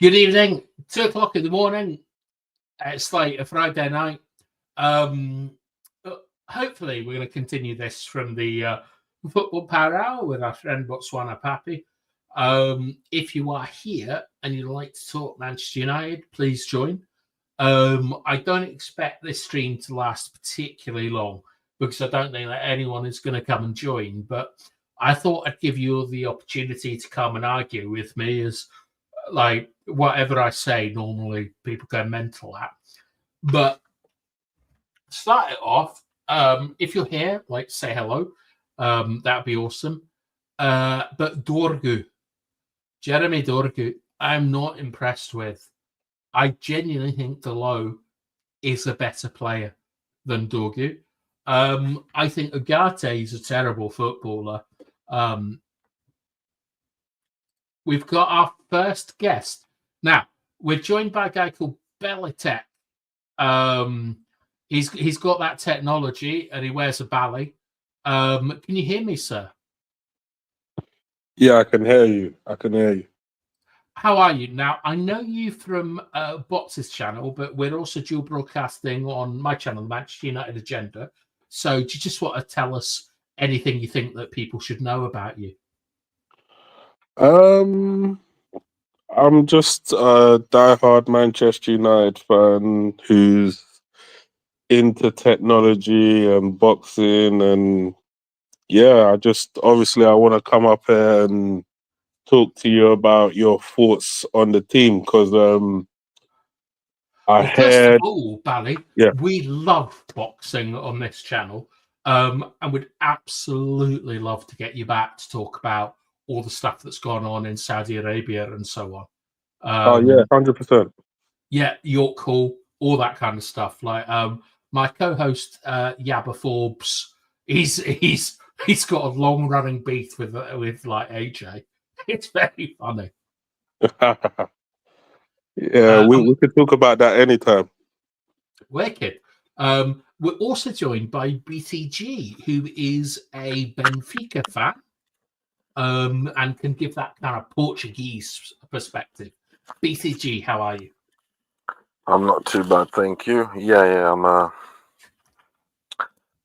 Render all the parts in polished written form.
Good evening. 2 o'clock in the morning. It's like a Friday night. Um, Hopefully, we're going to continue this from the Football Power Hour with our friend Botswana Pappy. If you are here and you'd like to talk Manchester United, please join. I don't expect this stream to last particularly long because I don't think that anyone is going to come and join. But I thought I'd give you the opportunity to come and argue with me, as like whatever I say, normally people go mental at. But start it off. If you're here, like say hello. That'd be awesome. But Jeremy Dorgu, I'm not impressed with. I genuinely think Delo is a better player than Dorgu. I think Ugarte is a terrible footballer. We've got our first guest. Now, we're joined by a guy called Belitek. He's got that technology and he wears a bally. Can you hear me, sir? Yeah, I can hear you. How are you? Now, I know you from Box's channel, but we're also dual broadcasting on my channel, the Manchester United Agenda. So do you just want to tell us anything you think that people should know about you? I'm just a diehard Manchester United fan who's into technology and boxing, and yeah, I want to come up here and talk to you about your thoughts on the team because First of all, Bally, yeah, we love boxing on this channel, and would absolutely love to get you back to talk about all the stuff that's gone on in Saudi Arabia and so on. oh yeah, 100%. Yeah, York Hall, all that kind of stuff. Like my co-host Yabba Forbes, he's got a long running beef with like AJ. It's very funny. Yeah, we could talk about that anytime. Wicked. We're also joined by BTG, who is a Benfica fan, and can give that kind of Portuguese perspective. BTG, how are you? I'm not too bad, thank you. Yeah,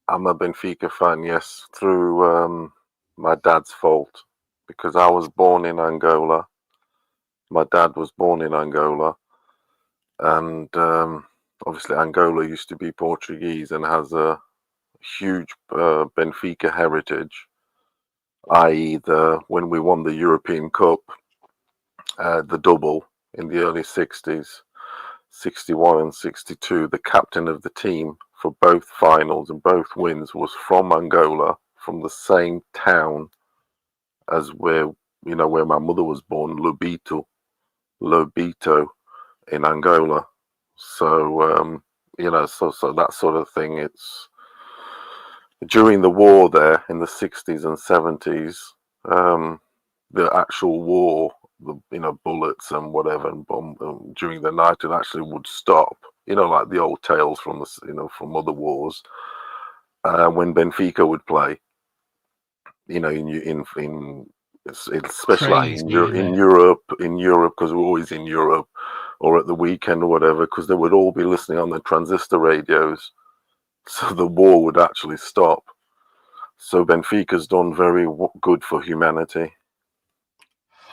I'm a Benfica fan, yes, through my dad's fault, because I was born in Angola. My dad was born in Angola, and obviously Angola used to be Portuguese and has a huge Benfica heritage, i.e. when we won the European Cup, the double in the early 60s, 61 and 62, the captain of the team for both finals and both wins was from Angola, from the same town as where my mother was born, Lobito in Angola. So so that sort of thing. It's during the war there in the 60s and 70s, the actual war, the bullets and whatever, and bomb during the night, it actually would stop. Like the old tales from from other wars. When Benfica would play, especially in Europe, because we're always in Europe, or at the weekend or whatever, because they would all be listening on the transistor radios, so the war would actually stop. So Benfica's done very good for humanity.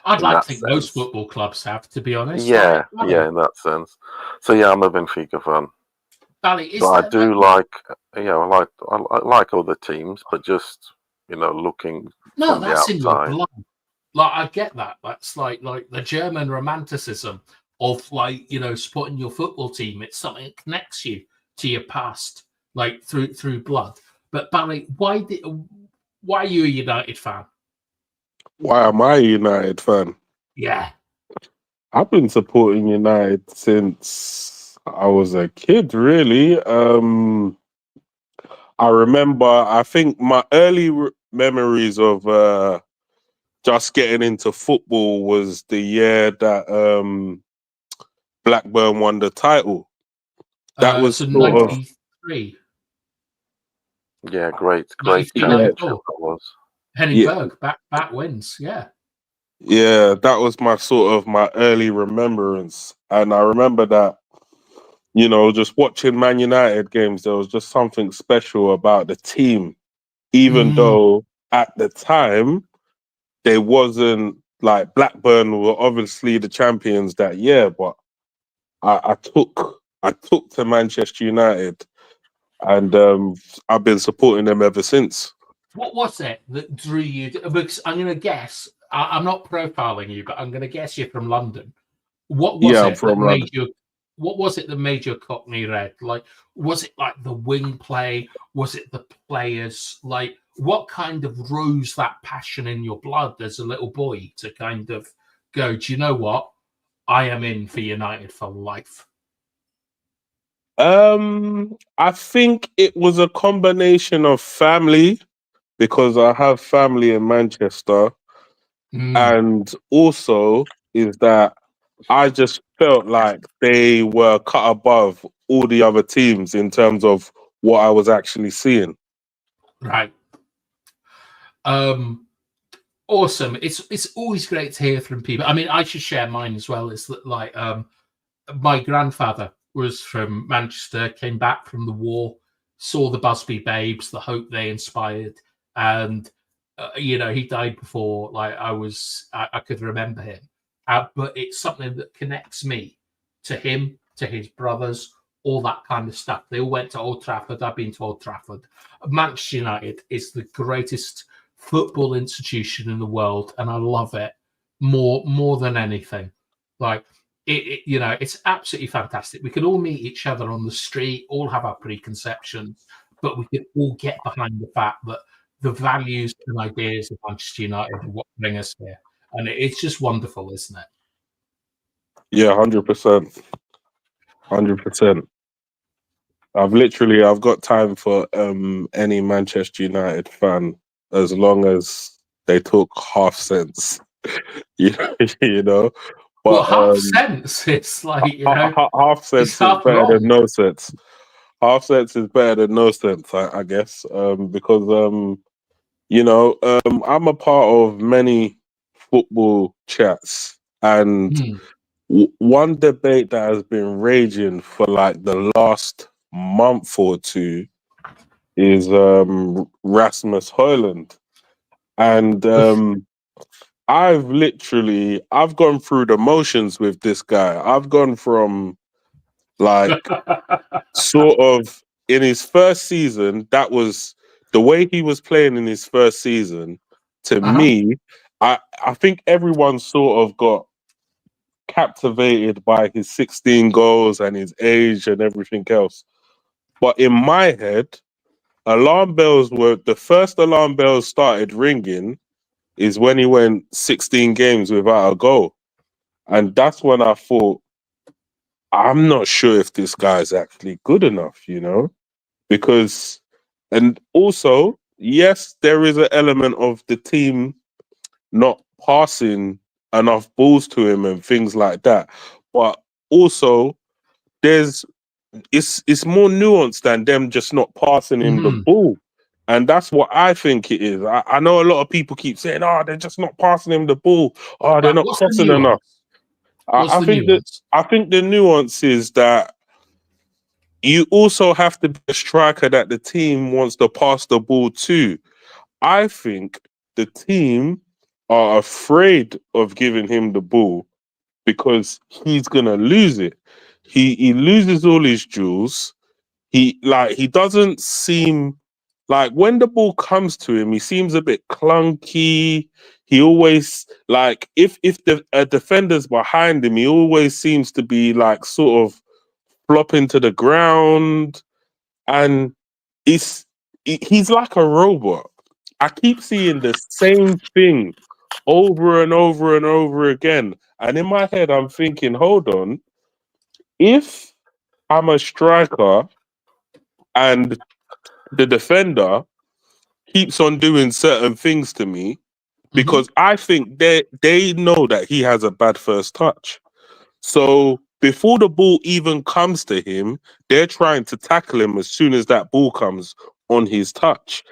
I'd like to think most football clubs have, to be honest. Yeah, in that sense. So yeah, I'm a Benfica fan. Bally, I do like other teams, but just looking from the outside. In your blood. Like I get that. That's like the German romanticism of supporting your football team. It's something that connects you to your past, like through blood. But Bally, why are you a United fan? Why am I a United fan? Yeah. I've been supporting United since I was a kid, really. I remember, I think my early memories of just getting into football was the year that Blackburn won the title. That was sort 93. Yeah, great 94. championship that was. Henning Berg, back wins, yeah. Yeah, that was my sort of my early remembrance. And I remember that, just watching Man United games, there was just something special about the team, even Mm, though at the time they wasn't like Blackburn were obviously the champions that year, but I took to Manchester United, and I've been supporting them ever since. what was it that drew you? Because I'm going to guess. I'm not profiling you, but I'm going to guess you're from London. What was Yeah, I'm it that from made London. you? What was it that made you a Cockney Red? Like, was it like the wing play? Was it the players? Like, what kind of rose that passion in your blood as a little boy to kind of go? Do you know what? I am in for United for life. I think it was a combination of family because I have family in Manchester, Mm, and also is that I just felt like they were cut above all the other teams in terms of what I was actually seeing. right. Um, awesome. It's always great to hear from people. I mean, I should share mine as well. It's like my grandfather was from Manchester, came back from the war, saw the Busby Babes, the hope they inspired, and he died before like I could remember him. But it's something that connects me to him, to his brothers, all that kind of stuff. They all went to Old Trafford. I've been to Old Trafford. Manchester United is the greatest football institution in the world, and I love it more than anything. Like it's absolutely fantastic. We can all meet each other on the street, all have our preconceptions, but we can all get behind the fact that the values and ideas of Manchester United are what bring us here. And it's just wonderful, isn't it? Yeah, 100%, 100%. I've got time for any Manchester United fan as long as they talk half sense. you you know. Well, But half sense, it's like, half it's sense is half better than wrong. no sense. Half sense is better than no sense, I guess. Because I'm a part of many football chats, and Hmm, one debate that has been raging for like the last month or two is Rasmus Højlund, and I've gone through the motions with this guy. I've gone from like sort of in his first season, that was the way he was playing in his first season. To uh-huh. me, I think everyone sort of got captivated by his 16 goals and his age and everything else. But in my head, the first alarm bells started ringing is when he went 16 games without a goal. And that's when I thought, I'm not sure if this guy's actually good enough, because, and also, yes, there is an element of the team not passing enough balls to him and things like that. But also, there's it's more nuanced than them just not passing him the Mhm. ball. And that's what I think it is. I know a lot of people keep saying, "Oh, they're just not passing him the ball. Oh, they're Right. not What's the crossing enough." nuance? What's the nuance? I think the nuance is that you also have to be a striker that the team wants to pass the ball to. I think the team are afraid of giving him the ball because he's gonna lose it. He loses all his duels. He doesn't seem like when the ball comes to him, he seems a bit clunky. He always like if the a defender's behind him, he always seems to be like sort of flopping to the ground, and it's he's like a robot. I keep seeing the same thing over and over and over again, and in my head, I'm thinking, hold on, if I'm a striker and the defender keeps on doing certain things to me, Hmm. because I think they know that he has a bad first touch. So before the ball even comes to him, they're trying to tackle him as soon as that ball comes on his touch.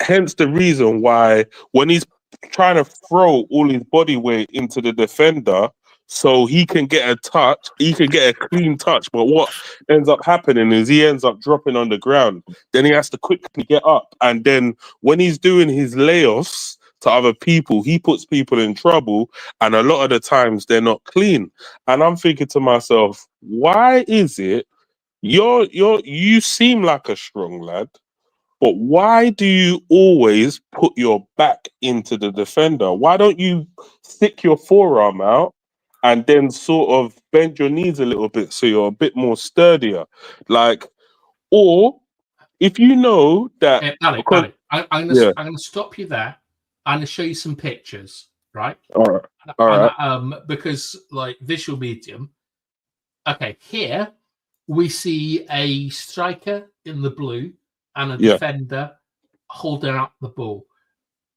Hence the reason why when he's trying to throw all his body weight into the defender so he can get a touch, he can get a clean touch. But what ends up happening is he ends up dropping on the ground. Then he has to quickly get up. And then when he's doing his layoffs to other people, he puts people in trouble. And a lot of the times they're not clean. And I'm thinking to myself, why is it you seem like a strong lad, but why do you always put your back into the defender? Why don't you stick your forearm out and then sort of bend your knees a little bit so you're a bit more sturdier? Like, or if you know that because I'm yeah, gonna stop you there. I'm gonna show you some pictures, right? all right, Because like visual medium. Okay, here we see a striker in the blue and a yeah, defender holding up the ball.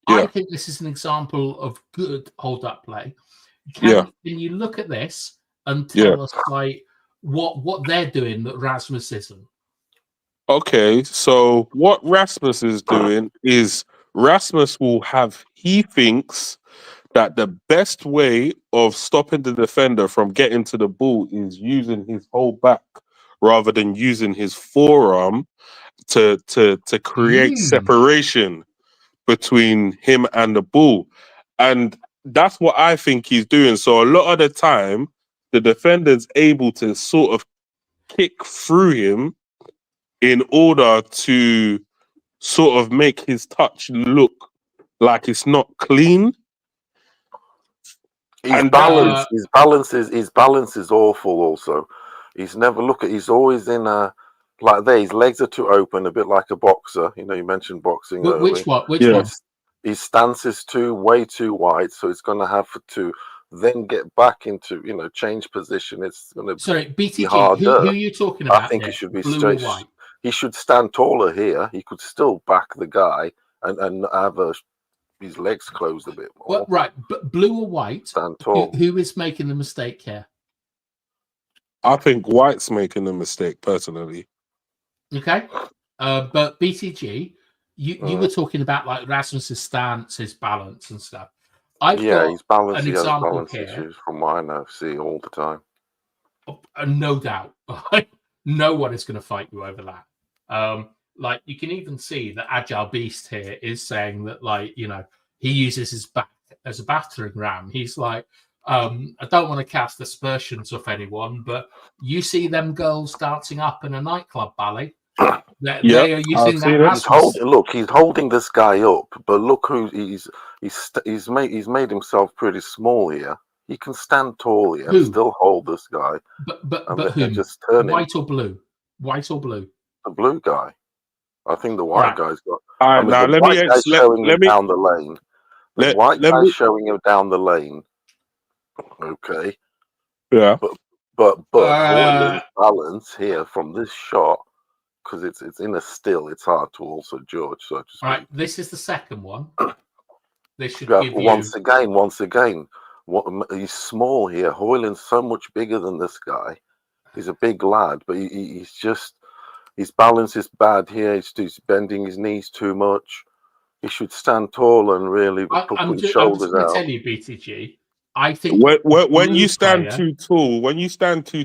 yeah, I think this is an example of good hold-up play. yeah, Can you look at this and yeah. tell us like what they're doing that Rasmus isn't? Okay, so what Rasmus is doing is Rasmus will have, he thinks that the best way of stopping the defender from getting to the ball is using his whole back rather than using his forearm to create separation between him and the ball. And that's what I think he's doing. So a lot of the time, the defender's able to sort of kick through him in order to sort of make his touch look like it's not clean. His balance is awful. Also, he's never he's always in a like there. His legs are too open, a bit like a boxer. You know, you mentioned boxing earlier. Which one? His stance is way too wide, so he's going to have to then get back into change position. It's going to BTG. be harder. Who are you talking about? I think he should be blue or white. He should stand taller here. He could still back the guy and have his legs closed a bit more. Well, right, but blue or white? Stand tall. Who is making the mistake here? I think White's making the mistake personally. Okay, but BTG, you were talking about like Rasmus's stance, his balance, and stuff. His balance. He has balance issues from what I know. See all the time. No doubt, no one is going to fight you over that. Like you can even see that Agile Beast here is saying that, like, he uses his back as a battering ram. He's like, I don't want to cast aspersions off anyone, but you see them girls dancing up in a nightclub ballet. They are using that. He's holding this guy up, but look who he's made himself pretty small here. He can stand tall here and still hold this guy. But who? Just turn White or blue? White or blue? The blue guy. I think the white guy's got. All right, now let me showing him down the lane. The white guy's showing him down the lane. Okay. Yeah. But Hoyland's balance here from this shot, because it's in a still, it's hard to also judge. So just right, this is the second one. This should give you once again. He's small here. Hoyland's so much bigger than this guy. He's a big lad, but he's just. His balance is bad here. He's bending his knees too much. He should stand tall and really put his shoulders out. I'm tell you, BTG. I think when you stand too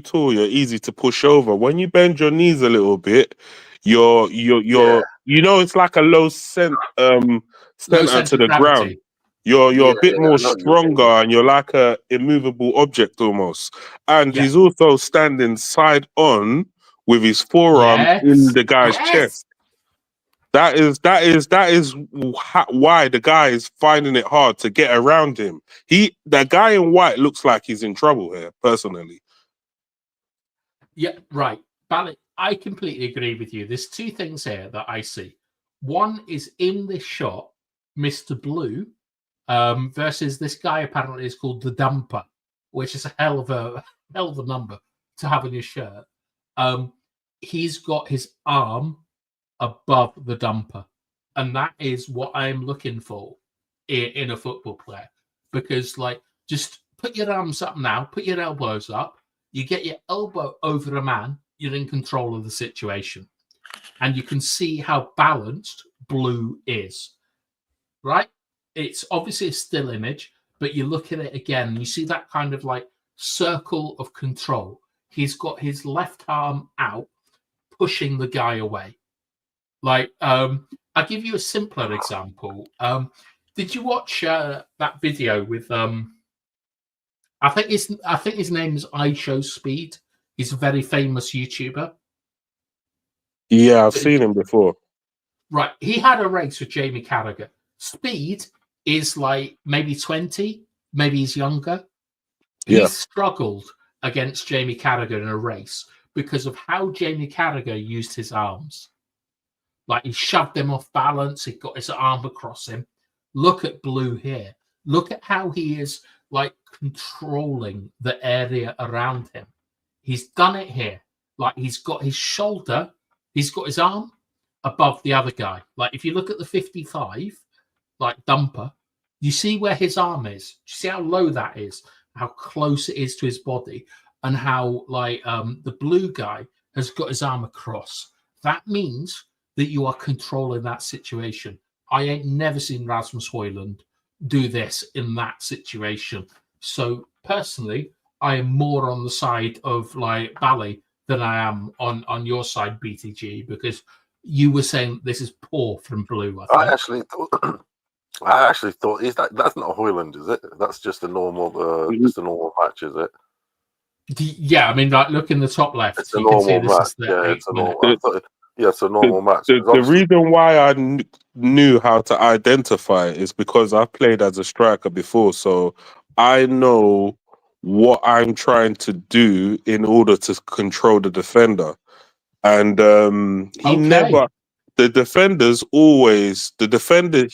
tall, you're easy to push over. When you bend your knees a little bit, you're it's like a low center to the ground. You're a bit more stronger, and you're like a immovable object almost. And he's also standing side on with his forearm in the guy's chest. That is why the guy is finding it hard to get around him. The guy in white looks like he's in trouble here, personally. Yeah, right. Bally, I completely agree with you. There's two things here that I see. One is in this shot, Mr. Blue, versus this guy apparently is called the Dumper, which is a hell of a number to have on your shirt. He's got his arm above the dumper, and that is what I'm looking for in a football player. Because, like, just put your arms up now, put your elbows up. You get your elbow over a man, you're in control of the situation, and you can see how balanced Blue is, right? it's obviously a still image, but you look at it again, and you see that kind of like circle of control. He's got his left arm out, pushing the guy away. Like, I'll give you a simpler example. Did you watch that video with I think his name is iShowSpeed. He's a very famous YouTuber. Yeah, I've seen him before. Right. He had a race with Jamie Carragher. Speed is like maybe 20, maybe he's younger. He Yeah. struggled against Jamie Carragher in a race because of how Jamie Carragher used his arms. Like, he shoved him off balance. He got his arm across him. Look at Blue here. Look at how he is like controlling the area around him. He's done it here. Like, he's got his shoulder, he's got his arm above the other guy. Like, if you look at the 55, like dumper, you see where his arm is. You see how low that is, how close it is to his body, and how like the blue guy has got his arm across. That means that you are controlling that situation. I ain't never seen Rasmus Højlund do this in that situation. So personally, I am more on the side of like Bally than I am on your side, BTG, because you were saying this is poor from Blue. I actually thought that's not Højlund, is it? That's just a normal match, is it? Yeah, I mean, like, look in the top left. It's a normal match. Yeah, it's a normal. It's a normal match. The reason why I knew how to identify it is because I've played as a striker before, so I know what I'm trying to do in order to control the defender. And the defender,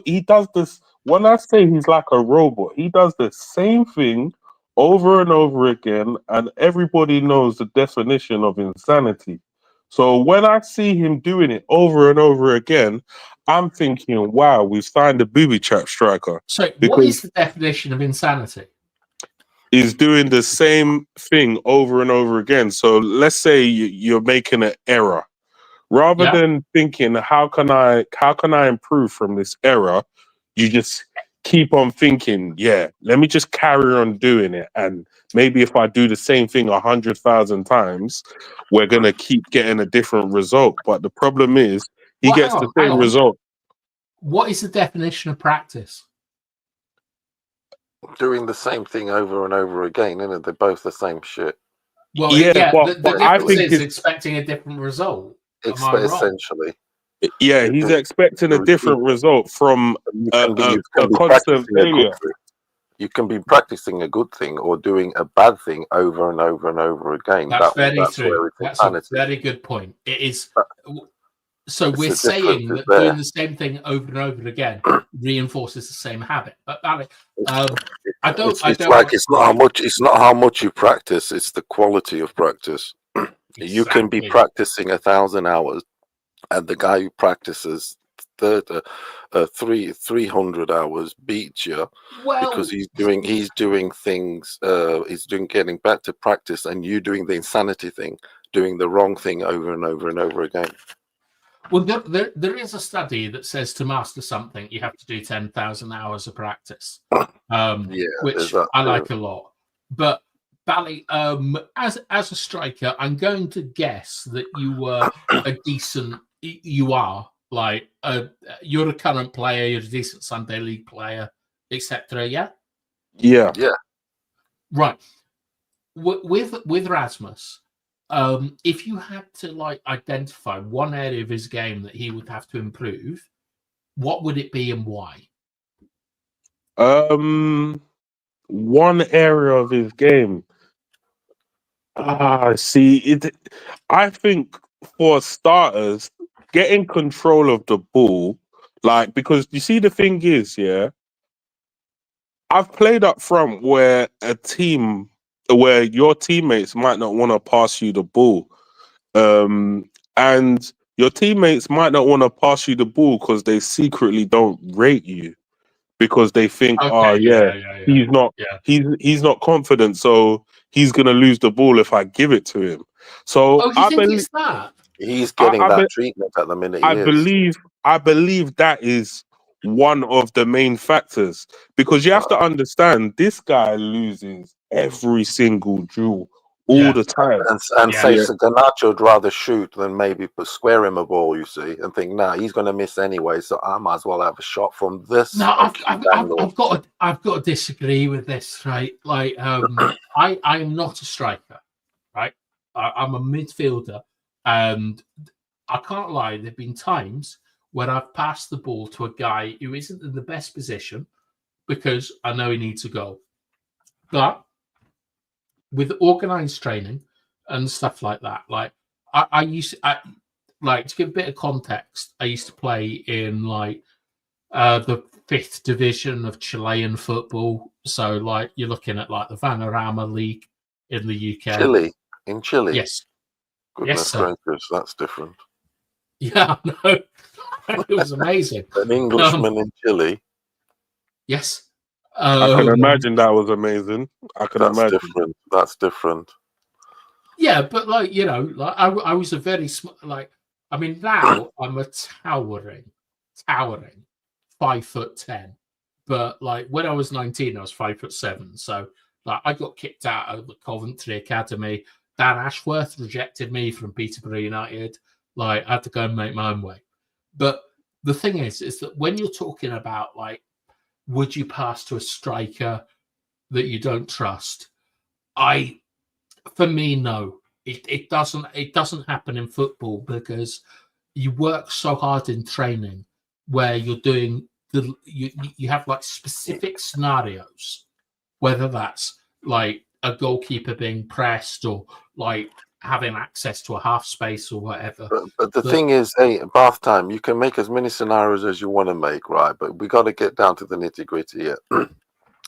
he does this. When I say he's like a robot, he does the same thing over and over again, and everybody knows the definition of insanity. So when I see him doing it over and over again, I'm thinking, wow, we've signed a booby trap striker. So what is the definition of insanity? Is doing the same thing over and over again. So let's say you're making an error. Rather than thinking, how can I improve from this error? You just keep on thinking, let me just carry on doing it. And maybe if I do the same thing 100,000 times, we're going to keep getting a different result. But the problem is, he gets the same result. What is the definition of practice? Doing the same thing over and over again, isn't it? They're both the same shit. Well, the difference is expecting a different result. Essentially. Yeah, he's expecting a different result from a constant failure. You can be practicing a good thing or doing a bad thing over and over and over again. That's very true. That's a very good point. It is. So we're saying that doing the same thing over and over again reinforces the same habit. But Alec, it's not how much you practice; it's the quality of practice. Exactly. You can be practicing 1,000 hours, and the guy who practices 300 hours beats you because he's doing things. Getting back to practice, and you doing the insanity thing, doing the wrong thing over and over and over again. Well, there is a study that says to master something, you have to do 10,000 hours of practice, which I like a lot. But Bally, as a striker, I'm going to guess that you were you're a current player, you're a decent Sunday League player, etc. Yeah. Right. With Rasmus, if you had to like identify one area of his game that he would have to improve, what would it be and why? One area of his game. I think for starters, getting control of the ball, like, because you see the thing is, I've played up front where your teammates might not want to pass you the ball. And your teammates might not want to pass you the ball because they secretly don't rate you, because they think, he's not confident, so he's gonna lose the ball if I give it to him. So I think it's that he's getting that treatment at the minute. I believe that is one of the main factors, because you have to understand this guy loses every single duel all the time. And Yeah. say Garnacho would rather shoot than maybe square him a ball, you see, and think, nah, he's going to miss anyway, so I might as well have a shot from this. No, I've got to disagree with this, right? Like, I am not a striker, right? I'm a midfielder, and I can't lie. There've been times when I've passed the ball to a guy who isn't in the best position because I know he needs a goal. But with organized training and stuff like that, like I used like to give a bit of context, I used to play in like the 5th division of Chilean football. So like you're looking at like the Vanarama League in the UK. In Chile? Yes. Goodness gracious, that's different. Yeah, no. It was amazing. An Englishman in Chile. Yes. I can imagine that was amazing. That's different. Yeah, but like, you know, like I was a very like, I mean, now I'm a towering 5'10", but like when I was 19, I was 5'7". So like I got kicked out of the Coventry Academy. Dan Ashworth rejected me from Peterborough United. Like I had to go and make my own way. But the thing is that when you're talking about like, would you pass to a striker that you don't trust? For me, no. It doesn't happen in football because you work so hard in training where you're doing you have like specific scenarios, whether that's like a goalkeeper being pressed or like having access to a half space or whatever. But the thing is, hey, bath time, you can make as many scenarios as you want to make, right? But we got to get down to the nitty gritty here.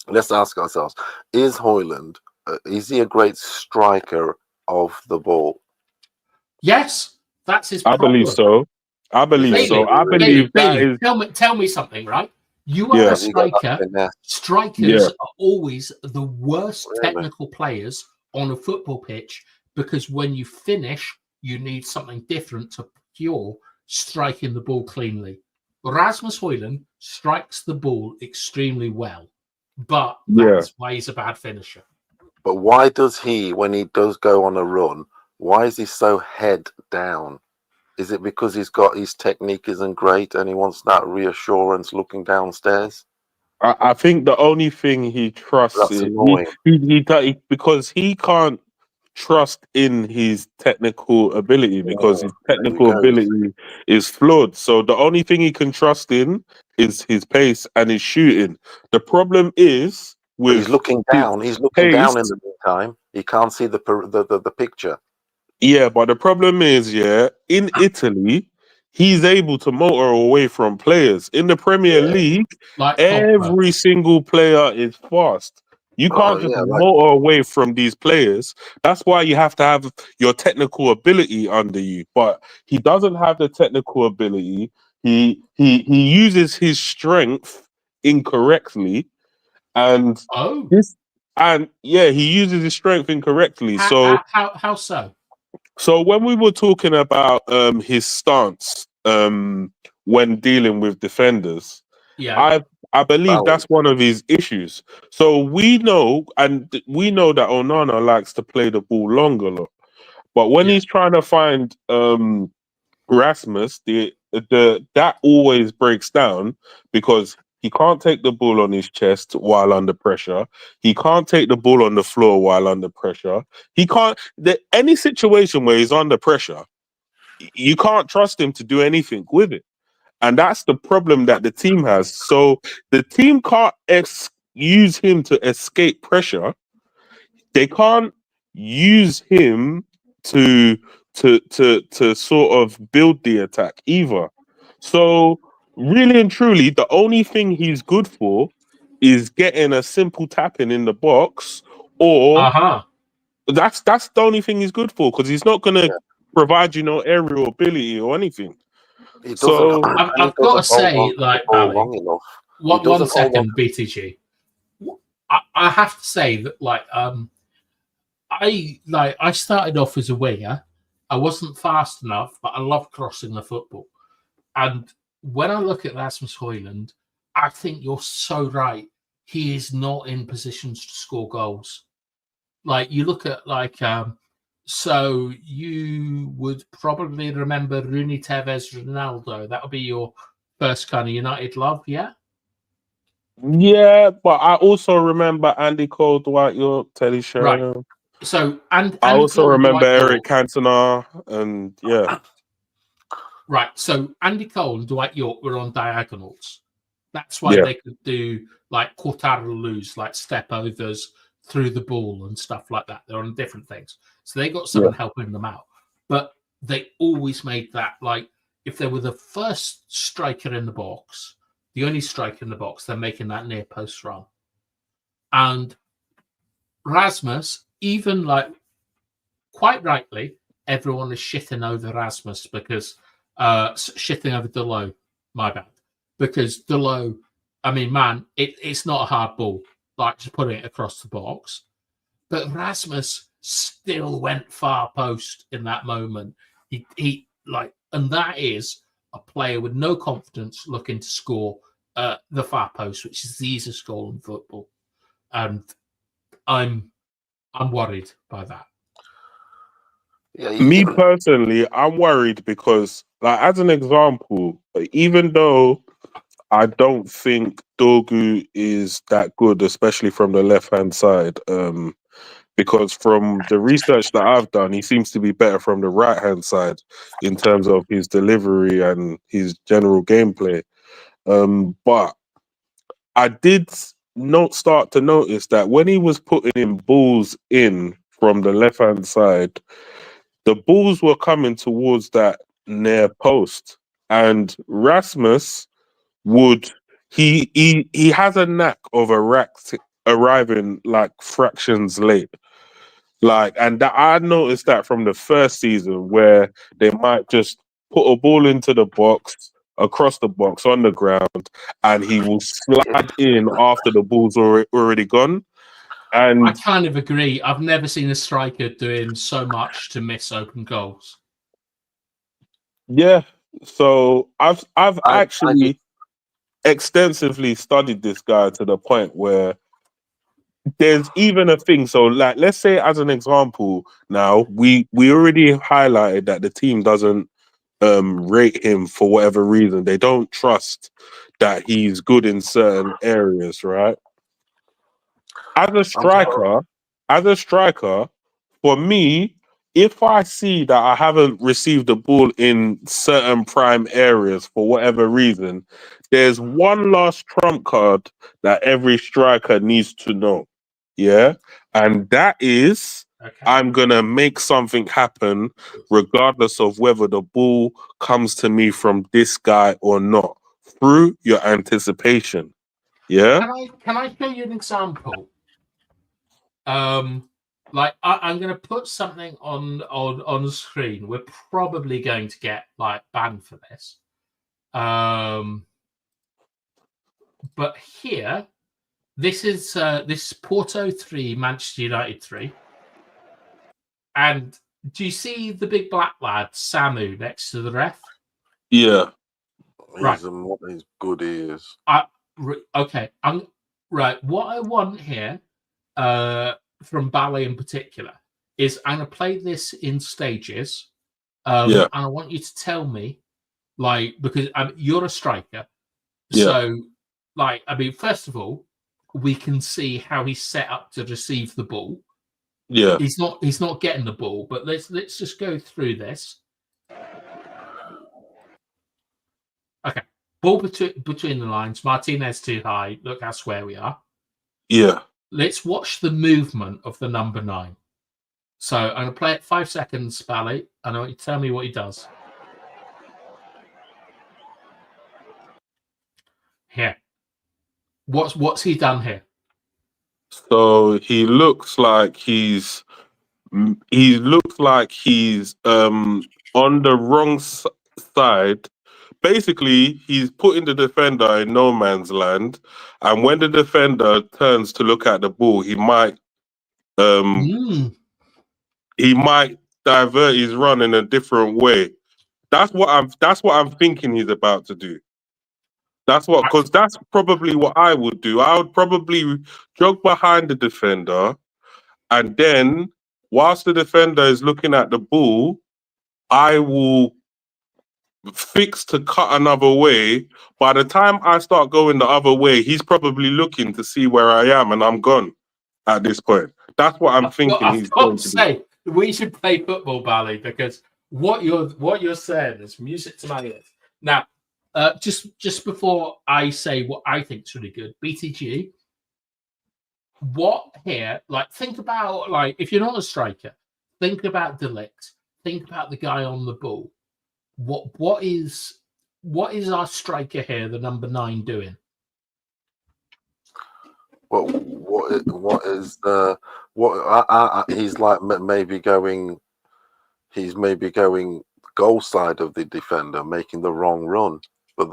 Let's ask ourselves: is Højlund is he a great striker of the ball? Yes, that's his I problem. believe so. I believe that is. Tell me something, right? You are a striker. Strikers are always the worst technical players on a football pitch because when you finish, you need something different to cure striking the ball cleanly. Rasmus Højlund strikes the ball extremely well, but that's why he's a bad finisher. But why does he, when he does go on a run, why is he so head down? Is it because his technique isn't great and he wants that reassurance looking downstairs? I think the only thing he trusts because he can't trust in his technical ability because his technical ability is flawed. So the only thing he can trust in is his pace and his shooting. The problem is he's looking down. He's looking down in the meantime. He can't see the picture. Yeah, but the problem is, in Italy, he's able to motor away from players. In the Premier League, like every single player is fast. You can't just motor away from these players. That's why you have to have your technical ability under you. But he doesn't have the technical ability. He uses his strength incorrectly, and he uses his strength incorrectly. How so? So when we were talking about his stance when dealing with defenders, I believe that's one of his issues. So we know that Onana likes to play the ball longer, but when he's trying to find Rasmus, that always breaks down because he can't take the ball on his chest while under pressure. He can't take the ball on the floor while under pressure. He can't. Any situation where he's under pressure, you can't trust him to do anything with it. And that's the problem that the team has. So the team can't use him to escape pressure. They can't use him to sort of build the attack either. So really and truly, the only thing he's good for is getting a simple tapping in the box, or that's the only thing he's good for because he's not going to provide you no aerial ability or anything. So I've got to say, like, one second, BTG. I have to say that, like, I started off as a winger. I wasn't fast enough, but I love crossing the football. And when I look at Rasmus Højlund, I think you're so right. He is not in positions to score goals. Like you look at so you would probably remember Rooney, Tevez, Ronaldo. That would be your first kind of United love, yeah? Yeah, but I also remember Andy Cole, Dwight York, Teddy Sheringham. Right. So and I also Cole, remember Dwight Eric York. Cantona, and yeah. Right. So Andy Cole and Dwight York were on diagonals. That's why Yeah. they could do like quartarolus, like step overs through the ball and stuff like that. They're on different things. So they got someone helping them out. But they always made that like if they were the first striker in the box, the only striker in the box, they're making that near post run. And Rasmus, even like quite rightly, everyone is shitting over Rasmus because shitting over Delo, my bad. Because Delo, I mean, man, it's not a hard ball, like just putting it across the box. But Rasmus still went far post in that moment. He like, and that is a player with no confidence looking to score the far post, which is the easiest goal in football. And I'm worried by that. Yeah, Me personally, I'm worried because, like, as an example, even though I don't think Dorgu is that good, especially from the left-hand side, because from the research that I've done, he seems to be better from the right-hand side in terms of his delivery and his general gameplay. But I did not start to notice that when he was putting in balls in from the left-hand side, the balls were coming towards that near post, and Rasmus would he has a knack of arriving like fractions late. Like, and that I noticed that from the first season where they might just put a ball into the box, across the box on the ground, and he will slide in after the ball's already gone. And I kind of agree. I've never seen a striker doing so much to miss open goals. yeah, so I've I actually extensively studied this guy to the point where there's even a thing. So, like, let's say as an example, now we already highlighted that the team doesn't rate him for whatever reason. They don't trust that he's good in certain areas, right? As a striker, for me, if I see that I haven't received the ball in certain prime areas for whatever reason, there's one last trump card that every striker needs to know. Yeah. And that is I'm going to make something happen regardless of whether the ball comes to me from this guy or not through your anticipation. Yeah. Can I show you an example? Like I'm going to put something on the screen. We're probably going to get like banned for this. But here, this is Porto 3, Manchester United 3. And do you see the big black lad, Samu, next to the ref? Yeah. Right. What his good is. Okay. Right. What I want here, from ballet in particular, is I'm going to play this in stages. And I want you to tell me, like, because you're a striker. Yeah. So, like, I mean, first of all, we can see how he's set up to receive the ball. Yeah. He's not getting the ball, but let's just go through this. Okay. Ball between the lines. Martinez too high. Look how square we are. Yeah. Let's watch the movement of the number 9. So I'm going to play it 5 seconds, Bally, and I want you to tell me what he does. Here. What's he done here? So he looks like he's on the wrong side. Basically, he's putting the defender in no man's land, and when the defender turns to look at the ball, he might divert his run in a different way. That's what I'm thinking he's about to do. Because that's probably what I would do. I would probably jog behind the defender, and then whilst the defender is looking at the ball, I will fix to cut another way. By the time I start going the other way, he's probably looking to see where I am, and I'm gone at this point. That's what I'm thinking he's going to do. We should play football, Bally, because what you're saying is music to my ears. Now, just before I say what I think is really good, BTG, what here, like, think about, like, if you're not a striker, think about Delict, think about the guy on the ball. What is our striker here, the number 9, doing? Well, he's like maybe going. He's maybe going goal side of the defender, making the wrong run. But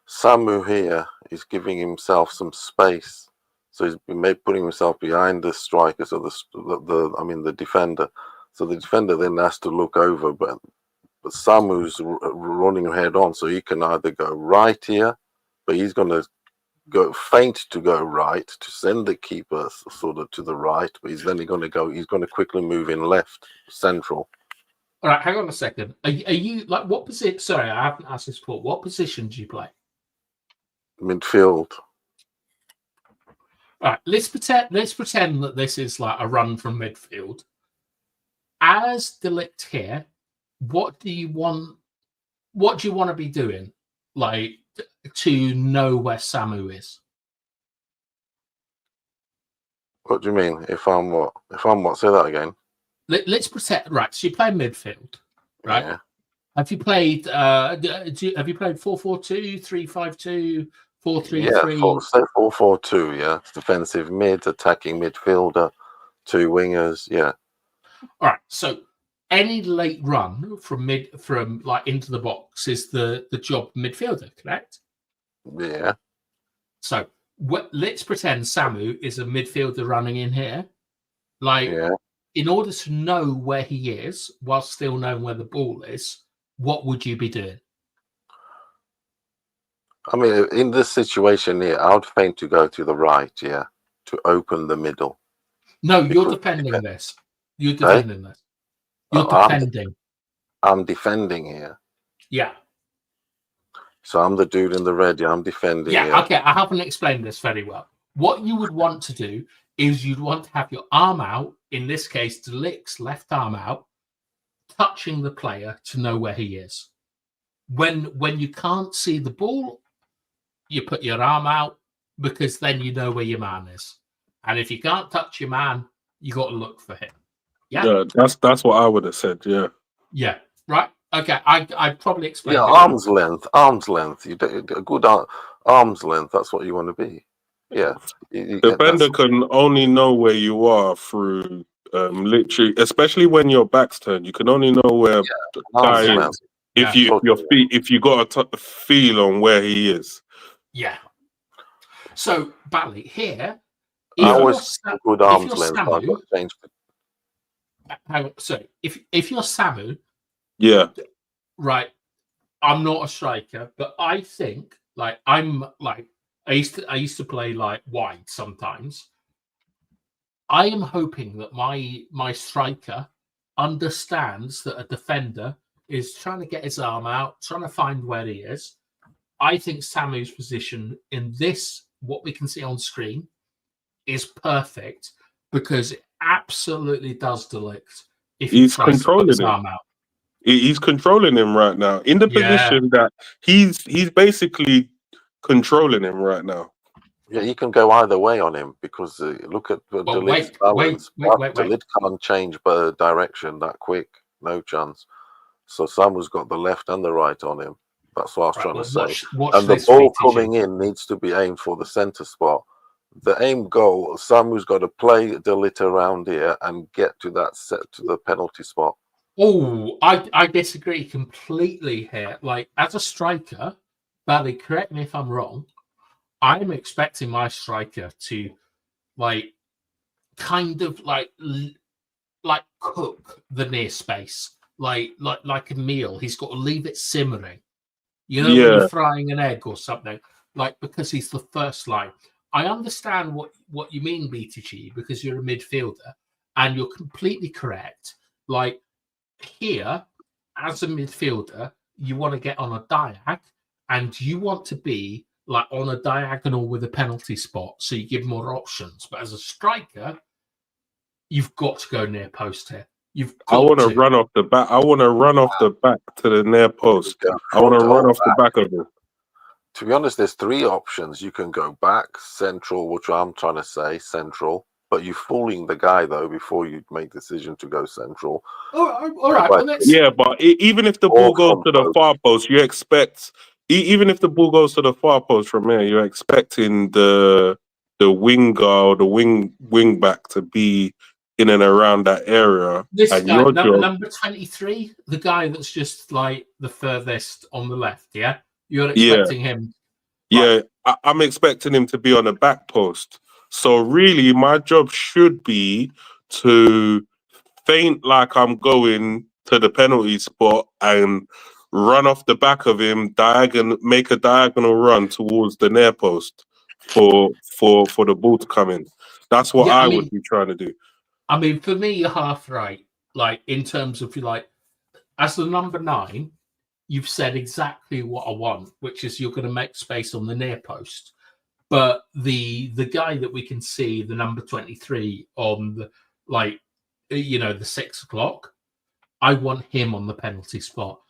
Samu here is giving himself some space, so he's putting himself behind the striker, so the defender. So the defender then has to look over, but Samu's running head on, so he can either go right here, but he's going to go feint to go right to send the keeper sort of to the right, but he's going to quickly move in left central. All right, hang on a second. Are you like what position? Sorry, I haven't asked this before. What position do you play? Midfield. All right, let's pretend that this is like a run from midfield. As Delict here, what do you want to be doing, like, to know where Samu is? What do you mean? If I'm what? Say that again. Let's pretend. Right, so you play midfield, right? Yeah. Have you played? Have you played 4-4-2, 3-5-2, 4-3-3? Yeah, say 4-4-2. Yeah, it's defensive mid, attacking midfielder, 2 wingers. Yeah. All right. So any late run from like into the box is the job midfielder, correct? Yeah. So let's pretend Samu is a midfielder running in here. Like, in order to know where he is while still knowing where the ball is, what would you be doing? I mean, in this situation here, I would feign to go to the right, to open the middle. No, you're defending this. You're defending this. You're defending. I'm defending here. Yeah. So I'm the dude in the red. Yeah, I'm defending. Yeah, okay. I haven't explained this very well. What you would want to do is you'd want to have your arm out, in this case, Delict's left arm out, touching the player to know where he is. When you can't see the ball, you put your arm out, because then you know where your man is. And if you can't touch your man, you got to look for him. Yeah, that's what I would have said. Yeah. Yeah. Right. Okay. I probably explained. Yeah, arm's length. You do a good arm's length. That's what you want to be. Yeah. Defender can only know where you are through literally, especially when your back's turned. You can only know where the guy is if you got a feel on where he is. Yeah. So Bally here. I always good arm's length. I've got to change. So if you're Samu, yeah, right. I'm not a striker, but I think I used to play like wide sometimes. I am hoping that my striker understands that a defender is trying to get his arm out, trying to find where he is. I think Samu's position in this, what we can see on screen, is perfect because it absolutely does Delict if he's controlling his arm out. He's controlling him right now in the position that he's basically controlling him right now. Yeah, you can go either way on him because look at the Delict's balance. Delict can't change direction that quick, no chance. So Samu's got the left and the right on him. That's what I was trying to say. And the ball coming in needs to be aimed for the center spot. The aim goal, Samu's got to play Delict around here and get to the penalty spot. Oh, I disagree completely here. Like, as a striker, Bally, correct me if I'm wrong, I'm expecting my striker to kind of cook the near space, like a meal. He's got to leave it simmering. You know, when Yeah. you're frying an egg or something, like because he's the first line. I understand what you mean, BTG, because you're a midfielder, and you're completely correct. Like here, as a midfielder, you want to get on a diag, and you want to be like on a diagonal with a penalty spot, so you give more options. But as a striker, you've got to go near post here. I want to run off the back. I want to run off the back to the near post. I want to run off the back of it. To be honest, there's three options. You can go back, central, which I'm trying to say, central. But you're fooling the guy, though, before you make the decision to go central. All right. Well, yeah, but even if the ball goes to the far post, you expect... Even if the ball goes to the far post from here, you're expecting the winger or the wing back to be in and around that area. This and guy, your job, number 23, the guy that's just like the furthest on the left, yeah? You're expecting him. Yeah, I'm expecting him to be on the back post. So really, my job should be to feint like I'm going to the penalty spot and run off the back of him, make a diagonal run towards the near post for the ball to come in. That's what I would be trying to do. I mean, for me, you're half right. Like in terms of as the number 9, you've said exactly what I want, which is you're going to make space on the near post. But the guy that we can see, the number 23 on the the 6 o'clock, I want him on the penalty spot.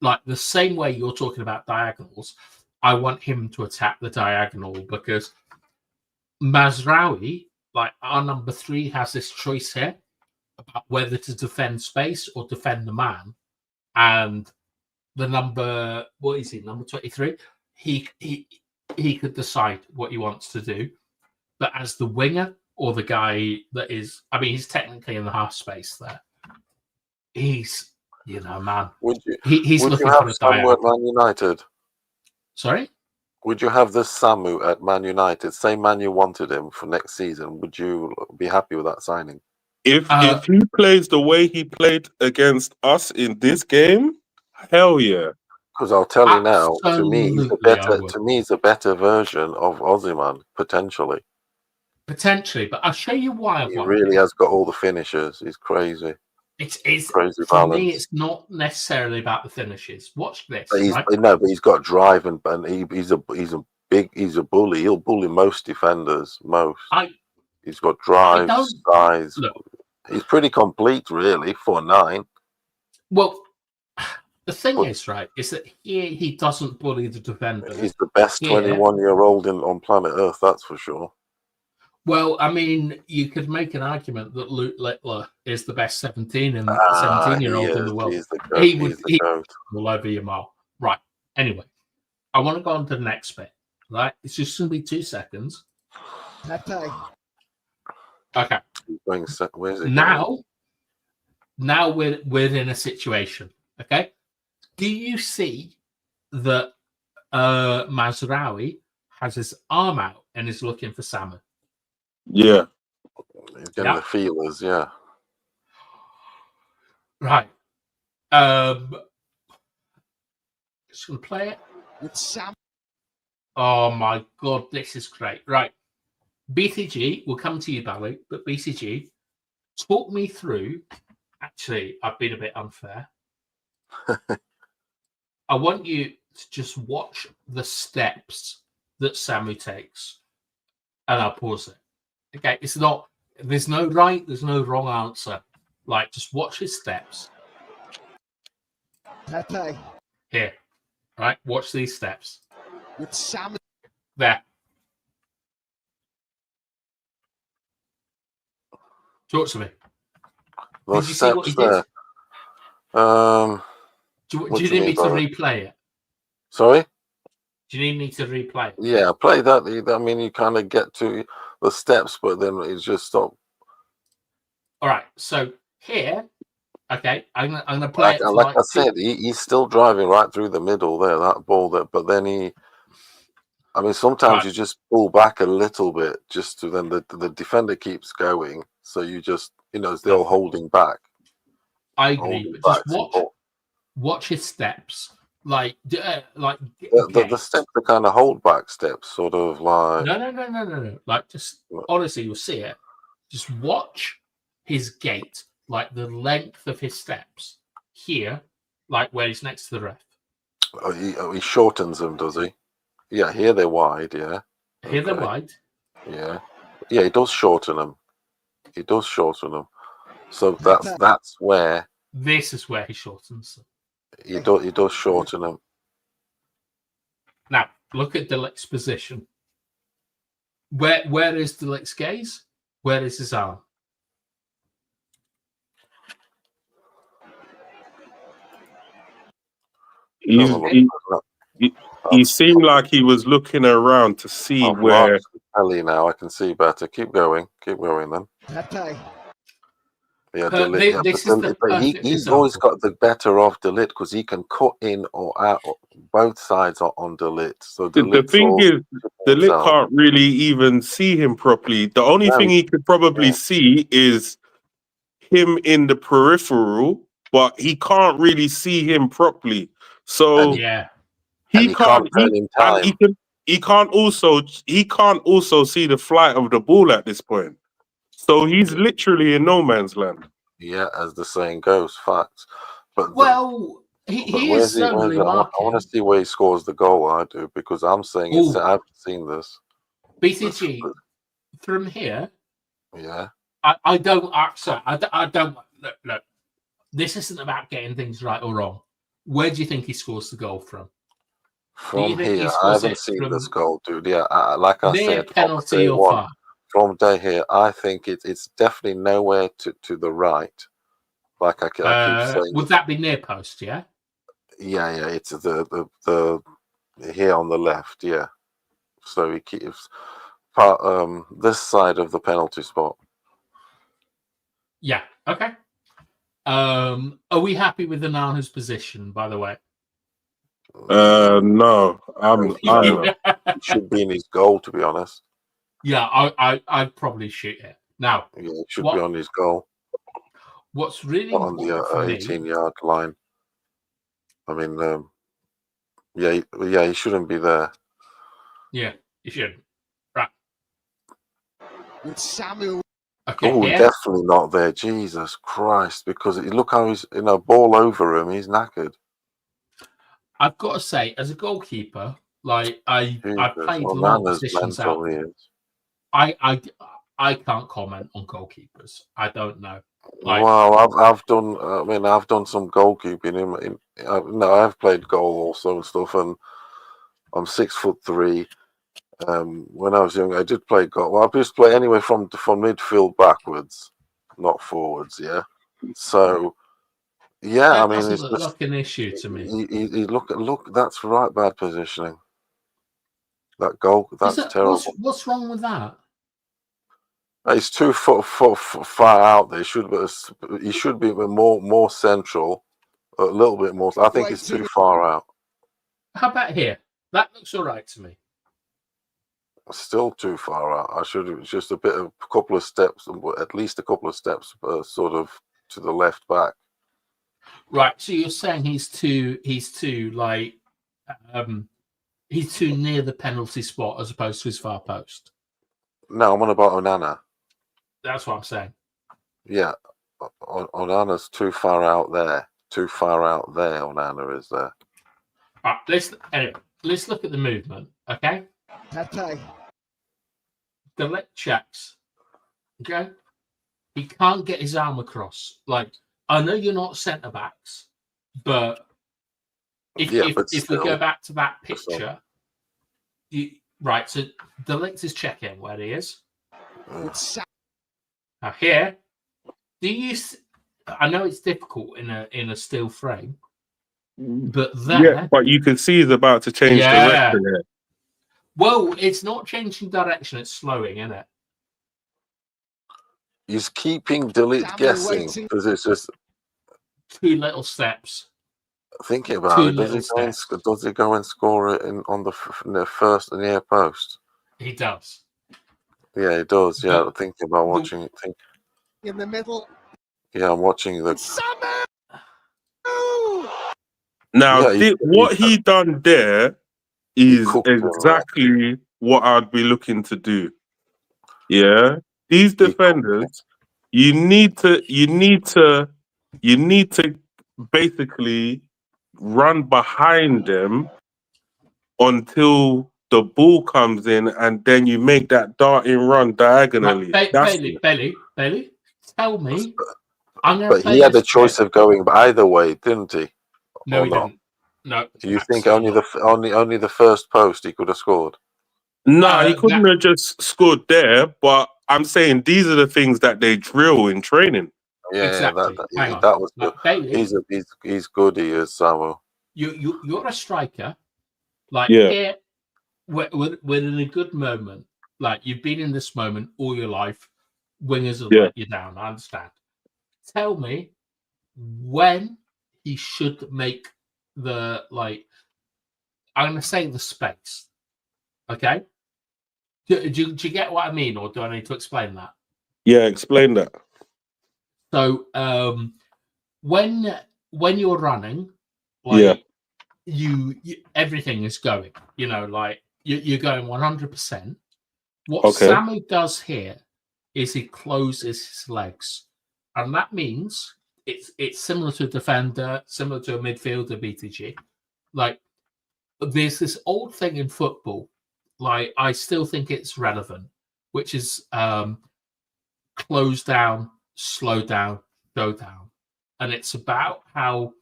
Like the same way you're talking about diagonals, I want him to attack the diagonal because Mazraoui, like our number 3, has this choice here about whether to defend space or defend the man. And the number, what is he, number 23? He could decide what he wants to do. But as the winger or the guy that is, I mean, he's technically in the half space there. He's, man. He's looking for a Samu at Man United? Sorry? Would you have this Samu at Man United? Say Man U wanted him for next season. Would you be happy with that signing? If he plays the way he played against us in this game, hell yeah. Because I'll tell you now, to me, he's a better version of Osimhen, potentially. Potentially, but I'll show you why. He really has got all the finishers. He's crazy. It's crazy for balance. me. It's not necessarily about the finishes. Watch this. But right? but he's got drive and he's a bully. He'll bully most defenders. He's got drive, size. Look, he's pretty complete, really, for 9. Well, the thing is that he doesn't bully the defender. He's the best 21-year-old on planet Earth, that's for sure. Well, I mean, you could make an argument that Luke Littler is the best 17-year-old in the world. He would all over your mouth. Right. Anyway, I want to go on to the next bit. Right. It's just going to be 2 seconds. Pepe. Okay. Where's it now we're in a situation. Okay. Do you see that Mazraoui has his arm out and is looking for Samu? Yeah. He's getting the feelers, yeah. Right. Just going to play it. With Sam. Oh, my God. This is great. Right. BCG, we'll come to you, Bally, but BCG, talk me through. Actually, I've been a bit unfair. I want you to just watch the steps that Samu takes, and I'll pause it. Okay, there's no right, there's no wrong answer. Like, just watch his steps. Pepe. Here, right? Watch these steps. With Samu. There. Talk to me. Did you see what he did? Do you need me to replay it? Sorry? Do you need me to replay it? Yeah, play that. I mean, you kind of get to the steps, but then it's just stop. All right. So here, okay, I'm gonna play it. Like I said, he's still driving right through the middle there, that ball there. But then sometimes you just pull back a little bit, just to then the defender keeps going. So you just, still holding back. I agree, but just watch his steps. like The gate. steps are kind of holdback steps, sort of like. No. Like, just honestly, you'll see it. Just watch his gait, like the length of his steps here, like where he's next to the ref. He shortens them, does he? Yeah, here they're wide. Yeah. Here they're Okay. wide. Yeah. Yeah, he does shorten them. He does shorten them. So that's where This is where he shortens them. he does shorten them. Now, look at Delict's position. Where is Delict's gaze? Where is his arm? He seemed like he was looking around to see where. Ellie, now I can see better. Keep going then. Pepe. Yeah, This is the perfect he's example. always got the better of Delit because he can cut in or out. Both sides are on Delit. So The thing is, Delit can't really even see him properly. The only thing he could probably see is him in the peripheral, but he can't really see him properly. So yeah, he can't also see the flight of the ball at this point. So he's literally in no man's land. Yeah, as the saying goes, facts. But he is zonally marking. I want to see where he scores the goal. I do, because I'm saying I haven't seen this. BCG from here. Yeah. I don't look. This isn't about getting things right or wrong. Where do you think he scores the goal from? From here, I haven't seen this goal, dude. Yeah, like I said, penalty or far. From day here, I think it's definitely nowhere to the right. Like I keep saying. Would that be near post? Yeah. Yeah. It's the here on the left. Yeah. So he keeps this side of the penalty spot. Yeah. Okay. Are we happy with Onana's position? By the way. No, I'm. He should be in his goal, to be honest. Yeah, I'd probably shoot it now. Yeah, it should be on his goal. What's really on the 18-yard line. I mean, he shouldn't be there. Yeah, he shouldn't. Right. With Samuel. Okay. Oh, definitely not there. Jesus Christ! Because look how he's ball over him. He's knackered. I've got to say, as a goalkeeper, like I played long positions out. I can't comment on goalkeepers. I don't know. Well, I've done. I've done some goalkeeping. I've played goal also and stuff, and I'm 6'3". When I was young, I did play goal. Well, I just play anyway from midfield backwards, not forwards. Yeah. So, yeah, that it's doesn't look like an issue to me. Look, that's right bad positioning. That goal, that's terrible. What's wrong with that? He's too far out there. He should be more central, a little bit more. I think he's too far out. How about here? That looks all right to me. Still too far out. I should have just a couple of steps, at least a couple of steps, sort of to the left back. Right. So you're saying he's too near the penalty spot as opposed to his far post. No, I'm on about Onana. That's what I'm saying. Yeah, Onana's too far out there. Too far out there. Onana is there. Right, let's look at the movement. Okay. Pepe. Delect checks. Okay. He can't get his arm across. Like, I know you're not centre backs, but if we go back to that picture, right. So Delect is checking where he is. Now here, I know it's difficult in a steel frame, but but you can see he's about to change direction here. Well, it's not changing direction; it's slowing, isn't it? He's keeping Delete guessing because it's just two little steps. Thinking about it, does he go and score it on the first near post? He does. Yeah, he does. Yeah, thinking about watching it. In the middle. Yeah, I'm watching the. Now, Yeah, what he done there he is cooked him. exactly what I'd be looking to do. Yeah, these He cooked him. defenders, you need to basically run behind them until the ball comes in, and then you make that darting run diagonally. That's Bailey, tell me. I'm going to But play he had this a choice clip. of going either way, didn't he? No, Or he not? didn't. No. Do you think absolutely only the first post he could have scored? No, he couldn't have just scored there. But I'm saying these are the things that they drill in training. Yeah, Exactly. Hang on. that was good. Like, Bailey, He's good. He is, Samuel. you're a striker. Like Yeah. here, we're in a good moment. Like you've been in this moment all your life. Wingers have let you down. I understand. Tell me when he should make the I'm going to say the space. Okay. Do you get what I mean, or do I need to explain that? Yeah, explain that. So when you're running, you everything is going. Like you're going 100%. What Samu does here is he closes his legs, and that means it's similar to a defender, similar to a midfielder, BTG. Like there's this old thing in football. Like I still think it's relevant, which is close down, slow down, go down. And it's about how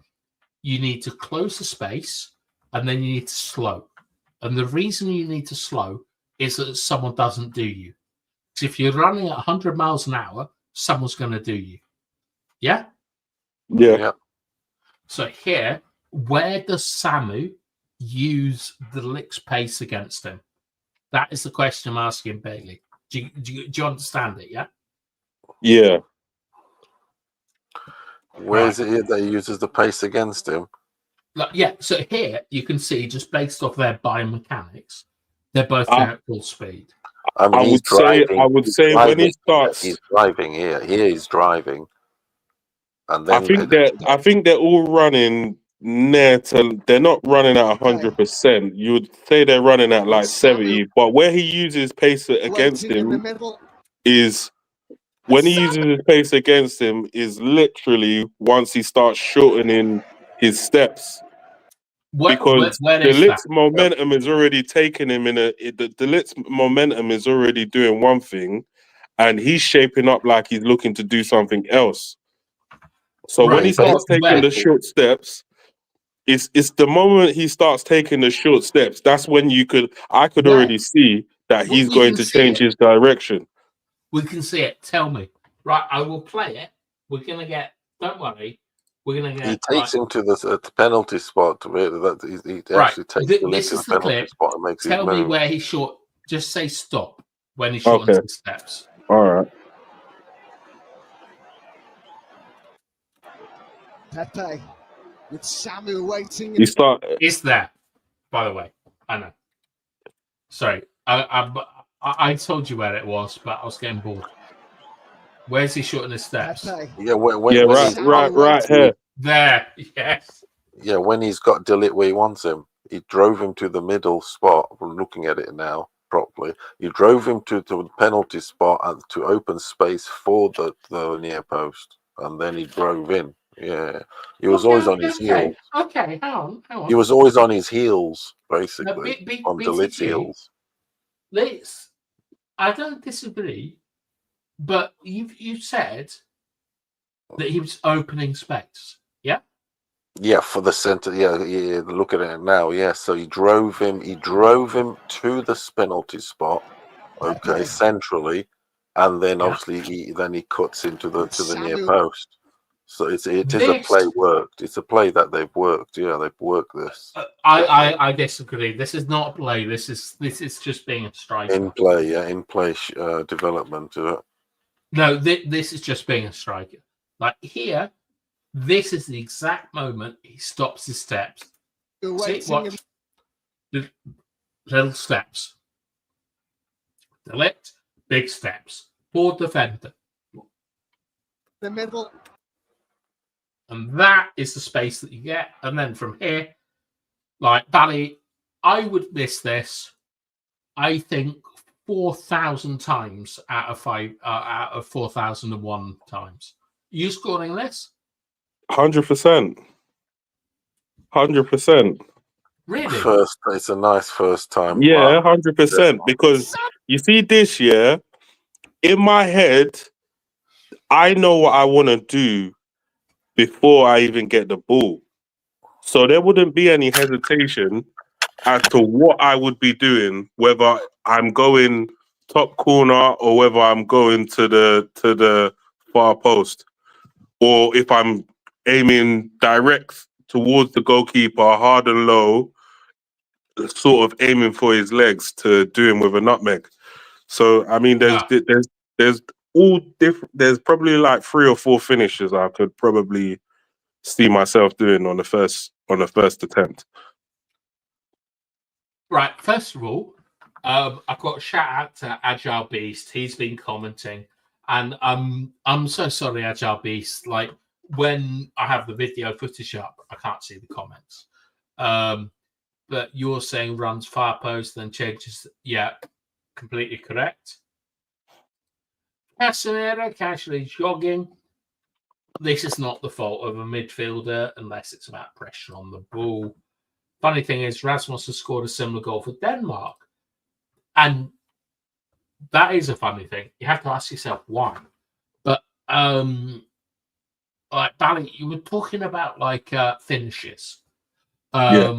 you need to close the space and then you need to slow. And the reason you need to slow is that someone doesn't do you. Because if you're running at 100 miles an hour, someone's going to do you. Yeah? Yeah. So here, where does Samu use the Lick's pace against him? That is the question I'm asking Bailey. Do you understand it? Yeah. Yeah. Where is it that he uses the pace against him? So here you can see, just based off their biomechanics, they're both going at full speed. I mean, I would say when he starts, he's driving here. Here he's driving, and then I think they're all running near to. They're not running at 100%. You would say they're running at like 70. But where he uses pace against him is when he uses his pace against him is literally once he starts shortening his steps. Because the Lit's momentum is already taking him the Lit's momentum is already doing one thing, and he's shaping up like he's looking to do something else. So when he starts taking the short steps, it's the moment he starts taking the short steps. That's when I could already see that he's going to change his direction. We can see it. Tell me, right? I will play it. We're gonna get. Don't worry. We're gonna get. He takes him to the penalty spot. He actually takes the Lit to the penalty spot and makes Tell his move. me where he short. Just say stop when he shortens his steps. All right. Pepe with Samu waiting. It's there, by the way. I know. Sorry, I told you where it was, but I was getting bored. Where's he shortening his steps? Pepe. Yeah, right here. There, yes. Yeah, when he's got Delit where he wants him, he drove him to the middle spot. We're looking at it now properly. He drove him to the penalty spot and to open space for the near post, and then he drove in. Yeah, he was always on his heels. Okay, hang on. He was always on his heels, basically, on Delit's heels. I don't disagree, but you said that he was opening space. Yeah. Yeah, for the center. Yeah. Look at it now. Yeah, so he drove him to the penalty spot. Okay, centrally, and then obviously he cuts into the near post. So it is a play worked. It's a play that they've worked. Yeah, they've worked this. I disagree. This is not a play. This is just being a striker. In play development to it. No, this is just being a striker. Like here, this is the exact moment he stops his steps. See, watch. The little steps. Delete, big steps. Poor defender. The middle. And that is the space that you get. And then from here, like Bally, I would miss this, I think, 4,000 times out of 4,001 times. You scoring this? 100%. 100%. Really? It's a nice first time. Yeah, Wow. 100%. Because you see, this year, in my head, I know what I want to do before I even get the ball. So there wouldn't be any hesitation as to what I would be doing, whether I'm going top corner or whether I'm going to the far post, or if I'm aiming direct towards the goalkeeper, hard and low, sort of aiming for his legs to do him with a nutmeg. So I mean, Yeah. there's all different. There's probably like 3 or 4 finishes I could probably see myself doing on the first attempt. Right. First of all, I've got a shout out to Agile Beast. He's been commenting, and I'm so sorry, Agile Beast. Like when I have the video footage up, I can't see the comments. But you're saying runs far post, then changes. Yeah, completely correct. Casemiro casually jogging. This is not the fault of a midfielder unless it's about pressure on the ball. Funny thing is, Rasmus has scored a similar goal for Denmark. And that is a funny thing. You have to ask yourself why. But like Bally, you were talking about like finishes. Right.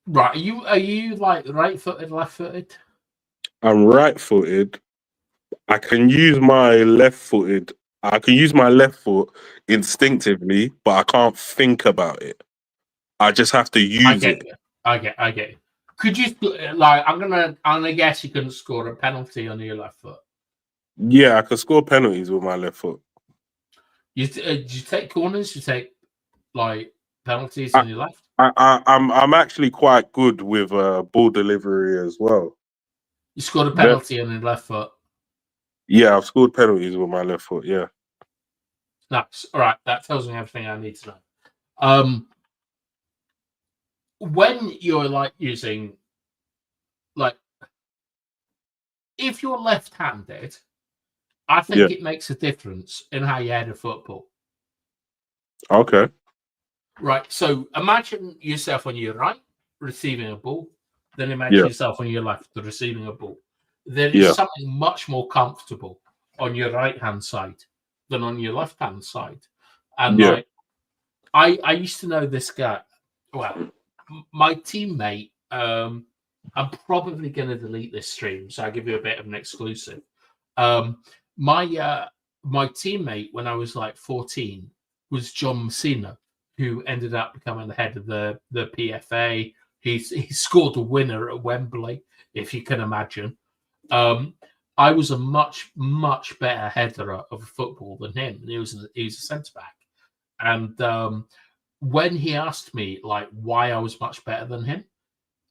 Are you like right-footed, left-footed? I'm right-footed. I can use my left-footed. I can use my left foot instinctively, but I can't think about it. I just have to use it. I get it. Could you like? I'm gonna guess you couldn't score a penalty on your left foot. Yeah, I can score penalties with my left foot. Do you take corners? You take like penalties on your left? I'm actually quite good with ball delivery as well. You scored a penalty on your left foot. Yeah, I've scored penalties with my left foot. Yeah. Nice. All right, that tells me everything I need to know. When you're like using, like, if you're left-handed, I think it makes a difference in how you head a football. Okay. Right. So imagine yourself on your right receiving a ball, then imagine yourself on your left receiving a ball. There is something much more comfortable on your right-hand side than on your left-hand side. And like, I used to know this guy. Well, my teammate. I'm probably going to delete this stream, so I'll give you a bit of an exclusive. My teammate when I was like 14 was John Messina, who ended up becoming the head of the PFA. He scored a winner at Wembley, if you can imagine. I was a much better header of football than him, and he was a centre back. And when he asked me like why I was much better than him,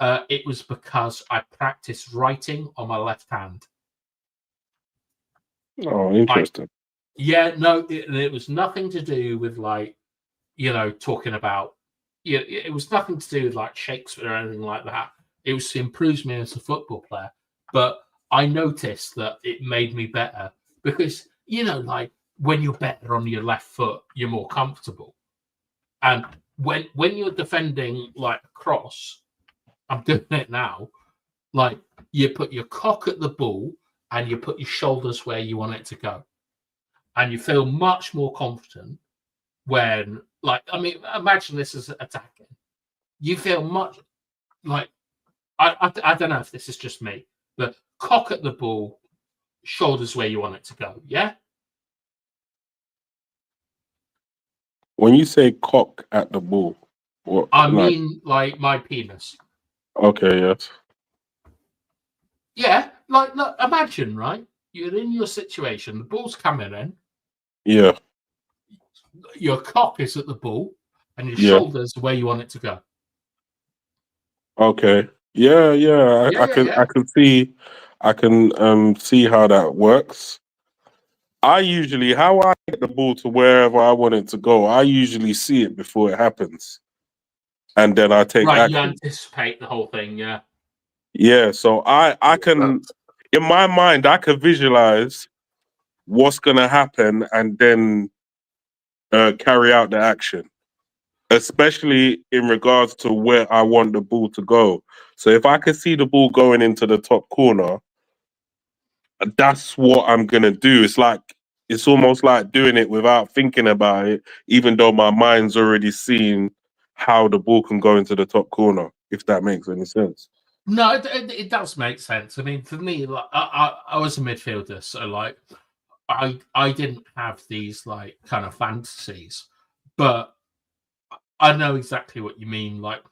it was because I practiced writing on my left hand. Oh, interesting. It was nothing to do with like, talking about, it was nothing to do with like Shakespeare or anything like that. It was to improve me as a football player. But I noticed that it made me better because, like when you're better on your left foot, you're more comfortable. And when you're defending like a cross, I'm doing it now, like you put your cock at the ball and you put your shoulders where you want it to go. And you feel much more confident when, like, I mean, imagine this as attacking. You feel much like, I don't know if this is just me, but cock at the ball, shoulders where you want it to go. Yeah. When you say cock at the ball, what? I mean, like my penis. Okay. Yes. Yeah. Like, look, imagine, right? You're in your situation. The ball's coming in. Yeah. Your cock is at the ball, and your shoulders where you want it to go. Okay. Yeah. I can see how that works. how I get the ball to wherever I want it to go, I usually see it before it happens. And then I take Right, you action. anticipate the whole thing, yeah. Yeah, so I can, in my mind, I can visualize what's gonna happen and then carry out the action, especially in regards to where I want the ball to go. So if I can see the ball going into the top corner, that's what I'm gonna do. It's almost like doing it without thinking about it, even though my mind's already seen how the ball can go into the top corner, if that makes any sense. No, it does make sense. I mean, for me, like I was a midfielder, so like I didn't have these like kind of fantasies, but I know exactly what you mean. Like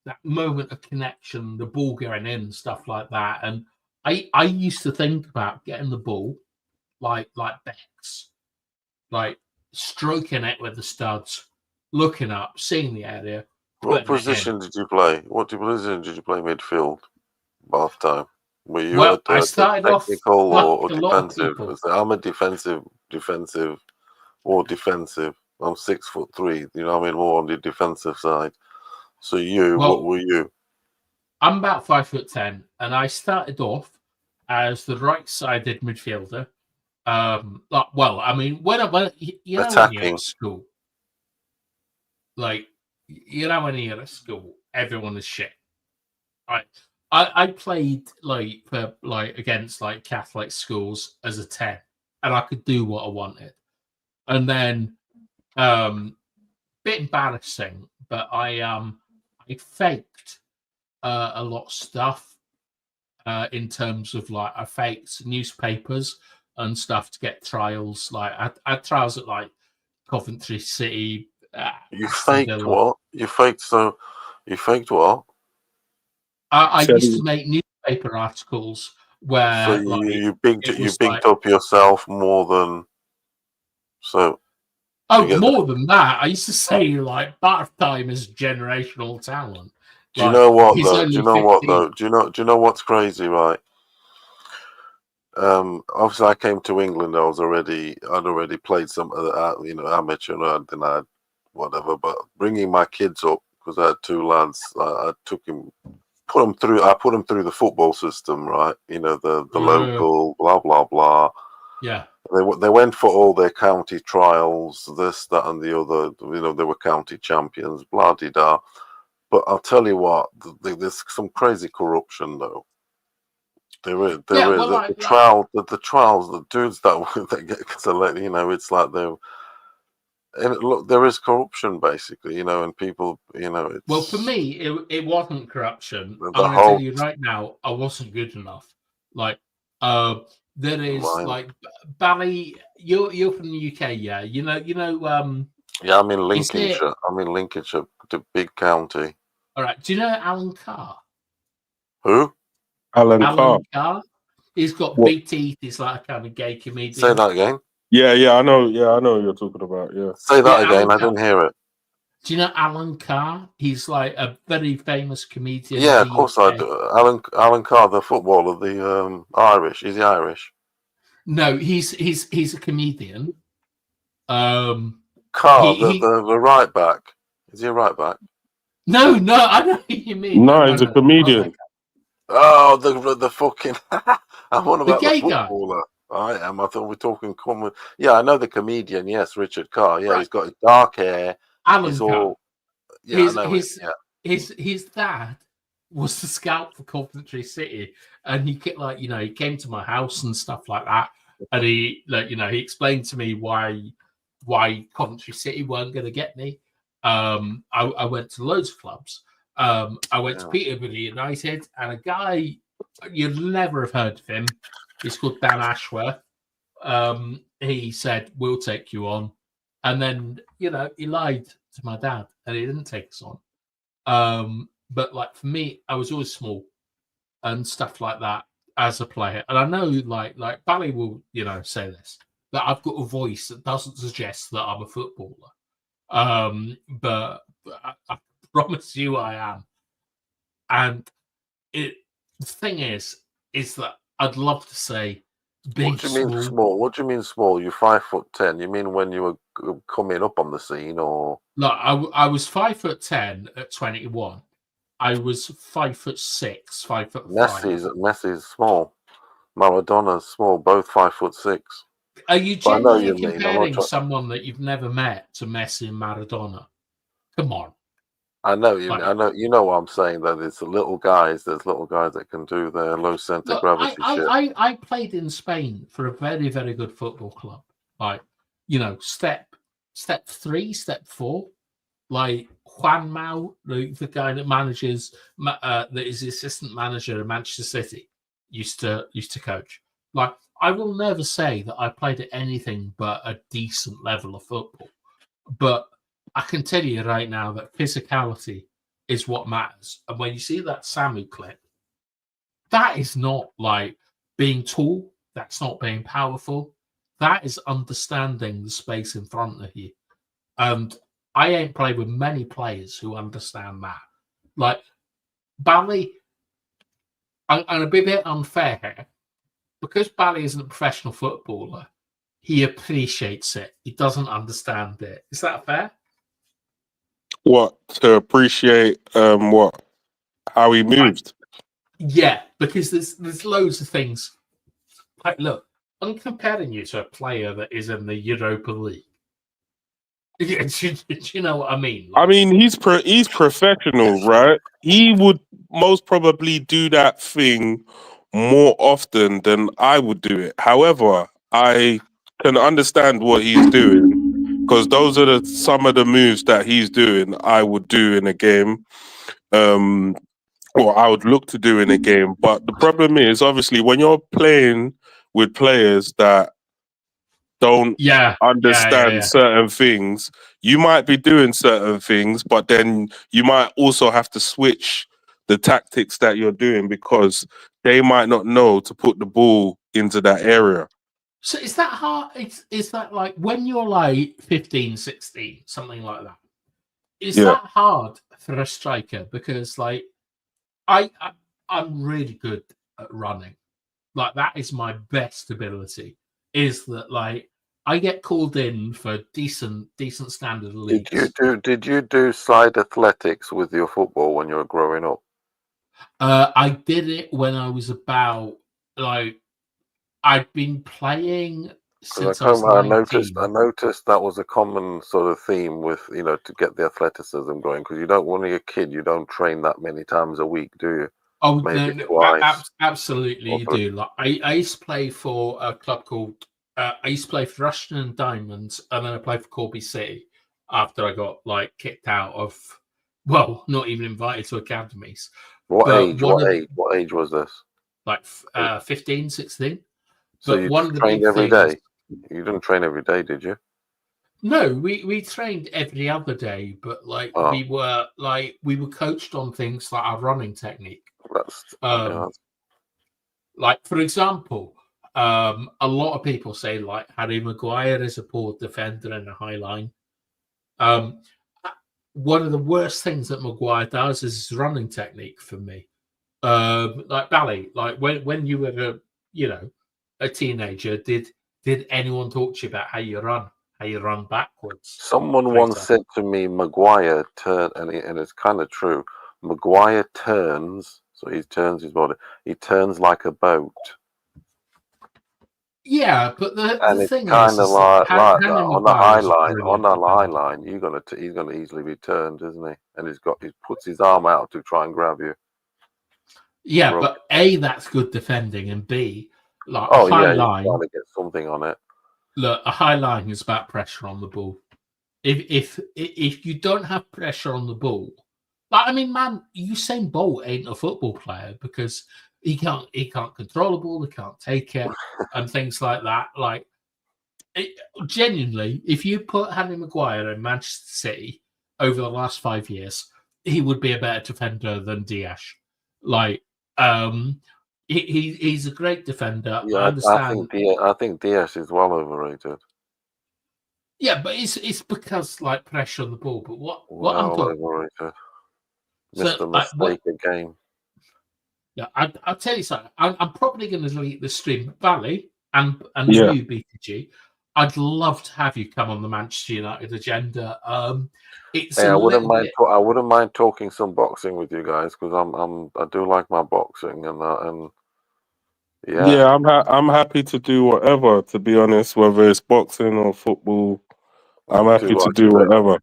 that moment of connection, the ball going in, stuff like that. And I used to think about getting the ball like Bex, like stroking it with the studs, looking up, seeing the area. What position did you play? What position did you play midfield? Bath time. Were you Well, I started off technical like or a lot of defensive? people. I'm a defensive, or defensive. I'm 6'3". You know, what I mean, more on the defensive side. So what were you? I'm about 5'10", and I started off as the right-sided midfielder. Well, I mean, when you know when you're Attacking. at school, like you know when you're at school, everyone is shit. Right? I played like for like against like Catholic schools as a 10, and I could do what I wanted. And then, bit embarrassing, but I faked a lot of stuff in terms of like I faked newspapers and stuff to get trials. Like I had trials at like Coventry City. You Aston faked Villa. what? You faked what? I used to make newspaper articles where So like you bigged like, up yourself more than so. oh, more than that, I used to say like bathtime is generational talent. Do you Like know what he's though? only Do you know 15. what though? Do you know what's crazy, right? Obviously, I came to England. I'd already played some, amateur, and then I had whatever. But bringing my kids up because I had two lads, I took him, I put them through the football system, right? You know, the local, blah blah blah. Yeah. They went for all their county trials, this, that, and the other. You know, they were county champions, blah de da. But I'll tell you what, there's some crazy corruption though. There is the trials, the dudes that get selected. You know, it's like look, there is corruption basically. You know, and people, you know, it's Well, for me, it wasn't corruption. the I'm going to whole tell you right now, I wasn't good enough. Like, there is like Bally. You're from the UK, yeah? You know. Yeah, I'm in Lincolnshire. The big county. All right. Do you know Alan Carr? Who? Alan Carr. He's got big teeth. He's like a kind of gay comedian. Say that again. Yeah, I know what you're talking about. Yeah. Say that again. I didn't hear it. Do you know Alan Carr? He's like a very famous comedian. Yeah, of course I do. Alan Carr, the footballer, the Irish. Is he Irish? No, he's a comedian. Carr, the right back. Is he a right back? No, I know what you mean. No, he's a comedian. Oh, the fucking. I'm on about the footballer. Guy. I am. I thought we're talking common. Yeah, I know the comedian. Yes, Richard Carr. Yeah, He's got dark hair. Alan Carr. Yeah, I know his dad was the scout for Coventry City, and he came to my house and stuff like that, and he explained to me why Coventry City weren't going to get me. I went to loads of clubs. I went to Peterborough United, and a guy you'd never have heard of him. He's called Dan Ashworth. He said, "We'll take you on," and then he lied to my dad, and he didn't take us on. But like for me, I was always small and stuff like that as a player, and I know like Bally will say this, that I've got a voice that doesn't suggest that I'm a footballer. But I promise you I am. And the thing is that I'd love to say big, What do you mean small. small? What do you mean small? You're 5'10". You mean when you were coming up on the scene, or? Look, I was 5'10" at 21. I was 5'6", 5'5". Messi's small. Maradona's small. Both 5'6". Are you But I know genuinely you mean. I'm not comparing trying. someone that you've never met to Messi and Maradona? Come on. I know you. Like, I know you know what I'm saying. That it's the little guys. There's little guys that can do their low center look, gravity shit. I played in Spain for a very, very good football club. Like, step 3, step 4. Like Juan Mau, the guy that manages, that is the assistant manager of Manchester City, used to coach. Like, I will never say that I played at anything but a decent level of football, but I can tell you right now that physicality is what matters. And when you see that Samu clip, that is not like being tall. That's not being powerful. That is understanding the space in front of you. And I ain't played with many players who understand that. Like, Bally, I'm going to be a bit unfair here. Because Bally isn't a professional footballer, he appreciates it. He doesn't understand it. Is that fair? What, to appreciate what? How he moved? Yeah, because there's loads of things. Like, look, I'm comparing you to a player that is in the Europa League. Do you know what I mean? I mean, he's professional, right? He would most probably do that thing more often than I would do it. However, I can understand what he's doing because those are some of the moves that he's doing. I would do in a game, or I would look to do in a game. But the problem is, obviously, when you're playing with players that don't understand certain things, you might be doing certain things, but then you might also have to switch the tactics that you're doing because they might not know to put the ball into that area. So is that hard? Is that like when you're like 15, 16, something like that? Is that hard for a striker? Because like I'm really good at running. Like, that is my best ability. Is that like I get called in for decent standard leagues. Did you do side athletics with your football when you were growing up? I did it when I was about like I'd been playing since I was 19. I noticed that was a common sort of theme with to get the athleticism going, because you don't, when you're a kid, you don't train that many times a week, do you? Oh, maybe no, twice. Absolutely, you do. Like I used to play for a club called I used to play for Rushton and Diamonds, and then I played for Corby City after I got like kicked out of, well, not even invited to academies. What age was this? Like 15, 16. So But you one of the trained big every things, day? You didn't train every day, did you? No, we trained every other day, but like we were coached on things like our running technique. Like, for example, a lot of people say like Harry Maguire is a poor defender in a high line. One of the worst things that Maguire does is his running technique for me. Like Bally, like when you were a teenager, did anyone talk to you about how you run backwards? Someone once said to me, Maguire turn, and it's kind of true. Maguire turns, so he turns his body. He turns like a boat. Yeah, but the thing kind of is like on the high line, he's gonna easily be turned, isn't he? And he puts his arm out to try and grab you. Yeah, but A, that's good defending, and B, like a high line, you're trying to get something on it. Look, a high line is about pressure on the ball. If you don't have pressure on the ball, like, I mean, man, Usain Bolt ain't a football player because he can't control the ball, he can't take it, and things like that. Like, genuinely, if you put Harry Maguire in Manchester City over the last 5 years, he would be a better defender than Diaz. Like, he's a great defender. Yeah, I understand. I think Diaz is well overrated. Yeah, but it's because like pressure on the ball. But what I'm talking overrated. Mr. Mistake again. Yeah, I'll tell you something. I'm probably going to delete the stream. Valley, and Yeah. you, BTG, I'd love to have you come on the Manchester United agenda. It's Hey, a I wouldn't little mind. bit. I wouldn't mind talking some boxing with you guys because I do like my boxing and yeah. Yeah, I'm happy to do whatever. To be honest, whether it's boxing or football, I'm Would happy you to like do to? whatever.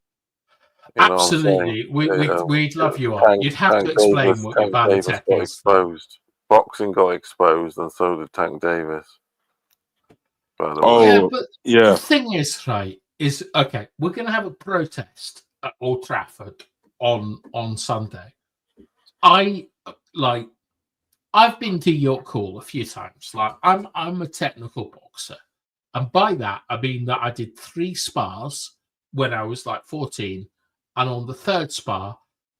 You know what I'm saying? Absolutely, we'd love you on. Tank, You'd have Tank to explain Davis, what your Tank Davis Banatech got is, though. exposed. Boxing got exposed, and so did Tank Davis. By the way, Yeah, Oh, but the yeah. thing is, right, is okay. We're going to have a protest at Old Trafford on Sunday. I've been to York Hall a few times. Like, I'm a technical boxer, and by that I mean that I did 3 spars when I was like 14, and on the 3rd spar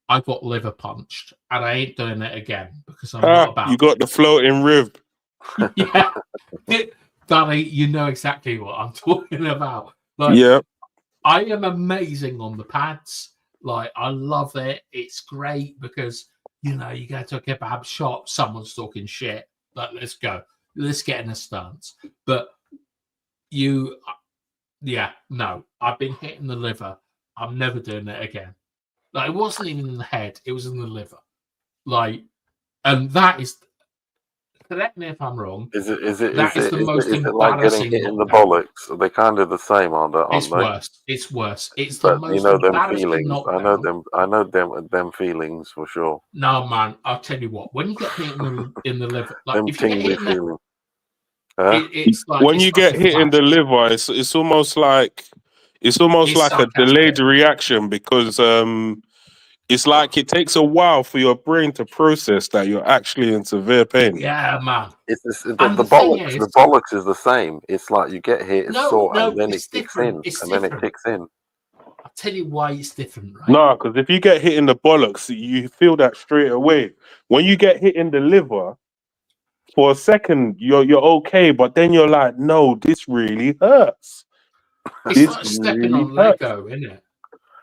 I got liver punched, and I ain't doing it again because I'm not You about. got the floating rib. Yeah, Danny, you know exactly what I'm talking about. Like, Yeah. I am amazing on the pads. Like, I love it. It's great because, you know, you go to a kebab shop, someone's talking shit. Like, let's go. Let's get in a stance. But no, I've been hitting the liver. I'm never doing it again. Like, it wasn't even in the head, it was in the liver. Like, and that is, correct me if I'm wrong, that is the most is it like getting embarrassing hit in the knockdown. bollocks? They're kind of the same, aren't It's they? worse. It's worse. It's the But you most know them embarrassing feelings. I know knockdown. them. I know them feelings for sure. No, man, I'll tell you what. When you get hit in the liver, like Them if you get tingly hit in the, feelings. Huh? When it's you like get a hit in flash. the liver, it's almost like It's a delayed sarcastic. reaction because it's like it takes a while for your brain to process that you're actually in severe pain. Yeah, man. The And the thing bollocks. is, The bollocks is the same. It's like you get hit, it's no, sore, and then it it's kicks different. in, It's and then it different. kicks in. I'll tell you why it's different, right? No, because if you get hit in the bollocks, you feel that straight away. When you get hit in the liver, for a second you're okay, but then you're like, no, this really hurts. It's This like stepping really on hurts. Lego, isn't it?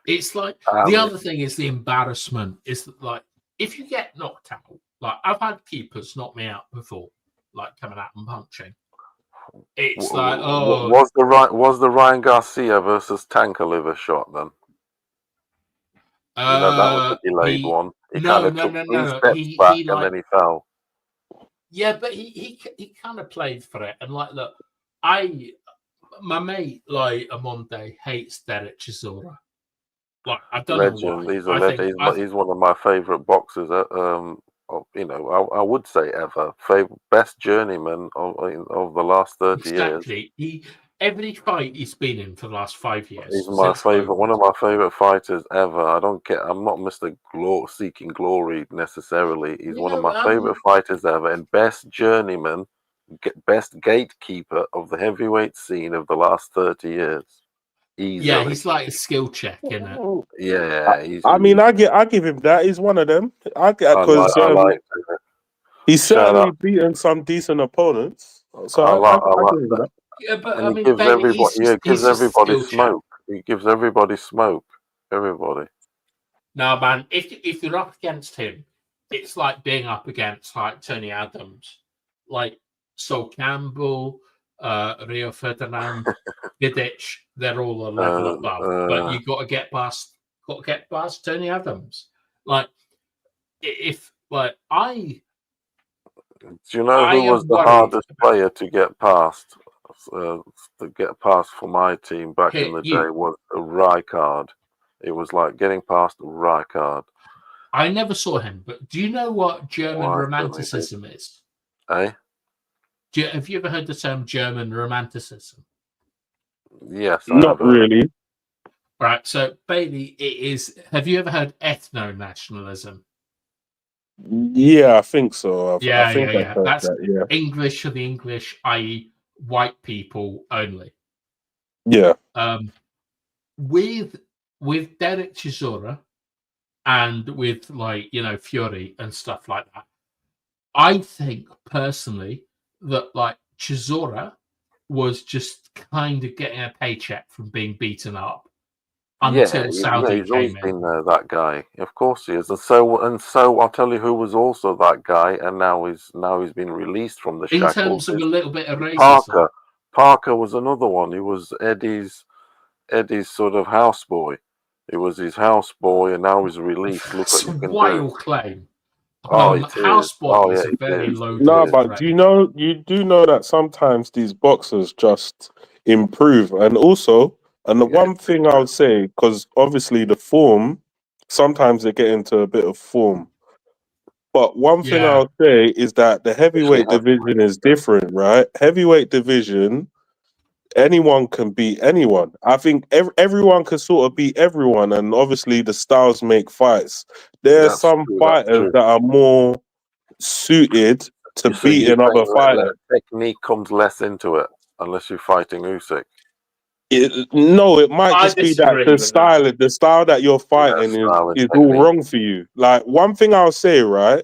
It's like the Um, other thing is the embarrassment. Is that, like, if you get knocked out, like I've had keepers knock me out before, like coming out and punching. It's like, oh, was the Ryan Garcia versus Tanker liver shot then? You know that was the delayed one. He kind of took 3 steps back He and like, then he fell. yeah, but he kind of played for it. And like, look, my mate like Amonde hates Derek Chisora. Like, I don't know Legend. why. He's a legend. He's one of my favorite boxers. You know, I would say ever. Best journeyman of the last 30 years. exactly. Every fight he's been in for the last 5 years. He's my Since favorite, COVID. one of my favorite fighters ever. I'm not Mr. Seeking glory necessarily. He's one of my favorite fighters ever, and best journeyman, best gatekeeper of the heavyweight scene of the last 30 years. Easily. Yeah, he's like a skill check, isn't it? Yeah, I mean, I give him that. He's one of them. I like he's shout certainly out. beaten some decent opponents. So I I like give him that. Yeah, but and I he mean, gives Bailey, gives he's just a everybody skill check. smoke. He gives everybody smoke. Everybody. No, man, if you're up against him, it's like being up against like Tony Adams, like Sol Campbell, Rio Ferdinand, Vidic. They're all a level above, but you got to get past Tony Adams. Like, if like do you know who was the hardest player to get past? To get past for my team back in the day was Rijkaard. It was like getting past Rijkaard. I never saw him, but do you know what German romanticism is? Eh? Have you ever heard the term German romanticism? Yes, not really. Right. So, Bailey, it is. Have you ever heard ethno-nationalism? Yeah, I think so. I think yeah. That's that, yeah. English for the English, i.e., white people only. Yeah. With Derek Chisora and with, like, you know, Fury and stuff like that, I think personally that, like, Chisora was just kind of getting a paycheck from being beaten up. until Saudi he's always came in. been that guy. Of course he is, and so I'll tell you who was also that guy, and now he's been released from the In shackles. terms of a little bit of racism. Parker was another one. He was Eddie's sort of houseboy. He was his houseboy, and now he's released. Look It's what a you can wild do. claim. Oh, it is. Houseboy Oh, is yeah, a very it is. loaded No, but phrase. you do know that sometimes these boxers just improve, and also, and the Yeah, one thing I would say, because obviously the form, sometimes they get into a bit of form. But one thing Yeah. I'll say is that the especially heavyweight division is different, right? Heavyweight division, anyone can beat anyone. I think everyone can sort of beat everyone, and obviously the styles make fights. There are that's some true. That's fighters true. that are more suited to So you beating think other fighters. technique comes less into it unless you're fighting Usyk? No, it might I just be that disagree with that. the style that you're fighting Style and is all technique. wrong for you. Like one thing I'll say, right,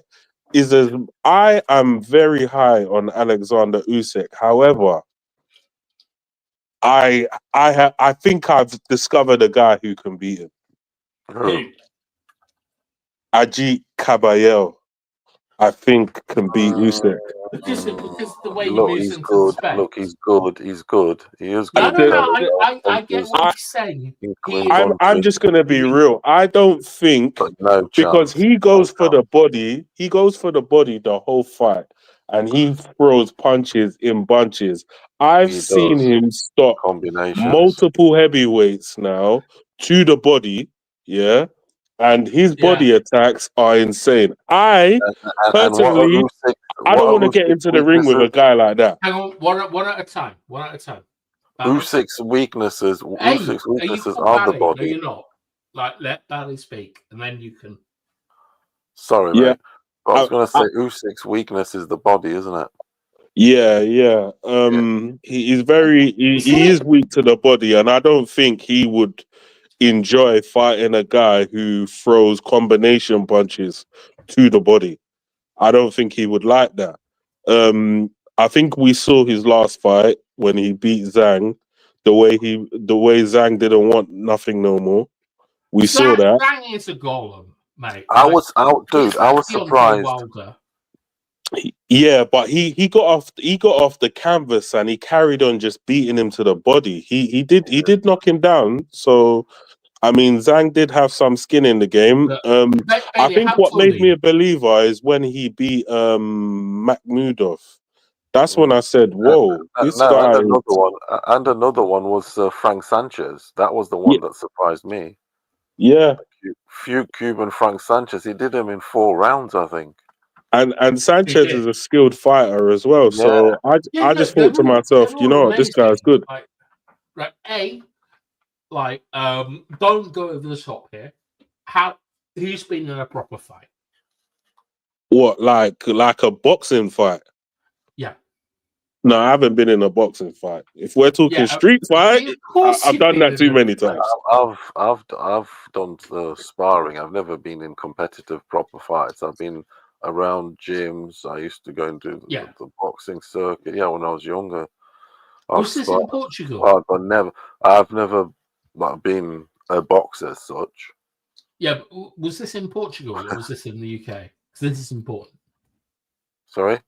is that I am very high on Alexander Usyk. However, I think I've discovered a guy who can beat him. Who? Ajit Kabayel, I think, can beat Usyk. Because the way he Look, moves he's into the good. space. Look, he's good. He's good. He is No, good. no. Very well. I get what I, he's saying. In He clean is I'm bunches, just gonna be real. I don't think but no because chance. he goes No for the body, the whole fight, and he throws punches in bunches. I've He seen does him stop combinations. multiple heavyweights now to the body, yeah, and his Yeah. body attacks are insane. I And what are personally, Usyk? I What don't are want to get Usyk's into the ring with a weaknesses? guy like that. Hang on, one at a time. One at a time. Bally. Usyk's weaknesses. Hey, Usyk's are you weaknesses called are the Bally? No, body. you're not. Like, let Bally speak, and then you can. Sorry, Yeah, mate. But I was going to I, say Usyk's weakness is the body, isn't it? yeah. Yeah. He is very he is weak to the body, and I don't think he would enjoy fighting a guy who throws combination punches to the body. I don't think he would like that. I think we saw his last fight when he beat Zhang. The way Zhang didn't want nothing no more. We saw that. Zhang is a golem, mate. I Like, was out, dude. he's I like was Deontay surprised. Wilder. Yeah, but he got off the canvas and he carried on just beating him to the body. He did knock him down. So I mean, Zhang did have some skin in the game. Look, I Bailey, think how what tall are made me you? a believer is when he beat Makhmudov. That's when Mm. I said, "Whoa, this No, guy." and another one was Frank Sanchez. That was the Yeah, one that surprised me. yeah. Cuban Frank Sanchez. He did him in 4 rounds, I think. And He Sanchez is did. a skilled fighter as well. Yeah, So Yeah, I look, just thought to myself, they're you all know what, this guy's amazing. good. Don't go over the top here. Who's been in a proper fight? What, like a boxing fight? Yeah. No, I haven't been in a boxing fight. If we're talking Yeah, street fight, of course I've you've done been that too in many a times. I've done the sparring. I've never been in competitive proper fights. I've been around gyms. I used to go and do Yeah. the boxing circuit. Yeah, when I was younger. Was this in Portugal? I've never like, been a boxer as such. Yeah, but was this in Portugal or was this in the UK? Because this is important. Sorry?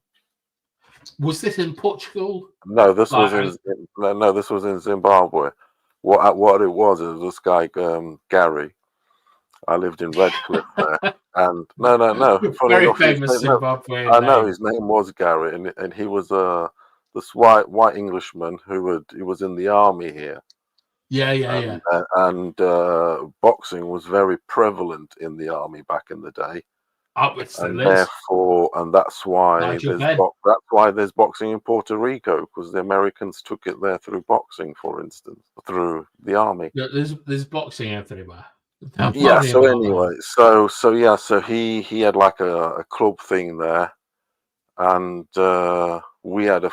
Was this in Portugal? No, this Like, was this was in Zimbabwe. What it was this guy Gary. I lived in Redcliffe there, and no. Funny Very enough, famous Zimbabwean I know name. his name was Gary, and he was this white Englishman he was in the army here. Yeah. And boxing was very prevalent in the army back in the day. And therefore, and that's why there's boxing in Puerto Rico, because the Americans took it there through boxing, for instance, through the army. There's boxing everywhere. Yeah. So anyway, so he had like a club thing there, and we had a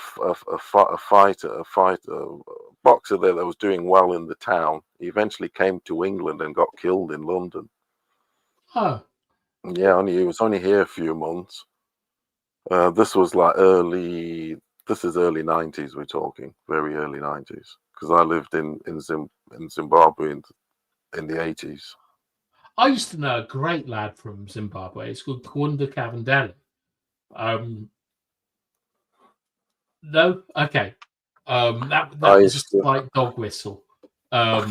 boxer there that was doing well in the town. He eventually came to England and got killed in London. Oh. Yeah, he was only here a few months. This was like early 90s. We're talking very early 90s, because I lived in Zimbabwe in the 80s. I used to know a great lad from Zimbabwe. It's called Kawunda Kavandeli. No, okay. That I was a used to. slight dog whistle. God.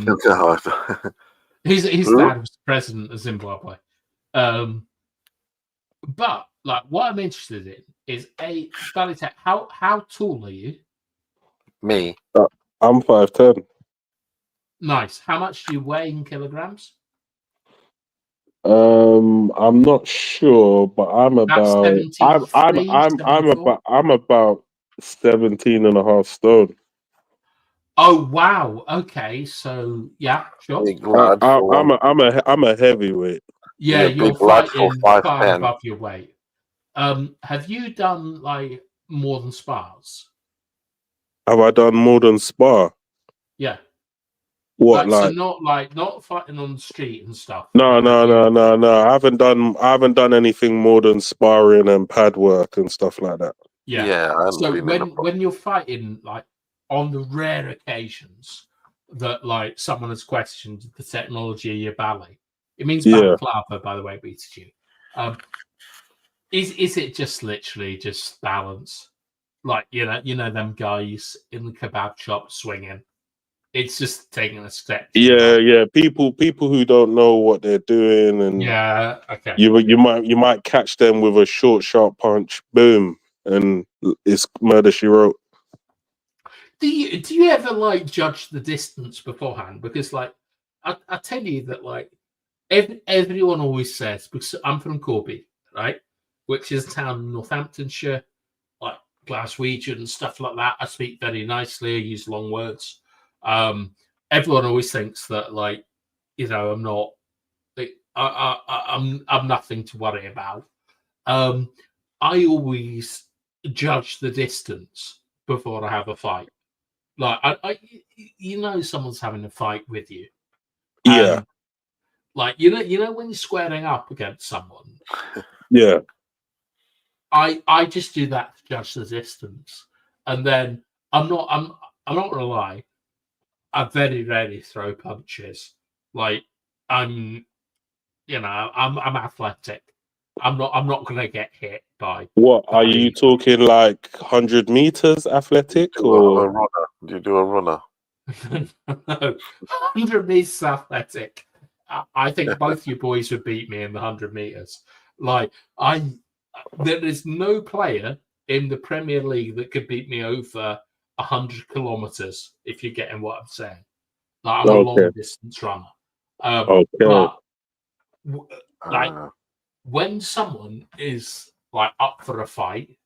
His Who? dad was president of Zimbabwe. But like, what I'm interested in is how tall are you? Me. I'm 5'10". Nice. How much do you weigh in kilograms? I'm not sure, but I'm about 17 and a half stone. Oh wow. Okay. So yeah, sure. Big lad for I'm a heavyweight. Yeah, big you're lad for fighting 5'10". far above your weight. Have you done like more than spars? Have I done more than spar? Yeah. What, So like? not fighting on the street and stuff. No. Have you- I haven't done anything more than sparring and pad work and stuff like that. Yeah. Yeah, I haven't So been in the when you're fighting, like on the rare occasions that like someone has questioned the technology of your ballet, it means Yeah. balaclava, by the way, BTG. Is it just literally just balance? Like you know them guys in the kebab shop swinging. It's just taking a step. to the right. Yeah. People who don't know what they're doing, and Yeah. Okay. you might catch them with a short, sharp punch, boom, and it's murder she wrote. Do you ever like judge the distance beforehand? Because like I tell you that like everyone always says, because I'm from Corby, right, which is a town in Northamptonshire, like Glaswegian and stuff like that. I speak very nicely. I use long words. Everyone always thinks that like I'm not. I'm nothing to worry about. I always judge the distance before I have a fight. Like someone's having a fight with you. Yeah. Like when you're squaring up against someone. Yeah. I just do that to judge the distance, and then I'm not gonna lie. I very rarely throw punches. Like I'm athletic. I'm not gonna get hit by. What are you talking, like 100 meters athletic do or a runner. Do you do a runner? No, 100 meters athletic. I think both you boys would beat me in the 100 meters. Like there is no player in the Premier League that could beat me over 100 kilometers. If you're getting what I'm saying, like I'm a long distance runner. But like when someone is like up for a fight,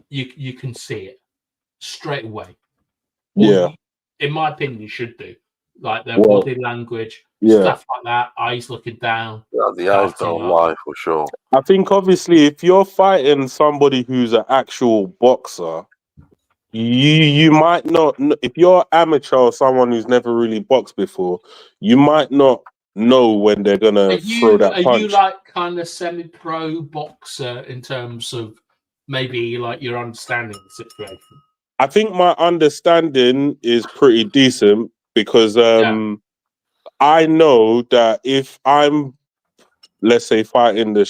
you can see it straight away. Yeah. In my opinion, you should do like their body language, stuff like that. Eyes looking down. Yeah, the eyes don't lie for sure. I think obviously if you're fighting somebody who's an actual boxer, you might not, if you're amateur or someone who's never really boxed before, you might not know when they're gonna throw that punch. Are you like kind of semi-pro boxer in terms of maybe like your understanding of the situation? I think my understanding is pretty decent because I know that if I'm, let's say, fighting the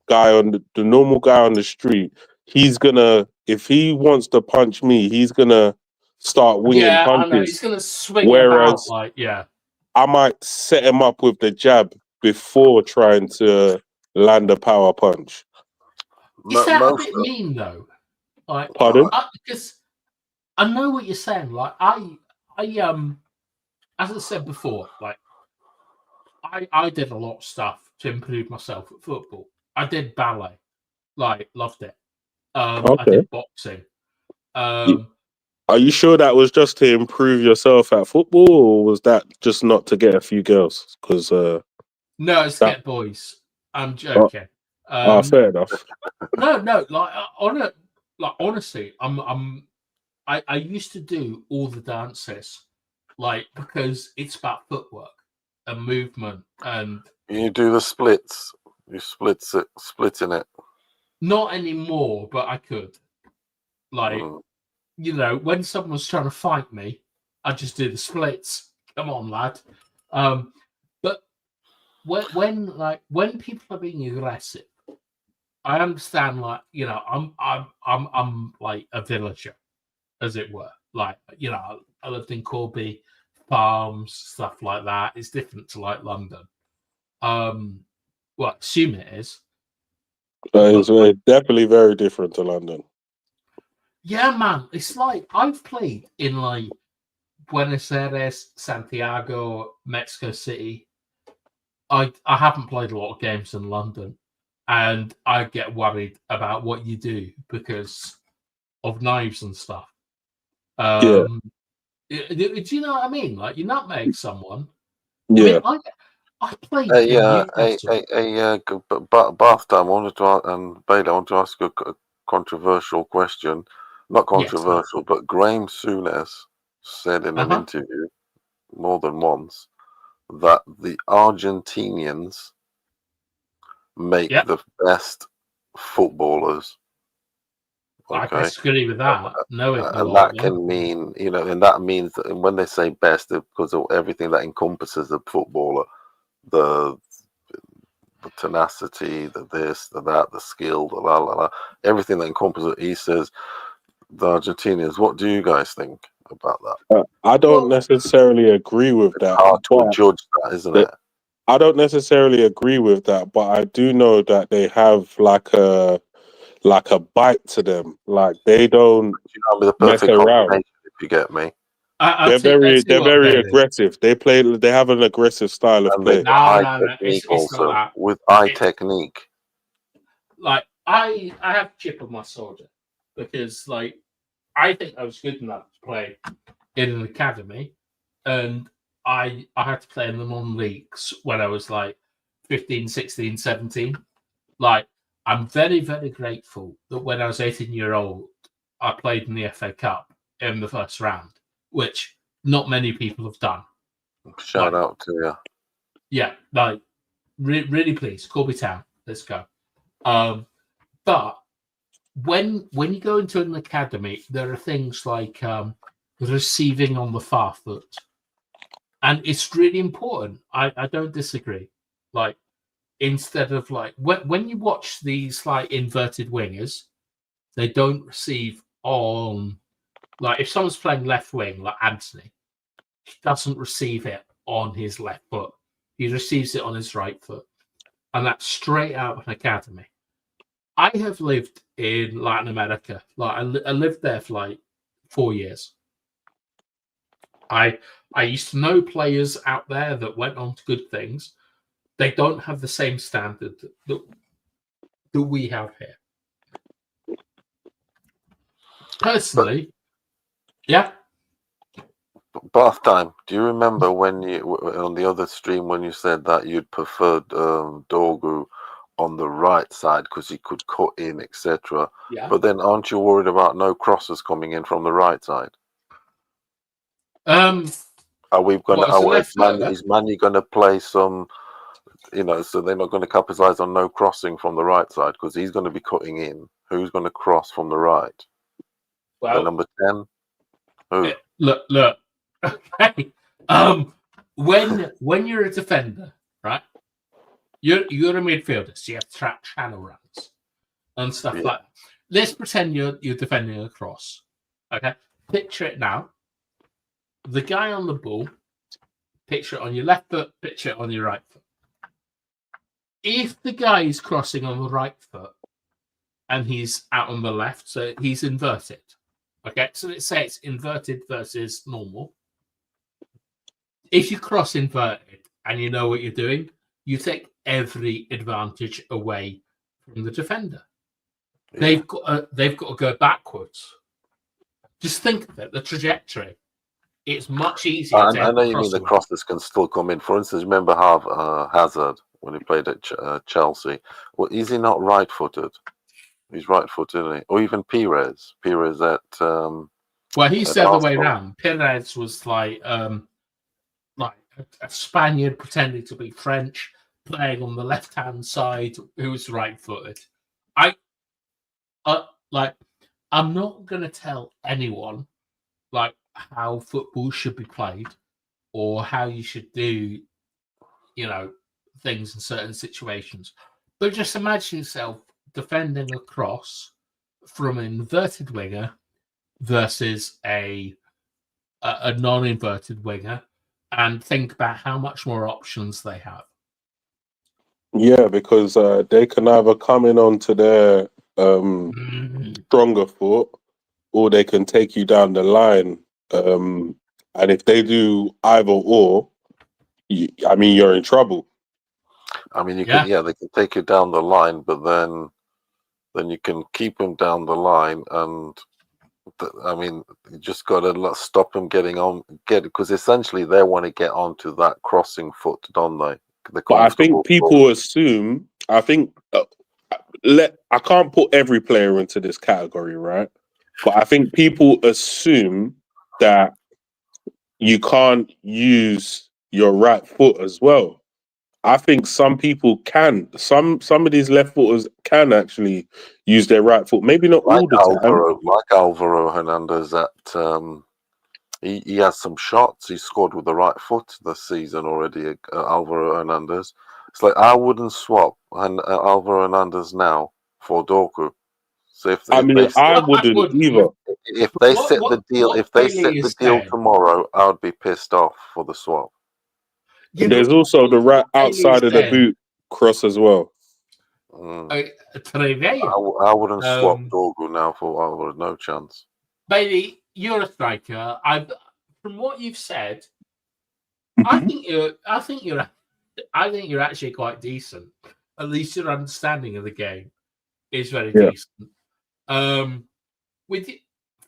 guy on the normal guy on the street, he's gonna, if he wants to punch me, he's gonna start winging punches. I know. He's gonna swing about like I might set him up with the jab before trying to land a power punch. Is that a bit mean though? Like, pardon? Because I know what you're saying. Like I as I said before, like I did a lot of stuff to improve myself at football. I did ballet, like loved it. I did boxing. Are you sure that was just to improve yourself at football, or was that just not to get a few girls? Because no, it's to get boys. I'm joking. Fair enough. No, like honestly, I used to do all the dances, like because it's about footwork and movement, and you do the splits. You splitting it. Not anymore, but I could. Like, when someone's trying to fight me, I just do the splits. Come on, lad. But when people are being aggressive, I understand. Like, I'm like a villager, as it were. Like, I lived in Corby, farms, stuff like that. It's different to like London. Well, I assume it is. It's definitely very different to London. Yeah, man. It's like I've played in like Buenos Aires, Santiago, Mexico City. I haven't played a lot of games in London, and I get worried about what you do because of knives and stuff. Yeah. Do you know what I mean? Like, you nutmeg someone. Yeah. I mean, I played in Newcastle. Bathtime. I wanted to and Bailey, I want to ask you a controversial question. Not controversial, but Graham Souness said in an interview more than once that the Argentinians make the best footballers. Okay. I disagree with that. And that can mean, and that means that when they say best, because of everything that encompasses a footballer, the tenacity, the this, the that, the skill, the la la la, everything that encompasses it. He says the Argentinians. What do you guys think about that? I don't necessarily agree with that. Hard to judge that, isn't it? I don't necessarily agree with that, but I do know that they have like a bite to them. Like, they don't the mess perfect around. If you get me. They're very aggressive. They have an aggressive style of play. Technique also with eye technique. Like, I have a chip on my shoulder because, like, I think I was good enough to play in an academy, and I had to play in the non-leagues when I was like 15, 16, 17. Like, I'm very, very grateful that when I was 18-year-old, I played in the FA Cup in the first round, which not many people have done. Shout out to you. Yeah, like, really pleased. Corby Town, let's go. But when you go into an academy, there are things like receiving on the far foot, and it's really important. I don't disagree. Like, instead of like when you watch these like inverted wingers, they don't receive on, like, if someone's playing left wing like Anthony, he doesn't receive it on his left foot. He receives it on his right foot, and that's straight out of an academy. I have lived in Latin America. Like, I lived there for like 4 years. I used to know players out there that went on to good things. They don't have the same standard that we have here. Personally, Bath time. Do you remember when you on the other stream when you said that you'd preferred Dorgu on the right side because he could cut in, etc. Yeah. But then, aren't you worried about no crosses coming in from the right side? Are we going to? Is Manny going to play some? So they're not going to capitalize on no crossing from the right side because he's going to be cutting in. Who's going to cross from the right? Well, the number 10. Who? Look. Okay. When you're a defender, right? You're a midfielder, so you have to track channel runs and stuff like that. Let's pretend you're defending a cross. Okay. Picture it now. The guy on the ball, picture it on your left foot, picture it on your right foot. If the guy is crossing on the right foot and he's out on the left, so he's inverted. Okay, so let's say it's inverted versus normal. If you cross inverted and you know what you're doing, you take every advantage away from the defender. Yeah. They've got to go backwards. Just think of it, the trajectory. It's much easier. I know you mean the crosses can still come in. For instance, remember Hazard when he played at Chelsea? Well, is he not right-footed? He's right-footed, isn't he? Or even Pires. Pires at well, he's the other way around. Pires was like a Spaniard pretending to be French, playing on the left-hand side, who was right-footed. I'm not going to tell anyone like how football should be played or how you should do, things in certain situations. But just imagine yourself defending a cross from an inverted winger versus a non-inverted winger, and think about how much more options they have. Yeah, because they can either come in onto their stronger foot, or they can take you down the line. And if they do either or, you're in trouble. I mean, they can take you down the line, but then you can keep them down the line, and you just got to stop them because essentially they want to get onto that crossing foot, don't they? But I think people assume. I think I can't put every player into this category, right? But I think people assume that you can't use your right foot as well. I think some people can. Some of these left footers can actually use their right foot. Maybe not all the time. Like Alvaro Hernandez, he has some shots. He scored with the right foot this season already. Alvaro Hernandez. It's like I wouldn't swap Alvaro Hernandez now for Dorku. So I wouldn't either. If they set the deal tomorrow, I would be pissed off for the swap. Yeah, there's also the right outside of the boot cross as well. I wouldn't swap Dorgu now for Alvaro. No chance. Bailey, you're a striker. From what you've said, I think you're actually quite decent. At least your understanding of the game is very decent. For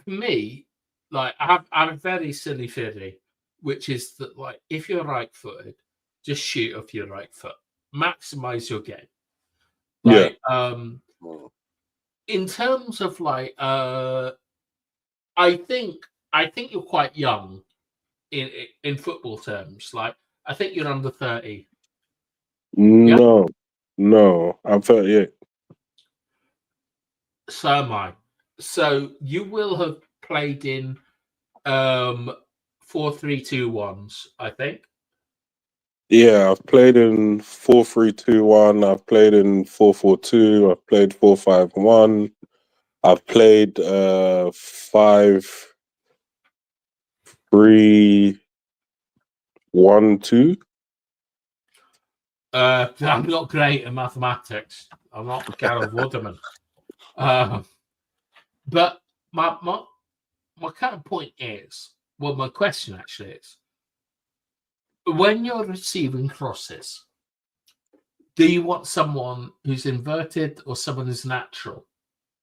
me, like I have a very silly theory, which is that like if you're right-footed, just shoot off your right foot, maximize your game. Like, in terms of like, I think you're quite young in football terms. Like, I think you're under 30. No, I'm 38. So am I. So you will have played in 4-3-2-1s, I think. Yeah, I've played in 4-3-2-1. I've played in 4-4-2. I've played 4-5-1. I've played 5-3-1-2. I'm not great at mathematics. I'm not Gareth Waterman. But my kind of point is, well, my question actually is, when you're receiving crosses, do you want someone who's inverted or someone who's natural?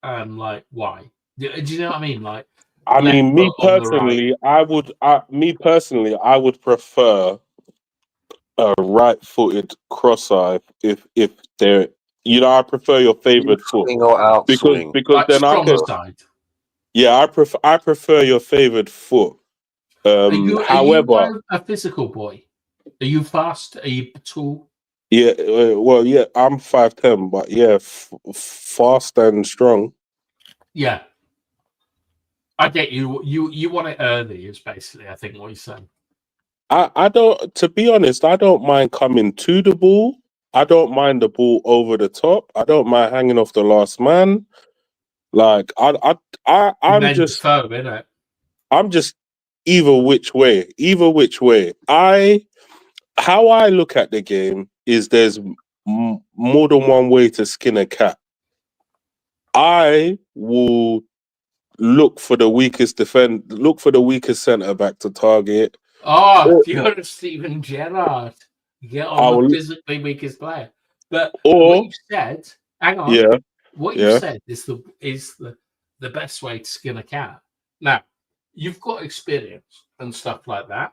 Like, why? Do you know what I mean? Like, me personally, I would prefer a right-footed crosser if they're, I prefer your favorite foot because like then I can. Side. Yeah, I prefer your favorite foot. Are however, you a physical boy? Are you fast? Are you tall? Yeah, I'm 5'10", but fast and strong. Yeah, I get you. You want it early, is basically, I think, what you're saying. I don't. To be honest, I don't mind coming to the ball. I don't mind the ball over the top. I don't mind hanging off the last man. Like I'm just foe, innit? I'm just either which way. How I look at the game is there's more than one way to skin a cat. I will look for the weakest centre back to target. Oh, if you're Steven Gerrard, get on the physically weakest player. But what you've said, hang on. Yeah. What you've said is the best way to skin a cat. Now, you've got experience and stuff like that.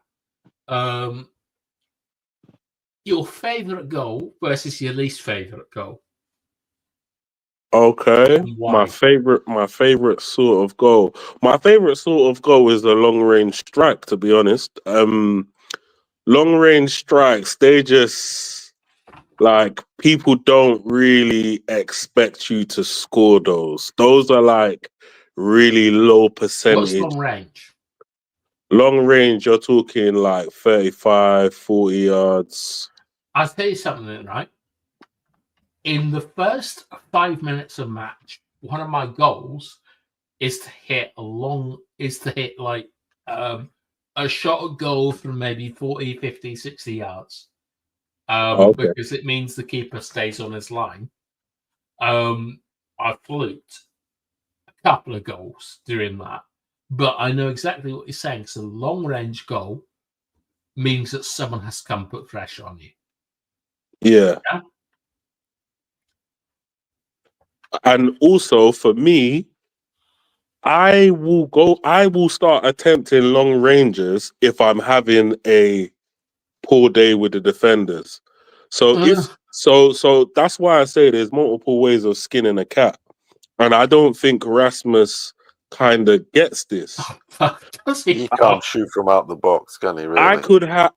Your favourite goal versus your least favourite goal. Okay. My favorite sort of goal. My favorite sort of goal is a long range strike, to be honest. Long range strikes, they just like people don't really expect you to score those. Those are like really low percentage. What's long range? Long range, you're talking like 35, 40 yards. I'll tell you something, right? In the first 5 minutes of match, one of my goals is to hit like a shot at goal from maybe 40, 50, 60 yards. Okay. Because it means the keeper stays on his line. I fluked a couple of goals doing that, but I know exactly what you're saying. So long range goal means that someone has to come put pressure on you. Yeah. Yeah. And also for me, I will start attempting long ranges if I'm having a poor day with the defenders. So so that's why I say there's multiple ways of skinning a cat. And I don't think Rasmus kind of gets this. Does he? He can't shoot from out the box, can he? Really?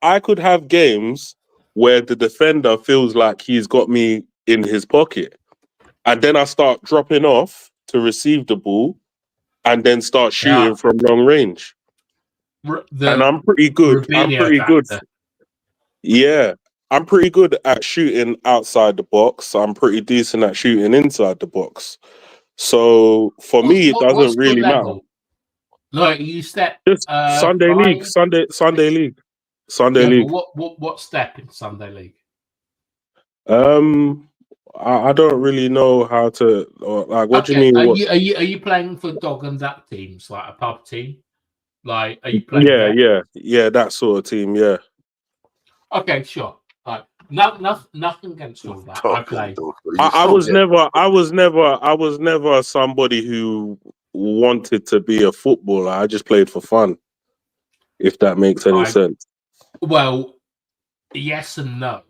I could have games where the defender feels like he's got me in his pocket. And then I start dropping off to receive the ball and then start shooting from long range. And I'm pretty good. Yeah. I'm pretty good at shooting outside the box. I'm pretty decent at shooting inside the box. So for me, it doesn't really matter. Like you step just Sunday League, Sunday League. What step in Sunday League? I don't really know how to like. What do you mean? Are you playing for dog and duck teams, like a pub team? Like, are you playing? Yeah, that sort of team. Yeah. Okay, sure. Like, nothing against all that. I played. I was never somebody who wanted to be a footballer. I just played for fun. If that makes any sense. Well, yes and no.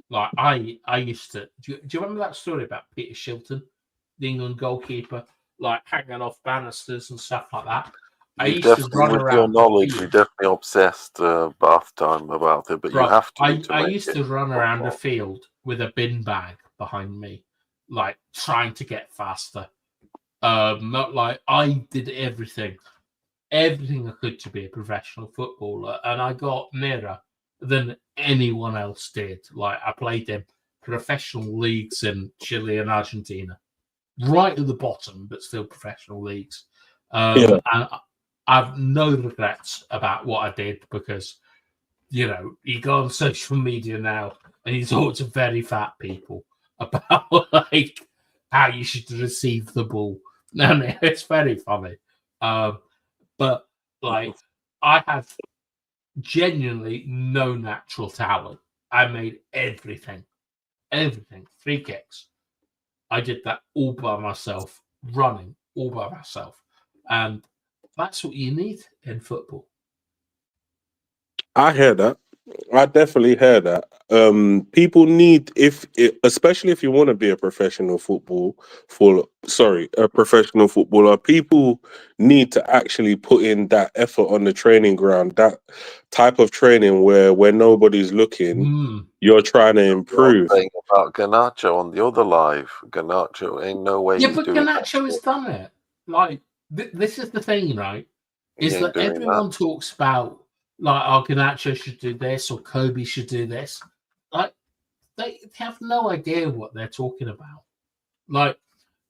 Like I used to. Do you remember that story about Peter Shilton, the England goalkeeper, like hanging off banisters and stuff like that? I used to run around. With your knowledge, you're definitely obsessed bath time about it, but you have to. I used to run around a field with a bin bag behind me, like trying to get faster. Not like I did everything I could to be a professional footballer, and I got nearer than anyone else did. Like I played in professional leagues in Chile and Argentina, right at the bottom, but still professional leagues. And I've no regrets about what I did because, you go on social media now and you talk to very fat people about like how you should receive the ball. And it's very funny. But like I have genuinely no natural talent. I made everything. Free kicks. I did that all by myself, running all by myself. And that's what you need in football. I hear that. I definitely hear that. People need, especially if you want to be a professional footballer, people need to actually put in that effort on the training ground. That type of training where nobody's looking, you're trying to improve. Saying about Garnacho on the other live, Garnacho ain't no way. Yeah, but Garnacho has done it. Like this is the thing, right? Is that everyone talks about. Like, Garnacho should do this or Kobe should do this. Like, they have no idea what they're talking about. Like,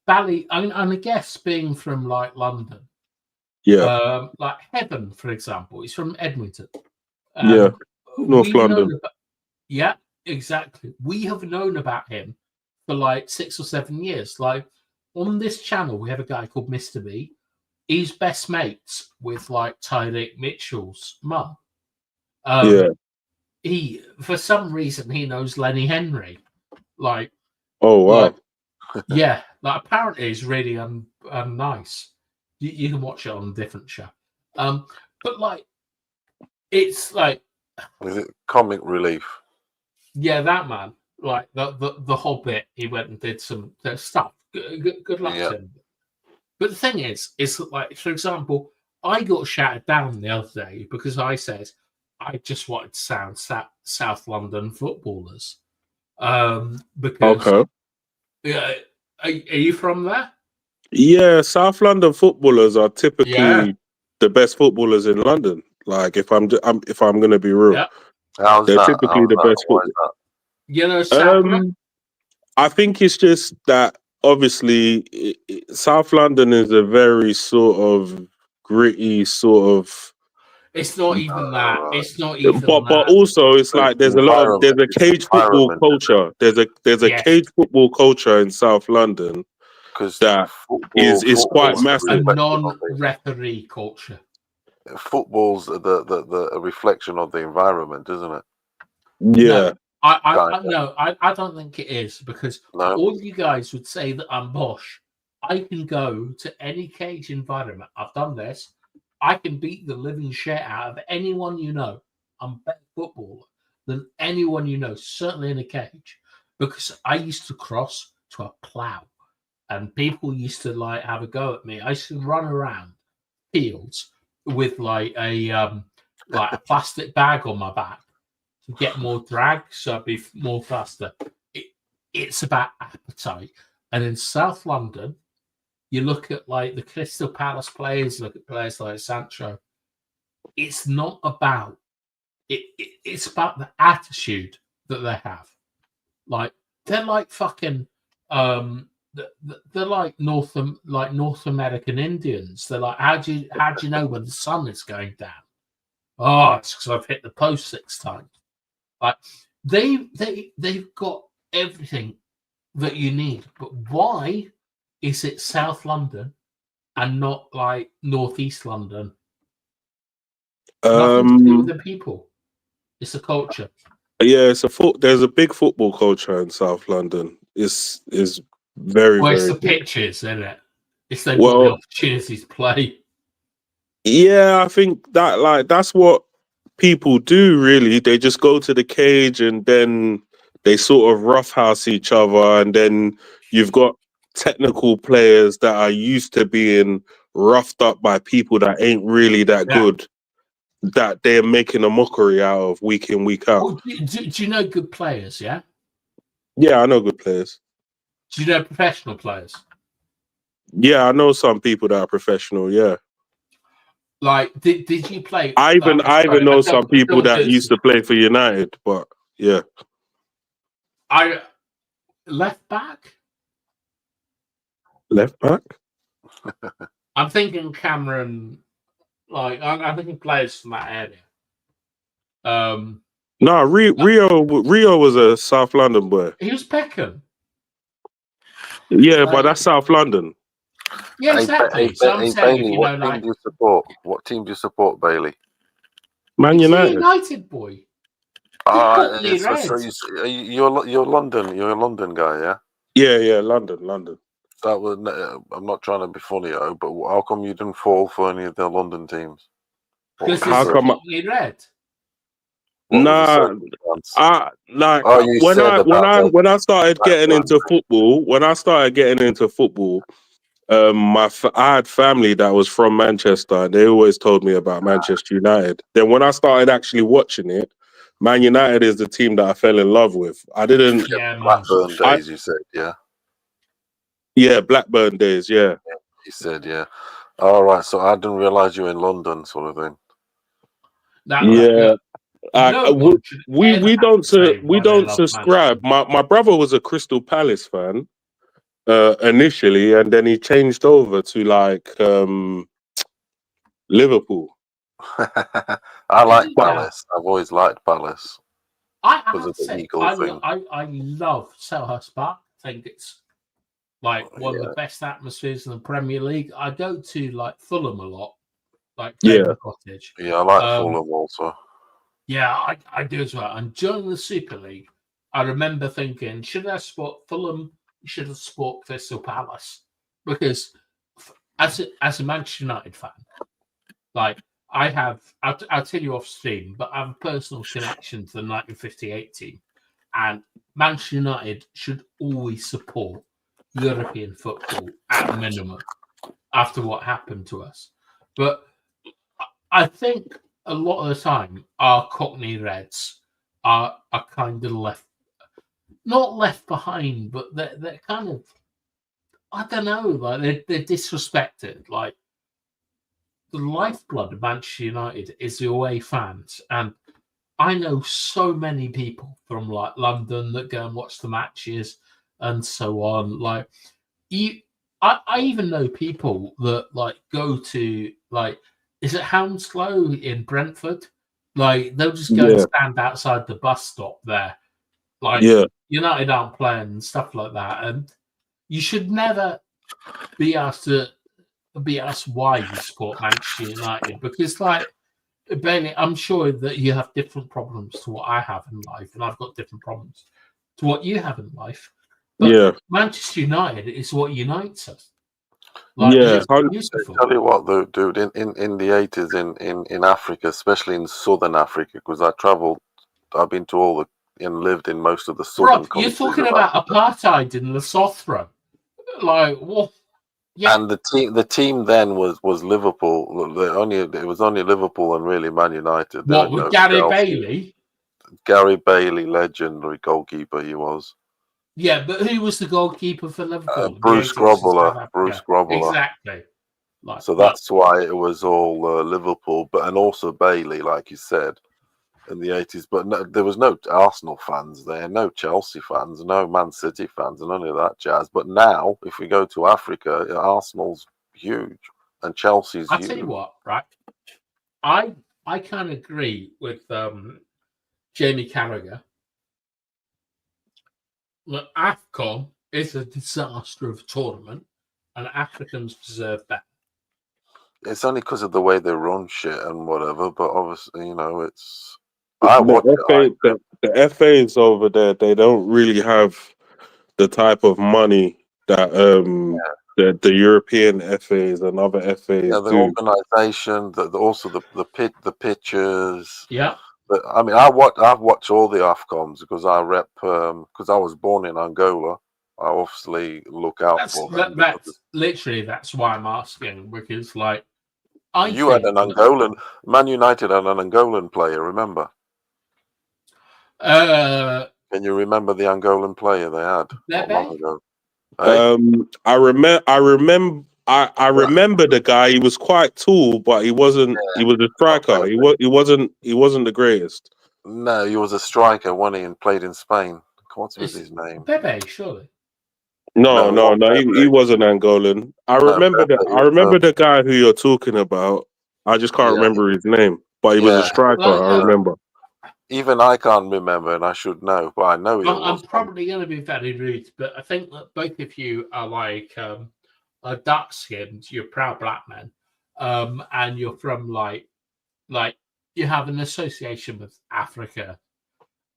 Bally, and I guess being from, like, London. Yeah. Like, Heaven, for example, he's from Edmonton. North London. Yeah, exactly. We have known about him for, like, 6 or 7 years. Like, on this channel, we have a guy called Mr. B. He's best mates with like Tyreek Mitchell's mum. He, for some reason, he knows Lenny Henry. Like, oh wow, like apparently he's really nice. You can watch it on a different show. But like, it's like, is it comic relief? Yeah, that man. Like the Hobbit, he went and did some stuff. Good luck to him. But the thing is like, for example, I got shouted down the other day because I said I just wanted to sound South London footballers. Because are you from there? Yeah, South London footballers are typically the best footballers in London. Like if I'm going to be real, how's they're that? typically the best footballers. You know, South I think it's just that obviously South London is a very sort of gritty sort of. It's not even that. It's not even But that. also it's like there's a cage football environment. culture. There's a Yes. cage football culture in South London Because that is quite massive. A non-referee culture. Football's a reflection of the environment, isn't it? Yeah. No, I don't think it is, because all you guys would say that I'm bosh. I can go to any cage environment. I've done this. I can beat the living shit out of anyone you know. I'm a better footballer than anyone you know, certainly in a cage, because I used to cross to a plough, and people used to like have a go at me. I used to run around fields with like a plastic bag on my back to get more drag, so I'd be more faster. It's about appetite. And in South London, you look at like the Crystal Palace players, look at players like Sancho. It's not about it. It's about the attitude that they have. Like they're like fucking they're like North American Indians. They're like, how do you know when the sun is going down? Oh, it's because I've hit the post 6 times. Like they've got everything that you need, but why is it South London and not like Northeast London? Nothing to do with the people. It's a culture. Yeah, there's a big football culture in South London. It's very, Well, it's very the big. pitches, isn't it? It's they've got the opportunities to play. Yeah, I think that's what people do, really. They just go to the cage and then they sort of roughhouse each other, and then you've got technical players that are used to being roughed up by people that ain't really that good, that they're making a mockery out of week in, week out. Well, do you know good players, yeah? Yeah, I know good players. Do you know professional players? Yeah, I know some people that are professional, yeah. Like, did you play? I even know some people that used to play for United, but yeah. I left back. Left back? I'm thinking Cameron. Like, I'm thinking players from that area. No, Rio was a South London boy. He was Peckham. Yeah, but that's South London. Yeah, exactly. So I'm saying, Bailey, what team do you support? What team do you support, Bailey? Man United. United boy. So you're London. You're a London guy, yeah? Yeah, London. That was. I'm not trying to be funny, but how come you didn't fall for any of the London teams? Because it's Cockney Red. When I started getting into football, I had family that was from Manchester, and they always told me about Manchester United. Then when I started actually watching it, Man United is the team that I fell in love with. I didn't. Yeah, Blackburn days, you said, yeah. Yeah, Blackburn days, yeah. You said, yeah. All right, so I didn't realize you were in London, sort of thing. We don't subscribe. My brother was a Crystal Palace fan initially, and then he changed over to like Liverpool. I like Palace. I've always liked Palace. I love Selhurst Park. I think it's like one of the best atmospheres in the Premier League. I go to like Fulham a lot, like Cottage. Yeah, I like Fulham also. Yeah, I do as well. And during the Super League, I remember thinking, should I support Fulham? Should I support Crystal Palace? Because as a Manchester United fan, like I'll tell you off stream, but I have a personal connection to the 1958 team, and Manchester United should always support European football at a minimum after what happened to us. But I think a lot of the time our Cockney Reds are kind of not left behind, but they're kind of, I don't know, like they're disrespected. Like the lifeblood of Manchester United is the away fans, and I know so many people from like London that go and watch the matches and so on. Like, I even know people that like go to like, is it Hounslow in Brentford? Like, they'll just go and Yeah, stand outside the bus stop there. Like, yeah, United aren't playing and stuff like that. And you should never be asked why you support Manchester United, because like, Bailey, I'm sure that you have different problems to what I have in life, and I've got different problems to what you have in life. But yeah, Manchester United is what unites us. Like, yeah. it's beautiful. Tell you what, though, dude, in the 80s in Africa, especially in southern Africa, because I've been to all the and lived in most of the southern Rob, you're countries talking of about Africa. apartheid in Lesotho. Like, what? Yeah. And the team then was Liverpool. It was only Liverpool and really Man United. There What, was with no Gary Chelsea. Bailey? Gary Bailey, legendary goalkeeper he was. Yeah, but who was the goalkeeper for Liverpool? in the Bruce 80s in South Grobbler. Africa? Bruce Grobbler. Exactly. Like, So that's why it was all Liverpool, and also Bailey, like you said, in the 80s. But no, there was no Arsenal fans there, no Chelsea fans, no Man City fans, and none of that jazz. But now, if we go to Africa, Arsenal's huge and Chelsea's I'll huge. tell you what, right? I kind of agree with Jamie Carragher. Look, AFCON is a disaster of a tournament, and Africans deserve better. It's only because of the way they run shit and whatever. But obviously, it's. I watch it. The FAs over there, they don't really have the type of money that the European FAs and other FAs The do. organisation, also the pictures. Yeah. But I mean, I've watched all the AFCONs because I rep because I was born in Angola. I obviously look out for them. That's literally that's why I'm asking, because like You had an Angolan Man United had an Angolan player. Remember? Can you remember the Angolan player they had not long ago? I remember the guy. He was quite tall, but he wasn't. He was a striker. He wasn't the greatest. No, he was a striker when he played in Spain. What was his name? Pepe, surely. No. He wasn't Angolan. I remember the guy who you're talking about. I just can't remember his name, but he was a striker. I remember. Even I can't remember, and I should know, but I know he was. I'm probably going to be very rude, but I think that both of you are like dark skinned. You're proud black men, and you're from like you have an association with Africa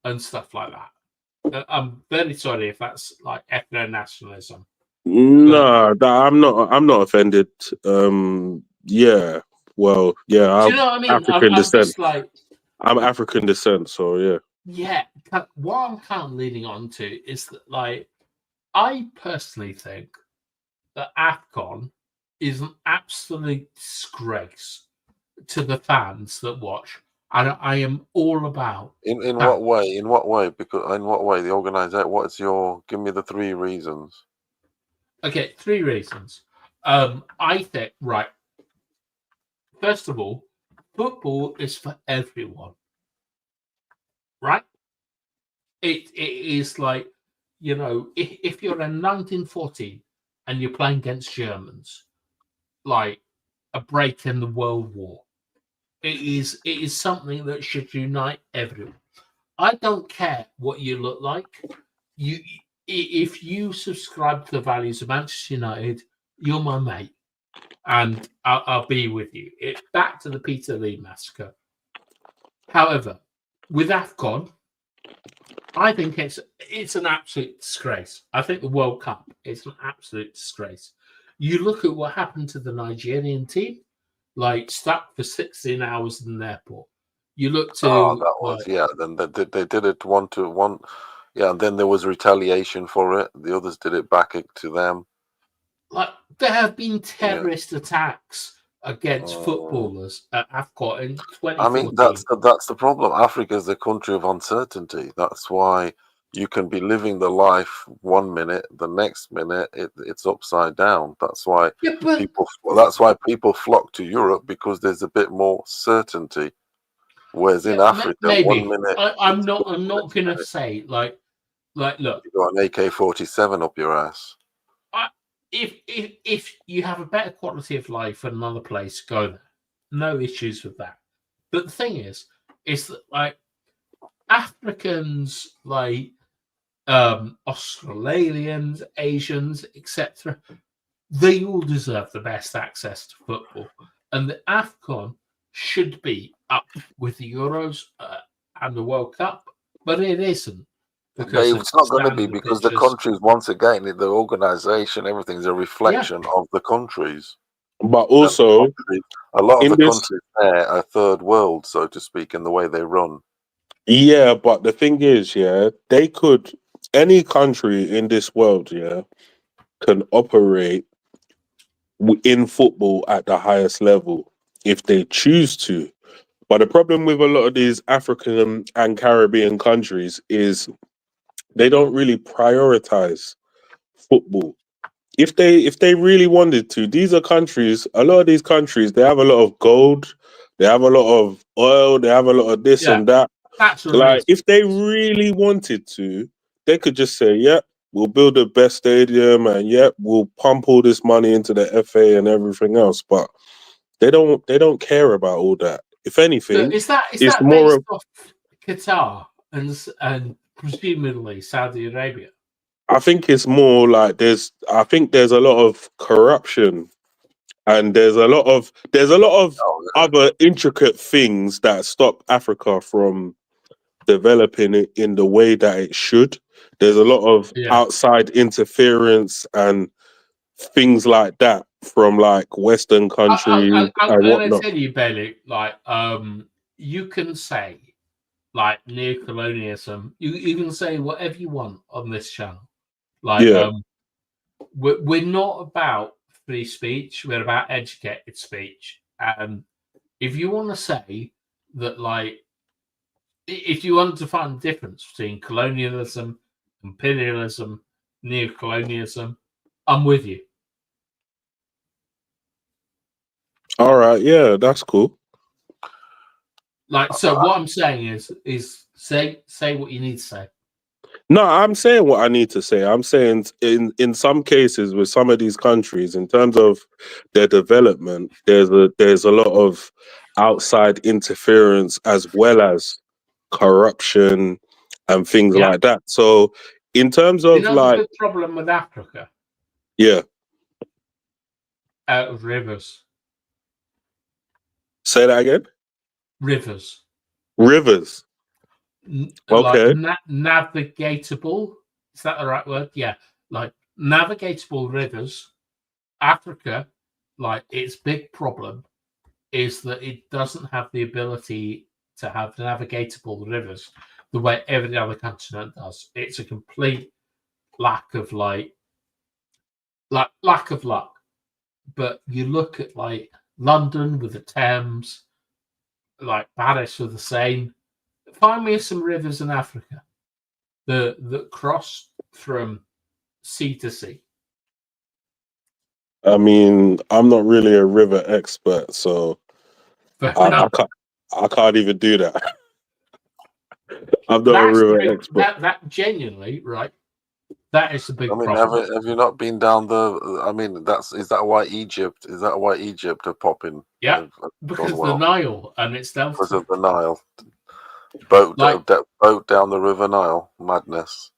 and stuff like that. I'm very sorry if that's like ethno nationalism. No, I'm not offended. Yeah. Well, yeah. Do you know what I mean? African descent. Just I'm African descent, so yeah. Yeah. What I'm kind of leading on to is that, like, I personally think that AFCON is an absolute disgrace to the fans that watch, and I am all about. In what way? In what way? Because in what way? The organizer. Give me the 3 reasons. Okay, 3 reasons. I think, right. First of all, football is for everyone, right? It is like, if you're in 1940 and you're playing against Germans, like a break in the World War, it is something that should unite everyone. I don't care what you look like. If you subscribe to the values of Manchester United, you're my mate, and I'll be with you. It's back to the Peter Lee massacre. However, with AFCON, I think it's an absolute disgrace. I think the World Cup is an absolute disgrace. You look at what happened to the Nigerian team, like stuck for 16 hours in an airport. You look to Then they did it 1-1. Yeah, and then there was retaliation for it. The others did it back to them. Like, there have been terrorist attacks against footballers at AFCON in 2014. I mean, that's the problem. Africa is a country of uncertainty. That's why you can be living the life 1 minute, the next minute it's upside down. That's why people flock to Europe, because there's a bit more certainty. Whereas in Yeah, Africa, maybe 1 minute I'm it's not. good, I'm the not next gonna minute say like look. you got an AK-47 up your ass. If you have a better quality of life in another place, go there. No issues with that. But the thing is that like Africans, like Australians, Asians, etc., they all deserve the best access to football, and the AFCON should be up with the Euros and the World Cup, but it isn't But because of it's not going to be standard because the pitches. countries, once again, the organisation, everything's a reflection of the countries. But And also, a lot of in the this, countries there are third world, so to speak, in the way they run. yeah, but the thing is, yeah, they could, any country in this world, yeah, can operate in football at the highest level if they choose to. But the problem with a lot of these African and Caribbean countries is they don't really prioritize football. If they really wanted to, these are countries, a lot of these countries, they have a lot of gold, they have a lot of oil, they have a lot of this Yeah, and that. that's the Like, reason. if they really wanted to, they could just say, "Yep, we'll build the best stadium, and yep, we'll pump all this money into the FA and everything else." But they don't. They don't care about all that. If anything, Is that it's more based of. off Qatar and presumably Saudi Arabia? I think it's more like there's. I think there's a lot of corruption, and there's a lot of other intricate things that stop Africa from developing it in the way that it should. There's a lot of Yeah, outside interference and things like that from like Western countries I'm and gonna whatnot. tell you, Bailey. Like, you can say like neocolonialism. You can say whatever you want on this channel. Like, Yeah. we're not about free speech. We're about educated speech. And if you want to say that, like, if you want to find the difference between colonialism, imperialism, neocolonialism, I'm with you. All right. Yeah, that's cool. Like, so what I'm saying is say what you need to say. No, I'm saying what I need to say. I'm saying in some cases with some of these countries, in terms of their development, there's a lot of outside interference as well as corruption and things Yeah. like that. So in terms You of know the like, big problem with Africa? yeah, Out of rivers. say that again. Rivers. Rivers. Like Okay. navigatable. Is that the right word? Yeah. Like navigatable rivers. Africa, like its big problem is that it doesn't have the ability to have navigatable rivers the way every other continent does. It's a complete lack of lack of luck. But you look at like London with the Thames, like Paris with the Seine. Find me some rivers in Africa that cross from sea to sea. I mean, I'm not really a river expert, so Fair I enough. can't even do that. I'm not a That's river expert. that genuinely, right? That is the big I mean, problem. have you not been down the? I mean, is that why Egypt are popping? Yeah, Done because well the Nile and its delta. because of the Nile. Boat Like, down the River Nile, madness.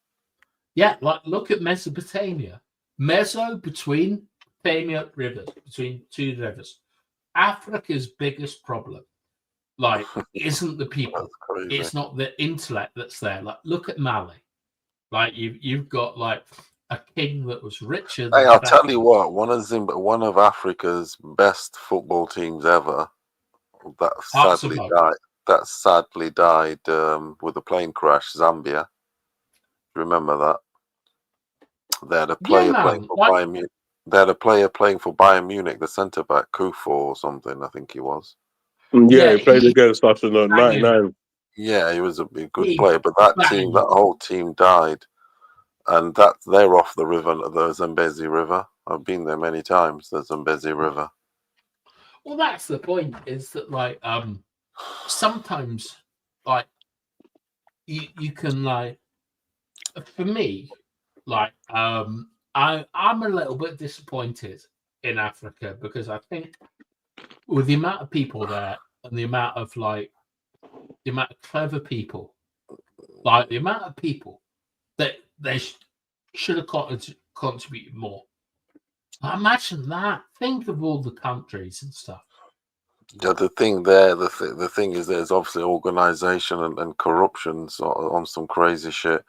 yeah, like look at Mesopotamia. Between rivers, between two rivers. Africa's biggest problem, like, isn't the people. That's crazy. It's not the intellect that's there. Like, look at Mali. Like, you've got like a king that was richer than Hey, I'll tell you what. One of Africa's best football teams ever. That sadly died. With a plane crash. Zambia. Remember that? They had a player playing for Bayern Munich. They had a player playing for Bayern Munich, the centre back, Kufo or something. I think he was. Yeah, he played against us in the 99. Yeah, he was a good player, but that whole team died, and they're off the river, the Zambezi River. I've been there many times. The Zambezi River. Well, that's the point. Is that like sometimes, like, you can, like, for me, like, I'm a little bit disappointed in Africa because I think with the amount of people there and the amount of clever people, like the amount of people that they should have contributed more. Imagine that. Think of all the countries and stuff. Yeah, the thing there, the thing is, there's obviously organisation and corruption on some crazy shit.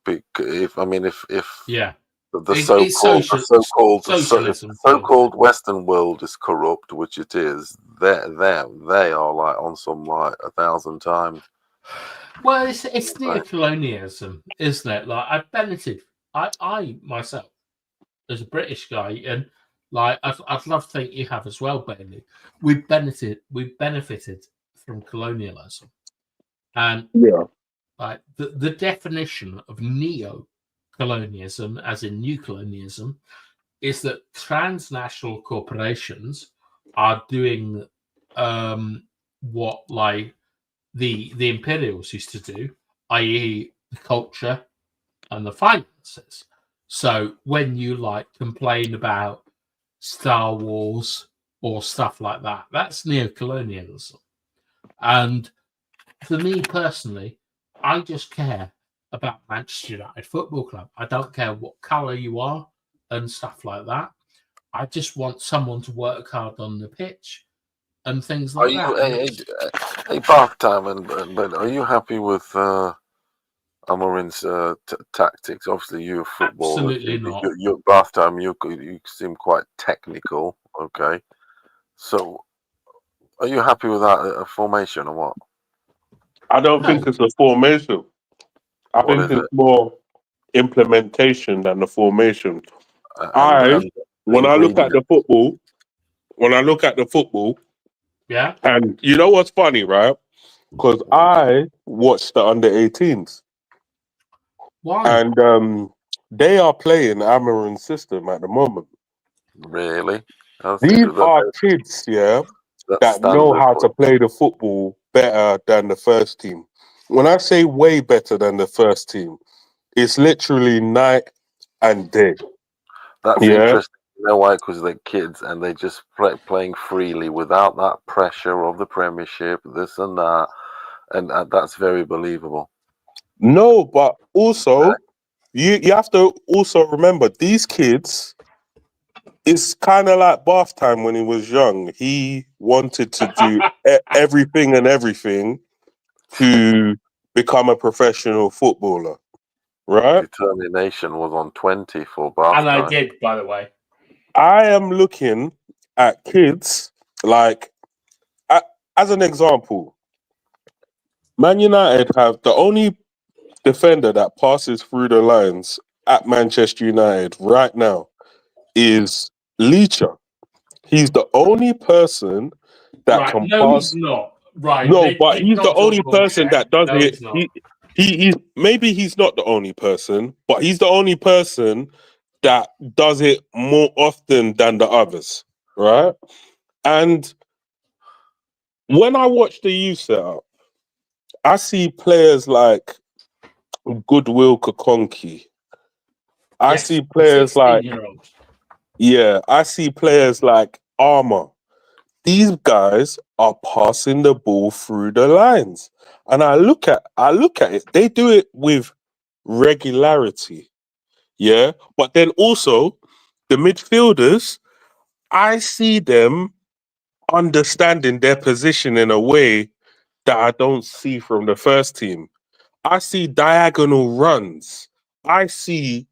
If Yeah, the socialism. so-called Western world is corrupt, which it is, they are like on some like 1,000 times. Well, it's neocolonialism, isn't it? Like I myself, as a British guy, and like I'd love to think you have as well, Bailey. We've benefited from colonialism, and Yeah. like the definition of neo-colonialism, as in new colonialism, is that transnational corporations are doing what like the imperials used to do, i.e., the culture and the finances. So when you like complain about Star Wars or stuff like that, that's neo-colonialism. And for me personally, I just care about Manchester United Football Club. I don't care what colour you are and stuff like that. I just want someone to work hard on the pitch and things like that. Hey, Bathtime, and are you happy with Amorim's tactics? Obviously, you're a footballer. Absolutely not. You're Bathtime. You seem quite technical. Okay, so are you happy with that formation or what? I don't think it's a formation. I What think is it's it? more implementation than the formation. When I look at the football, Yeah. and you know what's funny, right? Because I watched the under-18s. Why? And they are playing Amarin's system at the moment. Really? These are kids, yeah, that know how to play the football better than the first team. When I say way better than the first team, it's literally night and day. That's interesting. You know why? Because they're kids and they just playing freely without that pressure of the Premiership, this and that, and that's very believable. No, but also you have to also remember these kids. It's kind of like Bathtime when he was young. He wanted to do everything to become a professional footballer, right? Determination was on 20 for Bathtime. And I did, by the way. I am looking at kids like, as an example, Man United have the only defender that passes through the lines at Manchester United right now is Leacher. He's the only person that can pass. He's not. Right. No, but he's the only person that does it. He's maybe he's not the only person, but he's the only person that does it more often than the others, right? And when I watch the youth setup, I see players like Goodwill Kakonki. I see players like I see players like Armour. These guys are passing the ball through the lines. And I look at it. They do it with regularity. Yeah. But then also the midfielders, I see them understanding their position in a way that I don't see from the first team. I see diagonal runs. I see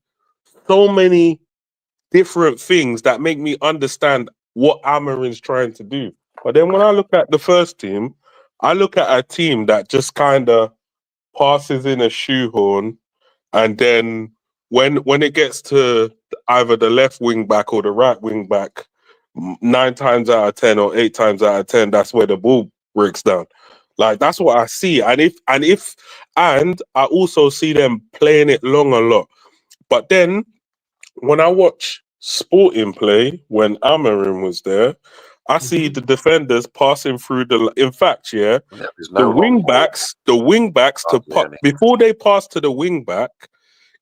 so many different things that make me understand what Amarin's trying to do. But then when I look at the first team, I look at a team that just kind of passes in a shoehorn, and then when it gets to either the left wing back or the right wing back, 9 times out of 10 or 8 times out of 10, that's where the ball breaks down. Like that's what I see, and I also see them playing it long a lot. But then when I watch Sporting play when Amarin was there, I see the defenders passing through the. In fact, yeah, Yeah, there's the no long ball. wing backs to Hardly put any. before they pass to the wing back.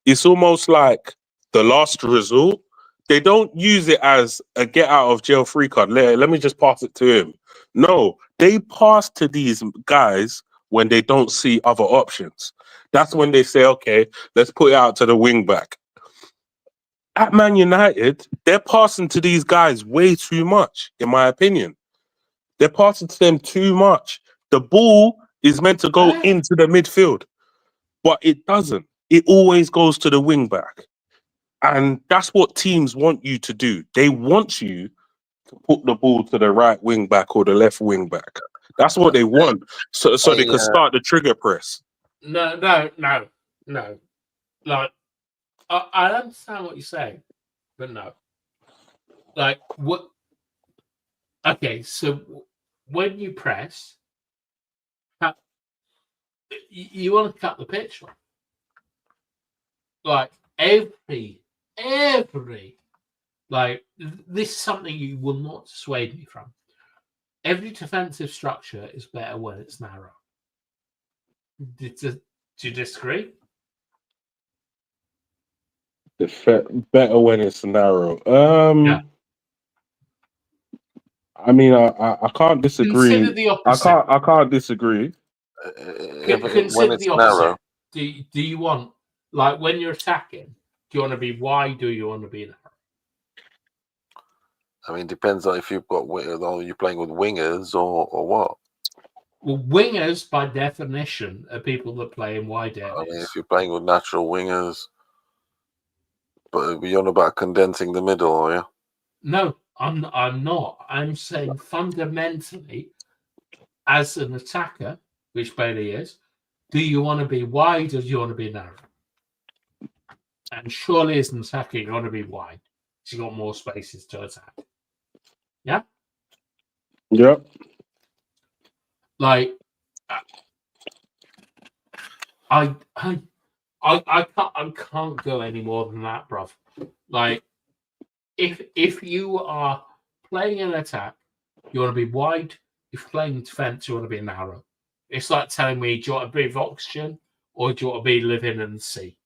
It's almost like the last resort. They don't use it as a get out of jail free card. Let me just pass it to him. No, they pass to these guys when they don't see other options. That's when they say, okay, let's put it out to the wing back. At Man United, they're passing to these guys way too much, in my opinion. They're passing to them too much. The ball is meant to go into the midfield, but it doesn't. It always goes to the wing back. And that's what teams want you to do. They want you to put the ball to the right wing back or the left wing back. That's what they want. So they can start the trigger press. No. Like, I understand what you're saying, but no. Like, what? Okay, so when you press, you want to cut the pitch off. Like, every, like, this is something you will not dissuade me from. Every defensive structure is better when it's narrow. Do you disagree? Better when it's narrow. Yeah. I mean, I can't disagree. Consider the opposite. I can't disagree. When it's narrow. Do you want, like, when you're attacking, do you want to be wide or you want to be narrow? I mean, depends on if you've got, are you playing with wingers or what? Well, wingers, by definition, are people that play in wide areas. I mean, if you're playing with natural wingers, but you're on about condensing the middle, are you? No, I'm not. I'm saying fundamentally, as an attacker, which Bailey is, do you want to be wide or do you want to be narrow? And surely as an attacker, you want to be wide. So you've got more spaces to attack. Yeah? Yep. Like, I can't go any more than that, bruv. Like, if you are playing an attack, you want to be wide. If you're playing defense, you want to be narrow. It's like telling me, do you want to breathe oxygen or do you want to be living in the sea?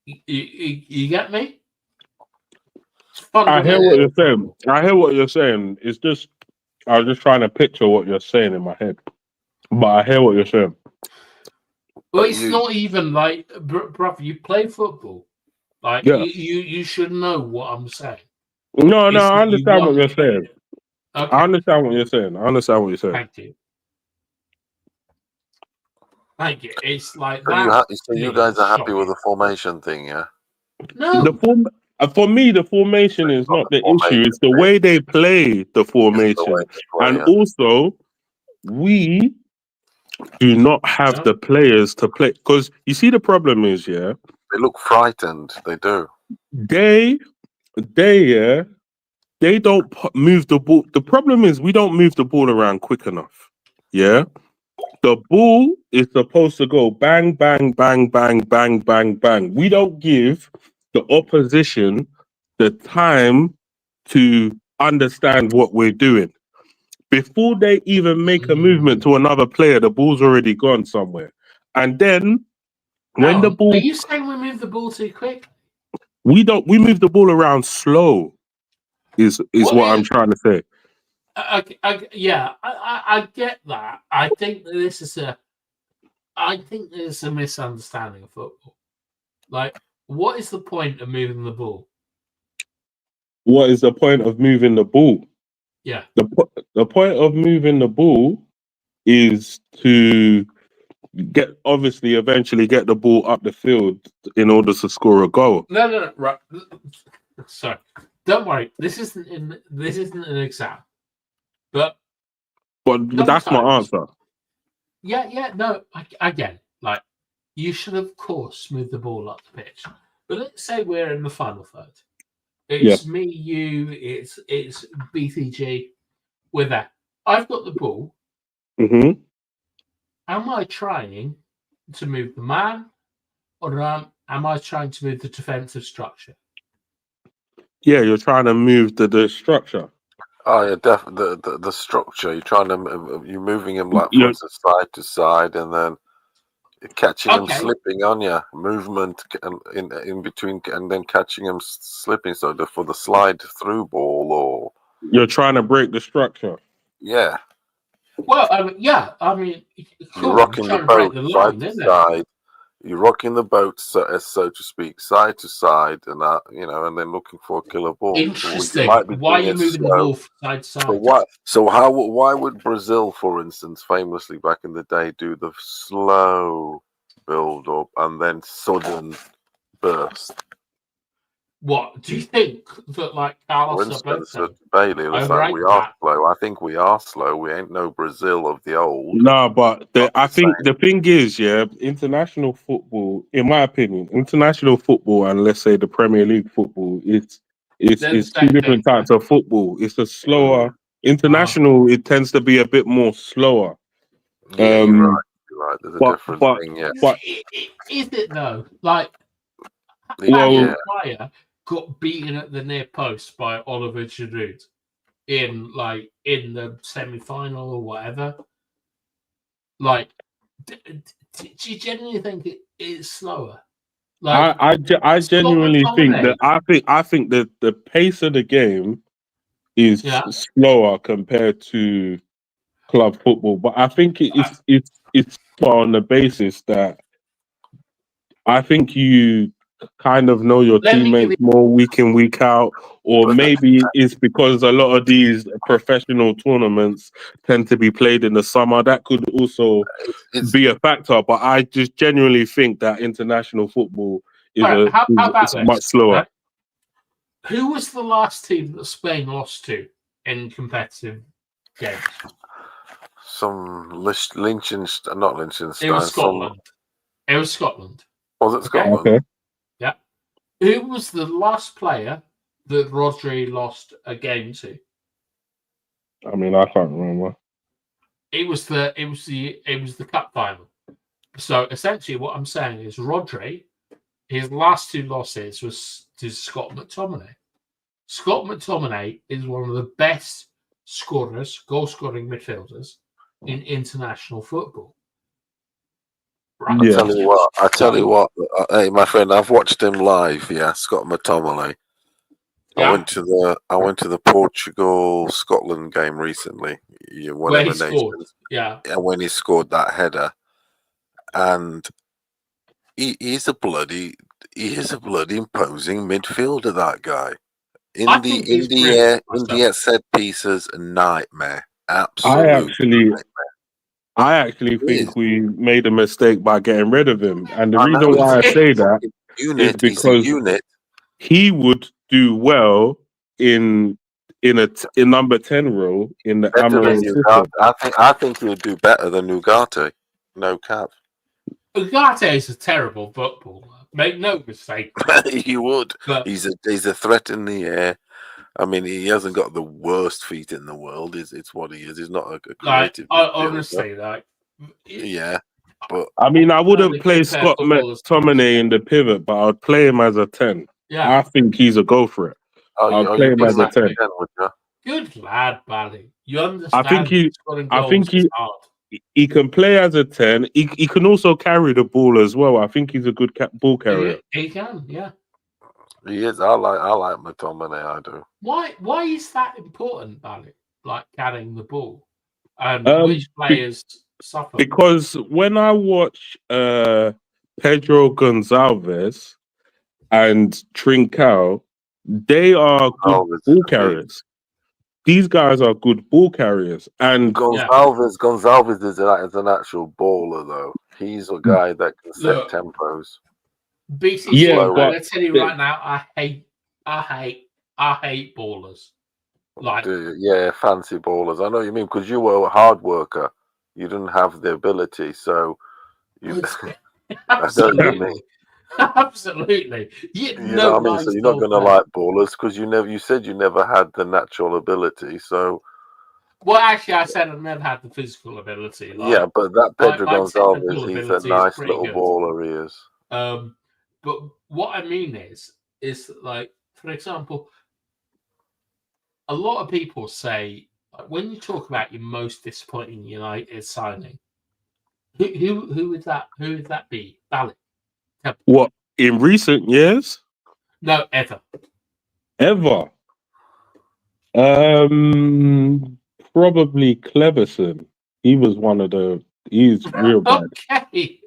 You get me? I hear what you're saying. It's just I was just trying to picture what you're saying in my head, but I hear what you're saying. Well, it's not even like, brother, you play football. Like, yeah. you should know what I'm saying. No, I understand what you're saying. Okay. I understand what you're saying. Thank you. It's like so that. So you guys are happy with the formation thing, yeah? No. For me, the formation is not the issue. It's the way they play the formation. And also, we do not have the players to play. Because you see, the problem is, yeah? They look frightened. They do. They don't move the ball. The problem is we don't move the ball around quick enough. Yeah? The ball is supposed to go bang, bang, bang, bang, bang, bang, bang. We don't give the opposition the time to understand what we're doing. Before they even make a movement to another player, the ball's already gone somewhere. And then when the ball... Are you saying we move the ball too quick? We move the ball around slow, is what I'm trying to say. I get that. I think there's a misunderstanding of football. Like, what is the point of moving the ball? What is the point of moving the ball? Yeah. The point of moving the ball is to eventually get the ball up the field in order to score a goal. No, right. Sorry. Don't worry. This isn't an exam. But that's my answer. Yeah. No, again, like, you should of course move the ball up the pitch. But let's say we're in the final third. It's me, you, it's BTG. We're there. I've got the ball. Mm-hmm. Am I trying to move the man, or am I trying to move the defensive structure? Yeah, you're trying to move the structure. Oh yeah, the structure. You're trying to you're moving him like You're, from side to side, and then catching him Okay. slipping on you. Movement and in between, and then catching him slipping. So for the slide through ball, or you're trying to break the structure. yeah, Well, I mean, you're cool. rocking the Trying to break boat the side line, to isn't it? side. You're rocking the boat, so to speak, side to side, and and then looking for a killer ball. So you Interesting. might be Why are doing you it moving the slow. ball from side to So side? why? So why would Brazil, for instance, famously back in the day, do the slow build up and then sudden burst? What do you think that like For Carlos instance, Alberto Bailey was like, overrated we are that? slow. I think we are slow. We ain't no Brazil of the old. No, but Not I the think same. the thing is, yeah, international football, in my opinion, international football and let's say the Premier League football, They're the it's two same different thing. Yeah? types of football. It's a slower Uh, international. It tends to be a bit more slower. Yeah, you're Um, right. You're right. There's a but different but thing. Yeah. but is it though? Like, has well, a Yeah. player got beaten at the near post by Oliver Giroud in the semi-final or whatever? Like, do you genuinely think it's slower? Like, I Scott genuinely think McTominay. that I think that the pace of the game is Yeah. slower compared to club football, but I think it's on the basis that I think you kind of know your Let me give teammates you. more week in, week out, or maybe it's because a lot of these professional tournaments tend to be played in the summer. That could also It's be a factor, but I just genuinely think that international football All right, how about is much this? slower. Right? Who was the last team that Spain lost to in competitive games? some Liechtenstein, not Liechtenstein. It was Some Scotland. It was Scotland. was it Okay. Scotland? Okay, Yeah. Who was the last player that Rodri lost a game to? I mean I can't remember. It was the cup final. So essentially, what I'm saying is Rodri, his last two losses was to Scott McTominay. Scott McTominay is one of the best scorers, goal-scoring midfielders in international football. Right? I Yeah, tell you what. Hey, my friend, I've watched him live. Yeah, Scott McTominay. I Yeah, went to the Portugal Scotland game recently. where he Whatever scored. nations, Yeah, and when he scored that header, and he's a bloody imposing midfielder. That guy I in the think he's brilliant myself. set pieces, a nightmare. I Absolute. actually He is. think we made a mistake by getting rid of him, and the I reason know why I he's say a that fucking is unit. He's a because unit. he would do well in in number 10 role in the Better than Amaral Ugarte. system. I think he would do better than Ugarte. No cap. Ugarte is a terrible footballer. Make no mistake. He would. But He's a threat in the air. I mean, he hasn't got the worst feet in the world. It's what he is. He's not a creative midfielder. honestly, Yeah, but I mean, I the wouldn't play compare Scott footballers. McTominay in the pivot, but I'd play him as a 10. Yeah, I think he's a go for it. I'll play you him put as him a at 10, 10. would you? good lad, Bally. You I think understand he scoring I goals think is hard. he can play as a 10. He can also carry the ball as well. I think he's a good ball carrier. He can, yeah. He is. I like McTominay. I do. Why is that important, Bally? Like carrying the ball, and which Um, players suffer? Because when I watch Pedro Gonzalez and Trincao, they are good Gonzalez is ball a beast. carriers. These guys are good ball carriers, and Gonzalez is an actual baller, though. He's a guy that can set Look, tempos. BCG, yeah, I'm but gonna tell you right now, I hate ballers. Like, Yeah, fancy ballers. I know what you mean, because you were a hard worker. You didn't have the ability, so you. I know what you mean. absolutely. You know what I mean? So you're not gonna like ballers because you said you never had the natural ability. So Well, actually, I said I've never had the physical ability. Like, yeah, but that Pedro my Gonzalez, technical he's a ability is nice pretty little good. baller. He is. But what I mean is like, for example, a lot of people say, when you talk about your most disappointing United signing, who would that be? Bally? What, in recent years? No, ever. Ever? Probably Cleverson. He was one of the. He's real bad. Okay.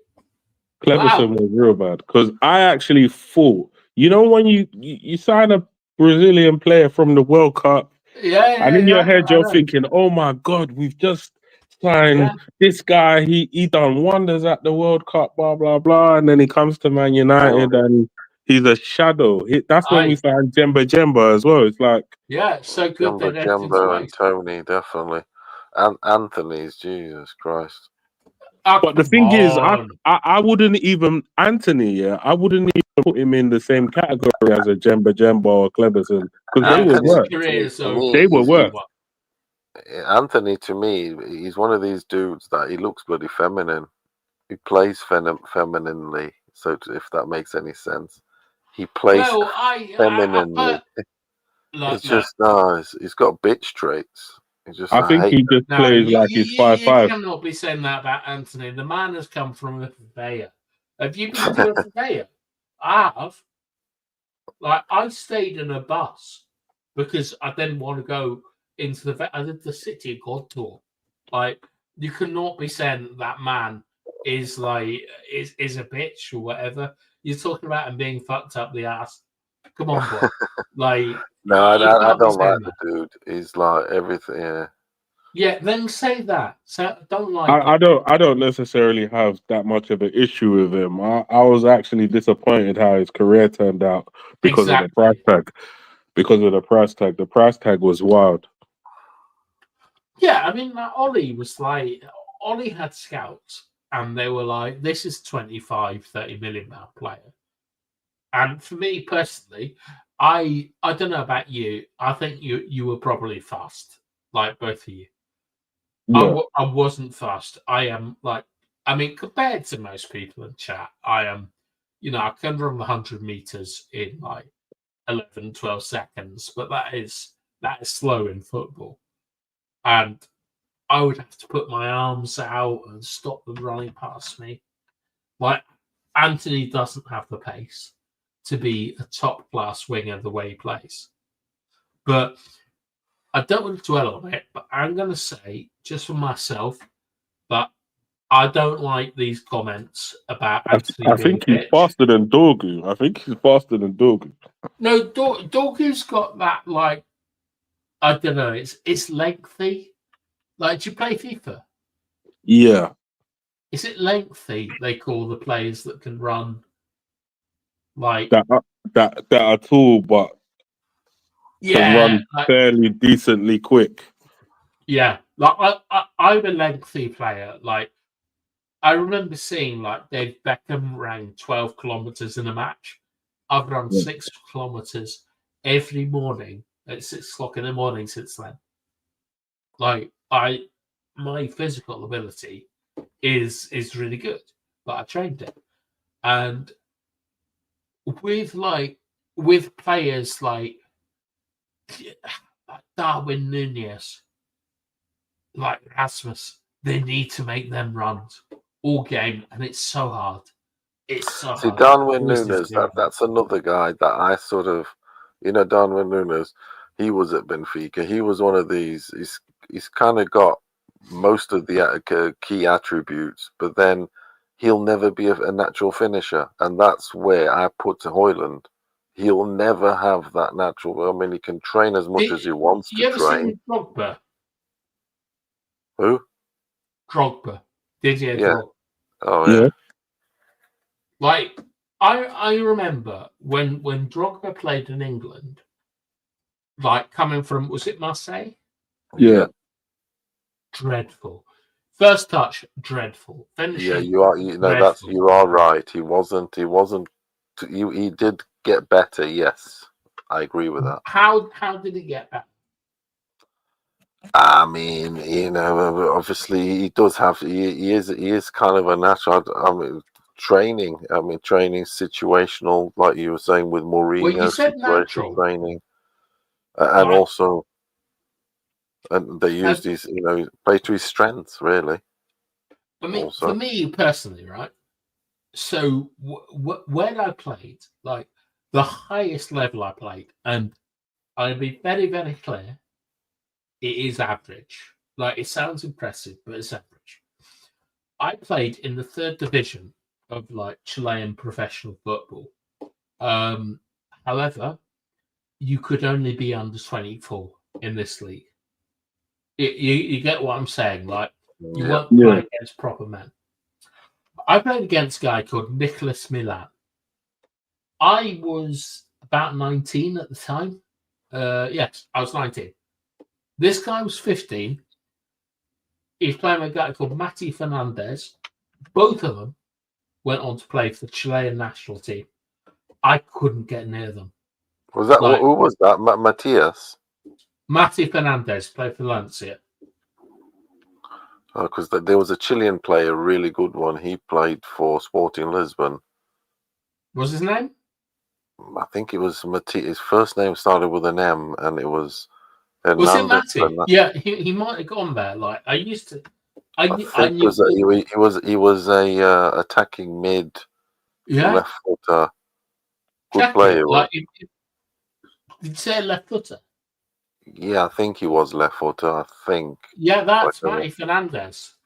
Cleverson Wow. was real bad because I actually thought, when you sign a Brazilian player from the World Cup, and in your head I you're know. thinking, "Oh my God, we've just signed this guy. He done wonders at the World Cup, blah blah blah." And then he comes to Man United and he's a shadow. That's when we signed Jemba as well. It's like, so good they left him to Jumbo and waste. Tony, definitely. And Anthony's, Jesus Christ. but the thing is, I wouldn't even Anthony. Yeah, I wouldn't even put him in the same category as a Jemba or Cleverson because they were worse. They were worse. Anthony, to me, he's one of these dudes that he looks bloody feminine. He plays femininely, so if that makes any sense. He plays femininely. It's just he's got bitch traits. I think he just plays like he's 5'5". You cannot be saying that about Anthony. The man has come from a purveyor. Have you been to a purveyor? I have. Like, I stayed in a bus because I didn't want to go into I did the City of God tour. Like, you cannot be saying that man is like is a bitch or whatever. You're talking about him being fucked up the ass. Come on, boy. Like, no, I don't like the dude. He's like everything. Yeah. Yeah, then say that. So don't like. I don't necessarily have that much of an issue with him. I was actually disappointed how his career turned out because of the price tag. Because of the price tag, the price tag was wild. Yeah, I mean, Ollie had scouts, and they were like, "This is 25, 30 million pound player." And for me personally, I don't know about you. I think you were probably fast, like both of you. Yeah. I wasn't fast. I am compared to most people in chat, I am, I can run 100 meters in like 11, 12 seconds, but that is slow in football. And I would have to put my arms out and stop them running past me. Like, Anthony doesn't have the pace to be a top class winger the way he plays. But I don't want to dwell on it, but I'm going to say, just for myself, that I don't like these comments about Anthony. I think he's faster than Dorgu. No, Dorgu's got that, like, I don't know, it's lengthy. Like, do you play FIFA? Yeah. Is it lengthy, they call the players that can run? Like that are tall, but can run fairly decently quick. Yeah, like I'm a lengthy player. Like, I remember seeing like David Beckham ran 12 kilometers in a match. I've run 6 kilometers every morning at 6 o'clock in the morning since then. Like, my physical ability is really good, but I trained it. And with players like Darwin Núñez, like Rasmus, they need to make them runs all game, and it's so hard. It's so hard. See, Darwin Núñez, that's another guy that I sort of, Darwin Núñez, he was at Benfica. He was one of these. He's kind of got most of the key attributes, but then he'll never be a natural finisher, and that's where I put to Højlund. He'll never have that natural. I mean, he can train as much as he wants to train. You ever seen Drogba? Who? Drogba. Didier Yeah. Drogba. Oh, yeah. Like, I remember when Drogba played in England, like, coming from, was it Marseille? Yeah. Dreadful. First touch, dreadful. Finishing, yeah, you are. You are right. He wasn't. He did get better. Yes, I agree with that. How did he get better? I mean, obviously he does have. He is kind of a natural. I mean, training. Training situational, like you were saying with Mourinho. Well, you said situational natural training, and also and they used his, play to his strengths really. I mean, Also. for me personally, right? So when I played, like the highest level I played, and I'll be very, very clear, it is average. Like it sounds impressive, but it's average. I played in the 3rd division of like Chilean professional football. However, you could only be under 24 in this league. You get what I'm saying? Like you weren't playing against proper men. I played against a guy called Nicholas Milan. I was about 19 at the time. Yes, I was 19. This guy was 15. He's playing with a guy called Mati Fernandez. Both of them went on to play for the Chilean national team. I couldn't get near them. Was that who was that? Matthias? Mati Fernandez played for Valencia. Because there was a Chilean player, a really good one. He played for Sporting Lisbon. What's his name? I think it was Matthias. His first name started with an M, and it was. Was it Mati? Yeah, he might have gone there. Like I used to. I knew he was a attacking mid, left footer, good player. Like, did you say left footer? Yeah, I think he was left footer. I think. Yeah, that's Mati Fernandez.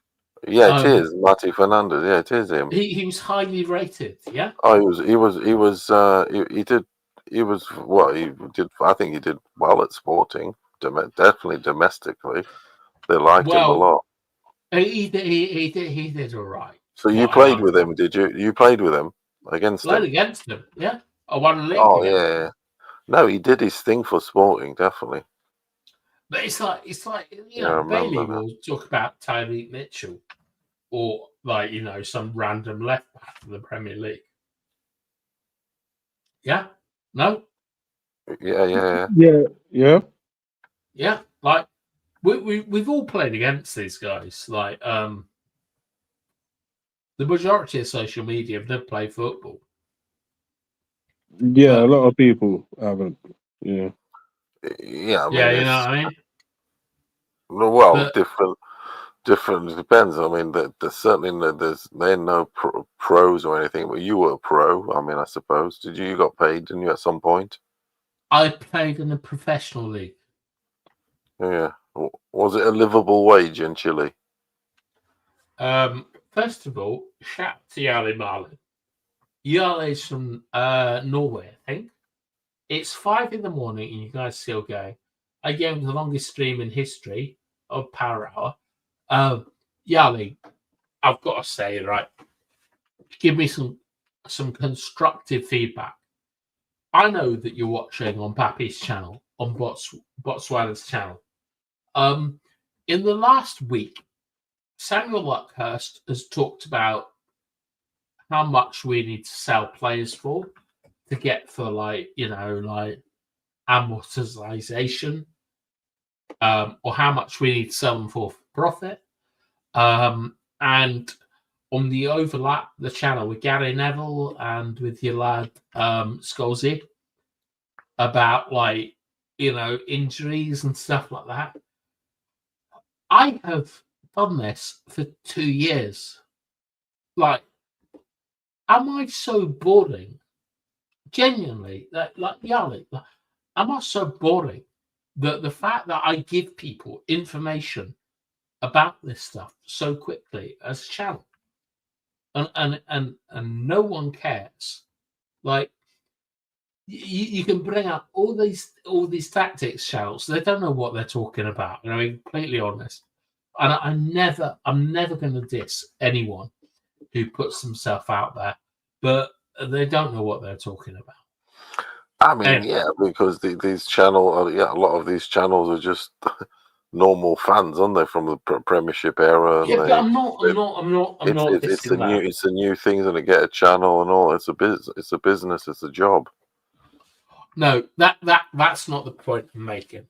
Yeah, it is Mati Fernandez. Yeah, it is him. He was highly rated. Yeah. Oh, he did what he did. I think he did well at Sporting. Definitely domestically, they liked him a lot. He did all right. So you played with him, did you? You played with him against him? Played against him, yeah. I won a league. Oh yeah. No, he did his thing for Sporting, definitely. But it's like Bailey will talk about Tyreek Mitchell or like some random left back from the Premier League. Yeah. No. Yeah. Like we've all played against these guys. Like the majority of social media have never played football. Yeah, a lot of people haven't. Yeah. Yeah, I mean, you know what I mean. Well, different depends. I mean, there's certainly there no pros or anything, but you were a pro. I mean, I suppose. You got paid, didn't you, at some point? I played in a professional league. Yeah. Was it a livable wage in Chile? First of all, shout out to Yali Marlin. Yali is from Norway, I think. It's 5 a.m. and you guys still going. I gave him the longest stream in history of Power Hour. Yali, I've got to say, right, give me some constructive feedback. I know that you're watching on Pappy's channel, on Botswana's channel. In the last week, Samuel Luckhurst has talked about how much we need to sell players for to get for like amortization, or how much we need to sell them for profit. And on the overlap, the channel with Gary Neville and with your lad Scalzi about injuries and stuff like that. I have done this for 2 years. Like, am I so boring? Genuinely, am I so boring that the fact that I give people information about this stuff so quickly as a channel, and no one cares? Like, you can bring up all these tactics channels. They don't know what they're talking about. I'm completely honest, and I'm never going to diss anyone who puts themselves out there, but they don't know what they're talking about. I mean, yeah, because these channels, a lot of these channels are just normal fans, aren't they, from the Premiership era? Yeah, but I'm not. It's a new thing, and to get a channel and all. It's a business. It's a job. No, that's not the point I'm making.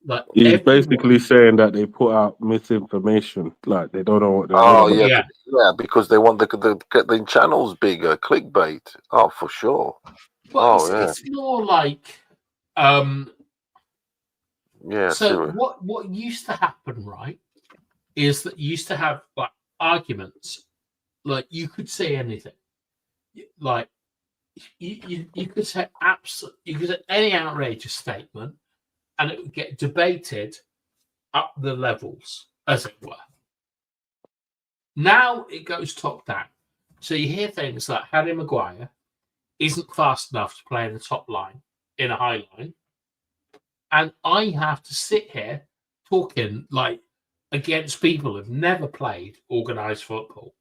Like, he's basically saying that they put out misinformation, like they don't know what they're doing. Yeah, because they want to get the channels bigger, clickbait. Oh, for sure. But it's more like Yeah. So True. what used to happen, right, is that you used to have like arguments, like you could say anything, like you could say you could say any outrageous statement, and it would get debated up the levels, as it were. Now it goes top down. So you hear things like Harry Maguire isn't fast enough to play in the top line in a high line. And I have to sit here talking like against people who've never played organised football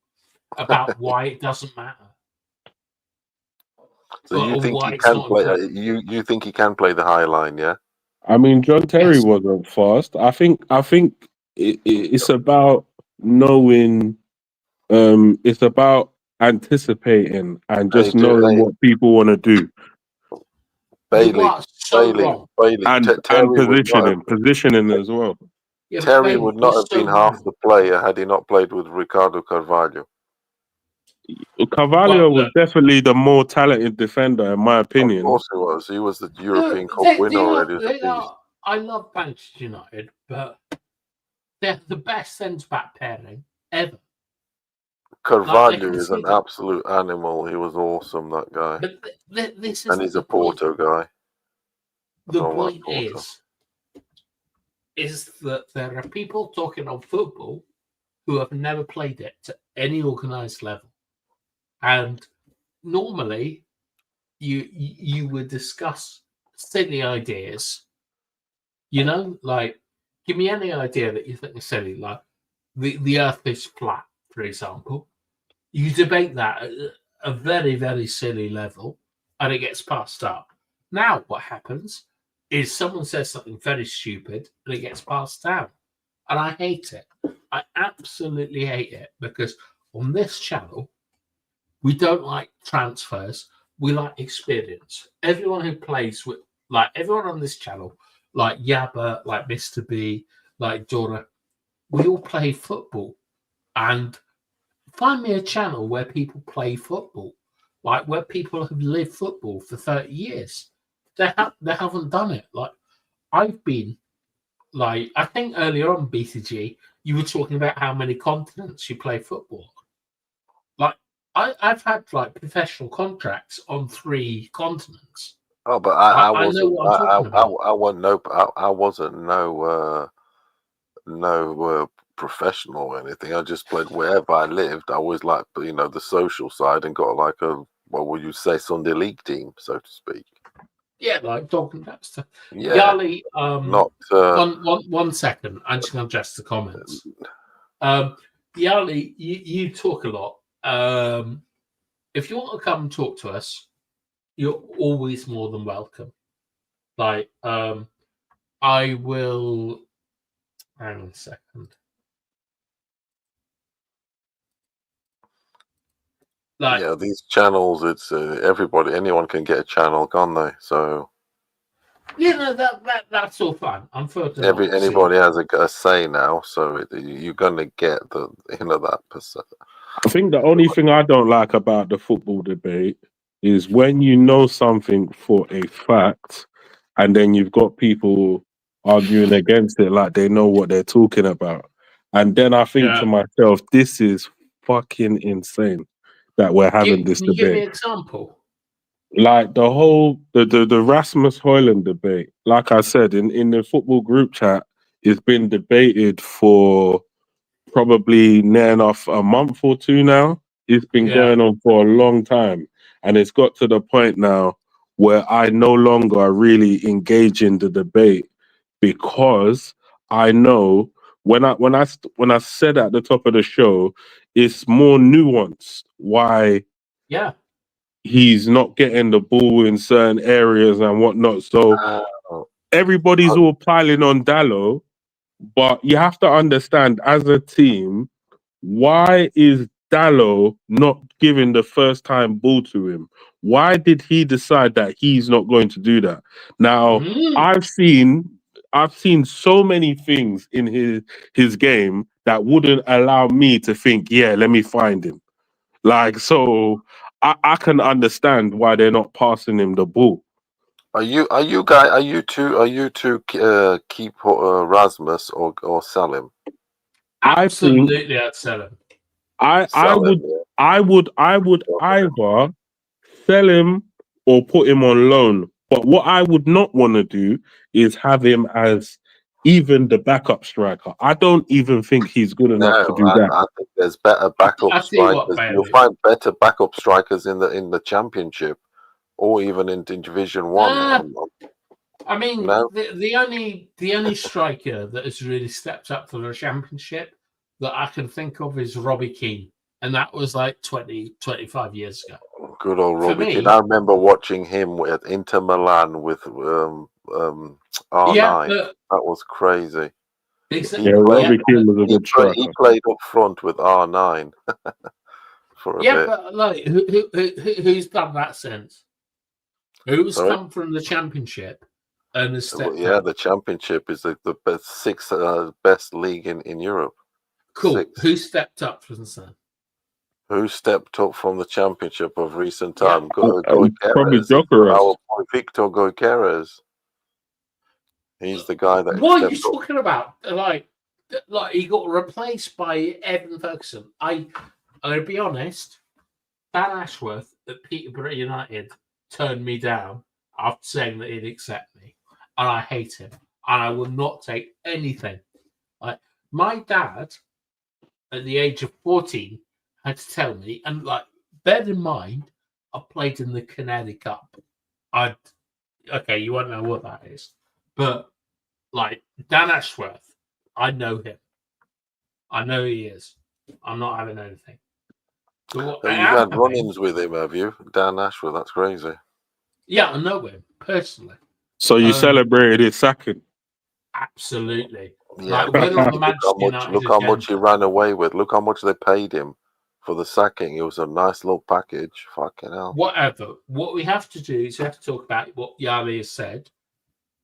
about why it doesn't matter. So you Or think why he it's can not play? important. You think he can play the high line? Yeah. I mean, John Terry Yes. wasn't fast. I think it's about knowing. It's about anticipating and Hey, just knowing what people want to do You Bailey, are so wrong. and Terry would not have. positioning as well. Yeah, but Terry Bailey, would you're not have so been half wrong. the player had he not played with Ricardo Carvalho. Carvalho Well, was look, definitely the more talented defender, in my Of opinion. course he was. He was the European Cup they winner are, already. they are, I love Manchester United, but they're the best centre back pairing ever. Carvalho is an absolute animal. He was awesome, that guy. But this is And he's a the point. Porto guy. The Oh, point Porto. is that there are people talking on football who have never played it to any organised level, and normally you would discuss silly ideas. You know, like give me any idea that you think is silly, like the Earth is flat, for example. You debate that at a very, very silly level, and it gets passed up. Now, what happens is someone says something very stupid, and it gets passed down. And I hate it. I absolutely hate it because on this channel, we don't like transfers. We like experience. Everyone who plays with, like everyone on this channel, like Yabba, like Mr. B, like Dora, we all play football. And find me a channel where people play football, like where people have lived football for 30 years. They haven't done it. Like I've been, like I think earlier on BCG, you were talking about how many continents you play football. Like I've had like professional contracts on 3 continents. Oh, but I I know wasn't. what I'm talking about. I wasn't no. I wasn't no professional or anything. I just played wherever I lived. I always liked, the social side and got like a, what would you say, Sunday league team, so to speak. Yeah, like talking about stuff. Yeah. Yali, Not. one second. I'm just going to adjust the comments. Yali, you talk a lot. If you want to come and talk to us, you're always more than welcome. Like, I will. Hang on a second. Like, Yeah, these channels, it's anyone can get a channel, can't they? So that's all fine. I'm further anybody has a say now, so you're gonna get that percent. I think the only thing I don't like about the football debate is when you know something for a fact and then you've got people arguing against it like they know what they're talking about. And then I think to myself, this is fucking insane that we're having this Can you give me debate. an example? Like the whole the Rasmus Højlund debate, like I said, in the football group chat, it's been debated for probably near enough a month or 2 now. It's been going on for a long time. And it's got to the point now where I no longer really engage in the debate because I know when I said at the top of the show, it's more nuanced why he's not getting the ball in certain areas and whatnot. So everybody's all piling on Dallo, but you have to understand as a team, why is Dallo not giving the first time ball to him? Why did he decide that he's not going to do that? Now, I've seen so many things in his game that wouldn't allow me to think, yeah, let me find him. Like, so I can understand why they're not passing him the ball. Are you two keep Rasmus or sell him? I think Absolutely, I'd sell him. I Sell him, would either sell him or put him on loan. But what I would not want to do is have him as even the backup striker. I don't even think he's good enough to No, do that. I think there's better backup I tell you what, strikers. You'll Bailey. find better backup strikers in the championship, or even in Division One. I mean, No. the only striker that has really stepped up for the championship that I can think of is Robbie Keane, and that was like 25 years ago. Good old For Robbie me- Keane. I remember watching him at Inter Milan with R9. Yeah, That was crazy. exactly. Yeah, Robbie Keane was a He good striker. played up front with R9 for a bit. But like, who's done that since? Who's Sorry? come from the championship and has stepped Yeah, up? the championship is the best sixth best league in Europe. Cool. Six. Who stepped up since then? Who stepped up from the championship of recent Yeah. time? Probably Goikarez. Jokeres. Our boy Victor Goikarez. He's the guy that What are you stepped up. talking about? Like he got replaced by Evan Ferguson. I'm gonna be honest. Dan Ashworth at Peterborough United turned me down after saying that he'd accept me, and I hate him, and I will not take anything. Like my dad, at the age of 14, had to tell me, and like bear in mind, I played in the Canary Cup. Okay, you won't know what that is, but like Dan Ashworth, I know him. I know he is. I'm not having anything. So what You've I am had having- run-ins with him, have you? Dan Ashworth, that's crazy. Yeah, I know him personally. So you celebrated his sacking. Absolutely. Yeah, Like, we're on the Manchester look how much he ran away with. Look how much they paid him for the sacking. It was a nice little package. Fucking hell. Whatever. What we have to do is we have to talk about what Yali has said,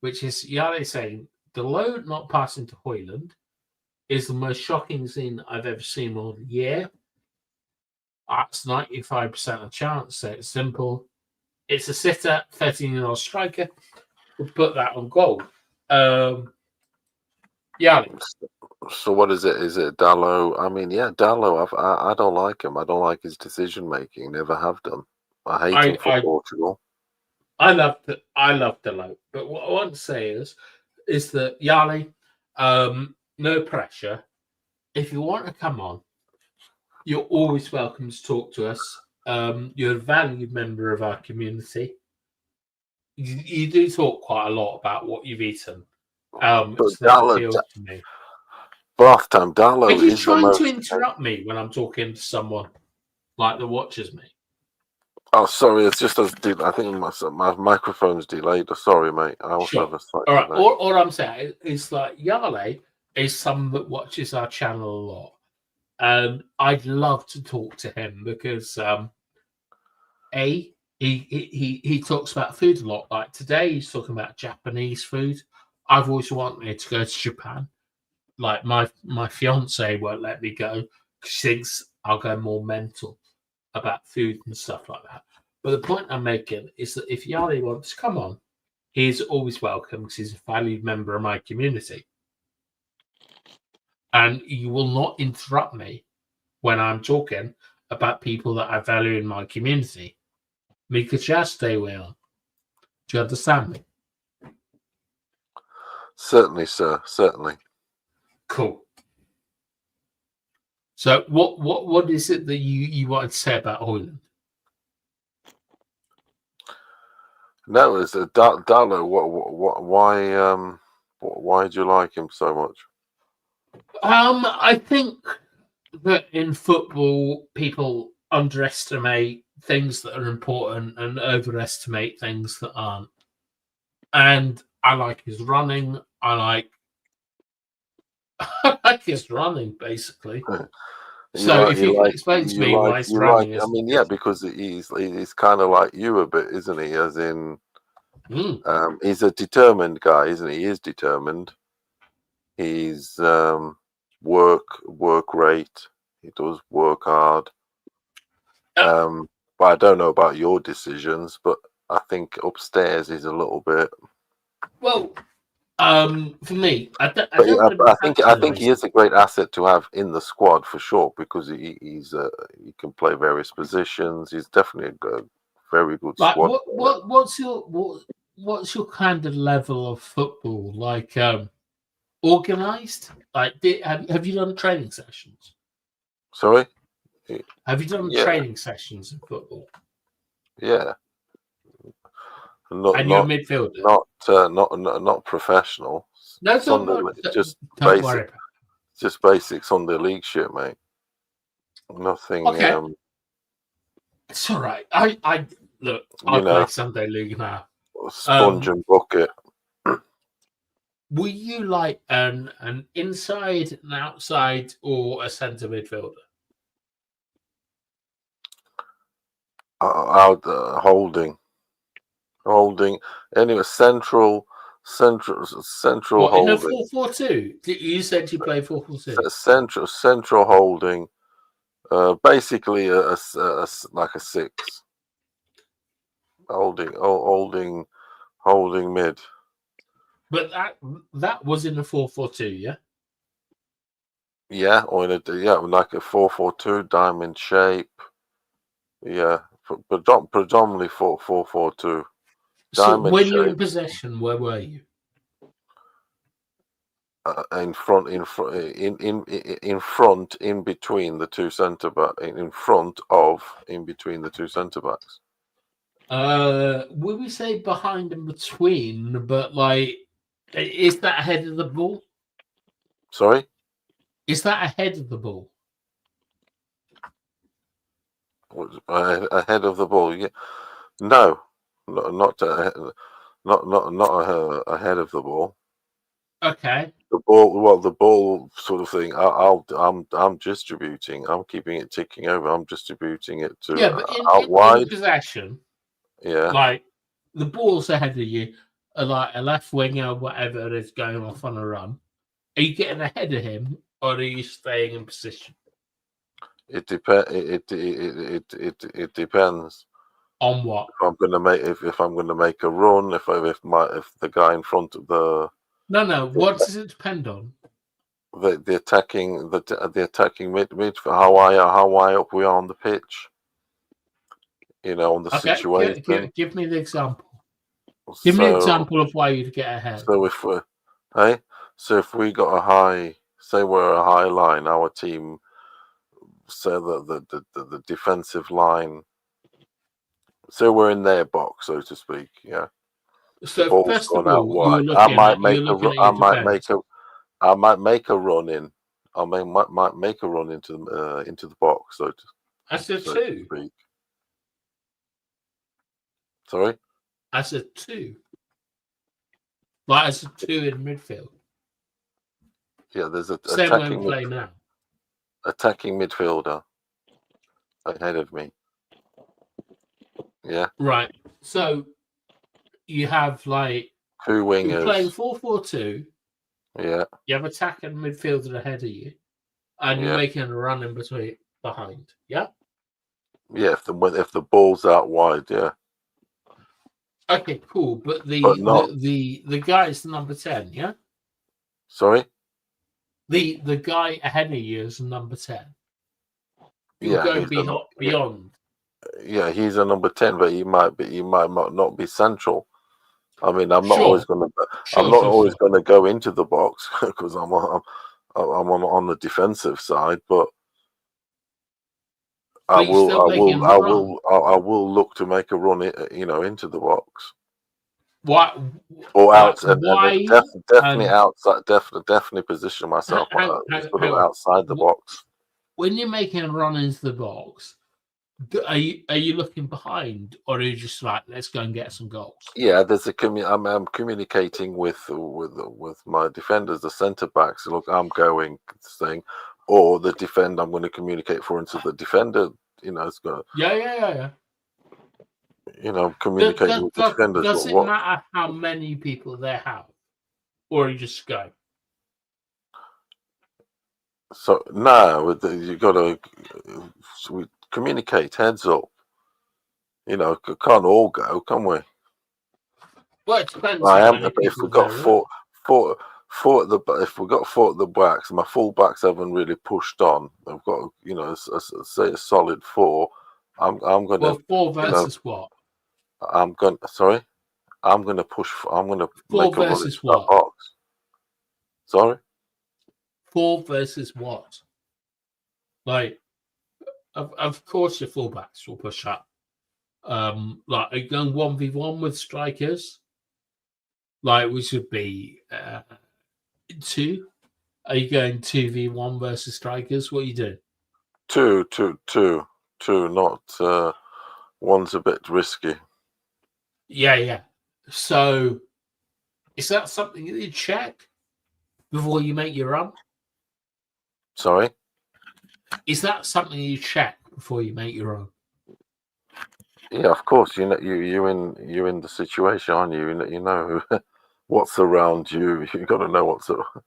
which is Yali saying the load not passing to Hoyland is the most shocking thing I've ever seen all year. That's 95% of chance. So it's simple. It's a sitter, 13-year-old striker. We'll put that on goal. Yali. So what is it? Is it Dallo? I mean, yeah, Dallo. I don't like him. I don't like his decision making. Never have done. I hate him for Portugal. I love the low. But what I want to say is that Yali, no pressure. If you want to come on, you're always welcome to talk to us. You're a valued member of our community. You do talk quite a lot about what you've eaten. But That appeals to me. Bathtime Dallo Are you is trying the most... to interrupt me when I'm talking to someone like that watches me? Oh, sorry. It's just as I think my microphone's delayed. Sorry, mate. I also have a slight All right. delay. All I'm saying is like Yale is someone that watches our channel a lot. And I'd love to talk to him because he talks about food a lot. Like today, he's talking about Japanese food. I've always wanted to go to Japan. Like my fiance won't let me go because she thinks I'll go more mental about food and stuff like that. But the point I'm making is that if Yali wants to come on, he's always welcome because he's a valued member of my community. And you will not interrupt me when I'm talking about people that I value in my community. Make a chat stay well. Do you understand me? Certainly, sir. Certainly. Cool. So what is it that you wanted to say about Hoyland? No, it's a Dallo. Why do you like him so much? I think that in football, people underestimate things that are important and overestimate things that aren't. And I like his running. I like his running, basically. So if you can explain to me why his running is... I mean, yeah, because he's kind of like you a bit, isn't he? As in, he's a determined guy, isn't he? He is determined. He's work rate. He does work hard. But I don't know about your decisions. But I think upstairs is a little bit. Well, for me, I don't But want to be I think he patronising. is a great asset to have in the squad for sure, because he can play various positions. He's definitely a very good Like, squad. what's your kind of level of football? Like, organized? Like, have you done training sessions? Sorry. Have you done Yeah. training sessions in football? Yeah. And you're a midfielder? Not professional. No, Just don't basic. worry about it. Just basic Sunday league shit, mate. Nothing. Okay. It's all right. I look. I play Sunday league now. Sponge and bucket. Were you like an inside, an outside, or a centre midfielder? Out holding. Anyway, central What, in a holding. 4-4-2? You said you play 4-4-2. Central holding. Basically like a 6. Holding mid. But that was in a 4-4-2, yeah. Yeah, or like a 4-4-2 diamond shape. Yeah, predominantly 4-4-2. So Diamond when shape. you're in possession, where were you? In front, in between the two centre back, in between the two centre backs. Would we say behind and between? But like, is that ahead of the ball? Sorry, Is that ahead of the ball? ahead of the ball? Yeah, no, not ahead of the ball. Okay. The ball sort of thing. I'm distributing. I'm keeping it ticking over. I'm distributing it to Yeah, but out wide. in possession, Yeah, like the ball's ahead of you, like a left winger, whatever is going off on a run. Are you getting ahead of him, or are you staying in position? it depends. It depends. On what? If I'm gonna make a run, if the guy in front of No. What does it depend on? the attacking mid for how high up we are on the pitch, on the Okay, situation. give me the example. Give me an example of why you'd get ahead. So if we got say we're a high line, our team, say the defensive line, so we're in their box, so to speak, yeah. So The ball's first of gone out all, wide. I might make a run in. I might make a run into the box. That's a so 2. to speak. Sorry. That's a 2. Like as a 2 in midfield. Yeah, there's a Same way we play now. Attacking midfielder ahead of me. Yeah. Right. So you have like 2 wingers. You're playing 4-4-2. Yeah. You have attacking midfielder ahead of you, and you're making a run in between behind. Yeah. Yeah. If the ball's out wide, yeah. Okay, cool. But the guy is number 10. Yeah. Sorry. The guy ahead of you is number 10. You're Yeah. going beyond. Yeah, he's a number 10, but he might not be central. I mean, I'm not always going to go into the box because I'm on the defensive side, but I will look to make a run, into the box. What? Or out and definitely outside. Definitely position myself outside the box. When you're making a run into the box, are you looking behind, or are you just like, let's go and get some goals? Yeah, I'm communicating with my defenders, the centre backs. Look, I'm going thing, or the defender. I'm going to communicate into the defender. It's going. Yeah. Communicating with defenders. Does it matter how many people they have, or you just go? So you got to communicate heads up. You know, can't all go, can we? Well, it depends I how am. many If we people got there four at the if we got four at the backs, my full backs haven't really pushed on. I've got say a solid four. I'm gonna Well, four you know versus what? I'm gonna sorry. I'm gonna push. I'm gonna Four make a run into versus that what? box. Sorry. 4 versus what? Like, of course, your fullbacks will push up. Like, are you going 1v1 with strikers? Like, which would be 2? Are you going 2v1 versus strikers? What are you doing? Two. Not one's a bit risky. Yeah. So, is that something that you check before you make your run? Sorry. Is that something you check before you make your run? Yeah, of course. You know, you're in the situation, aren't you? You know what's around you. You got to know what's around.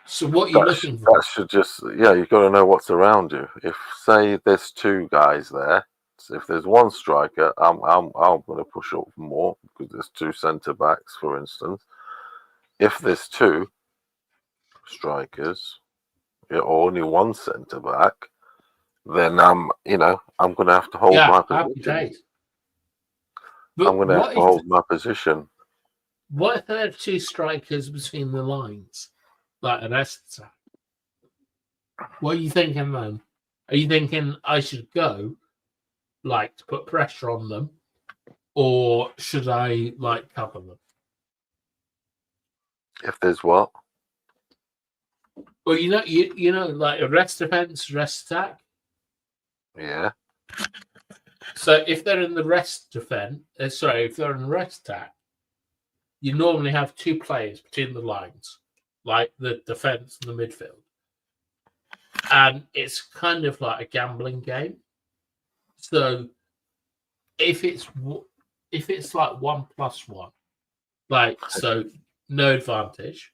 So, what are you looking for? That should just you got to know what's around you. If say there's two guys there, so if there's one striker, I'm going to push up more because there's two centre backs, for instance. If there's two strikers, or only one centre back, then I'm going to have to hold my Happy position. days. But I'm going to have to hold my position. What if there are two strikers between the lines, like an Esther? What are you thinking then? Are you thinking I should go, like, to put pressure on them, or should I, like, cover them? If there's what? Well, you know, like a rest defense, rest attack. Yeah. So if they're in the rest defense, if they're in the rest attack, you normally have two players between the lines, like the defense and the midfield. And it's kind of like a gambling game. So if it's like 1+1, like, so no advantage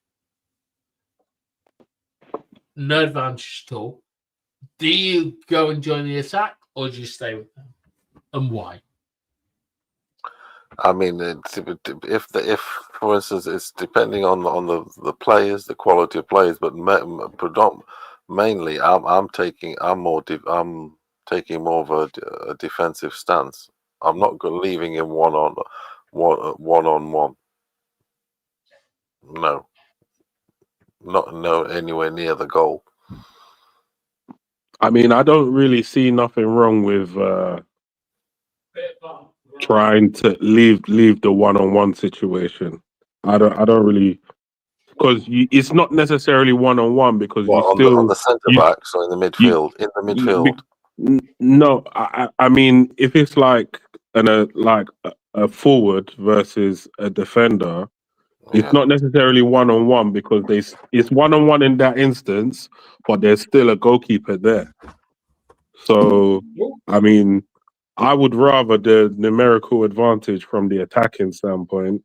at all, do you go and join the attack or do you stay with them? And why? I mean, if for instance, it's depending on the players, the quality of players, but mainly I'm taking more of a defensive stance. I'm not leaving him one on one. No, anywhere near the goal. I mean, I don't really see nothing wrong with trying to leave the one-on-one situation. I don't really, because it's not necessarily one-on-one because on the centre backs or in the midfield. No, I mean, if it's like a forward versus a defender, it's not necessarily one-on-one because it's one-on-one in that instance, but there's still a goalkeeper there. So, I mean, I would rather the numerical advantage from the attacking standpoint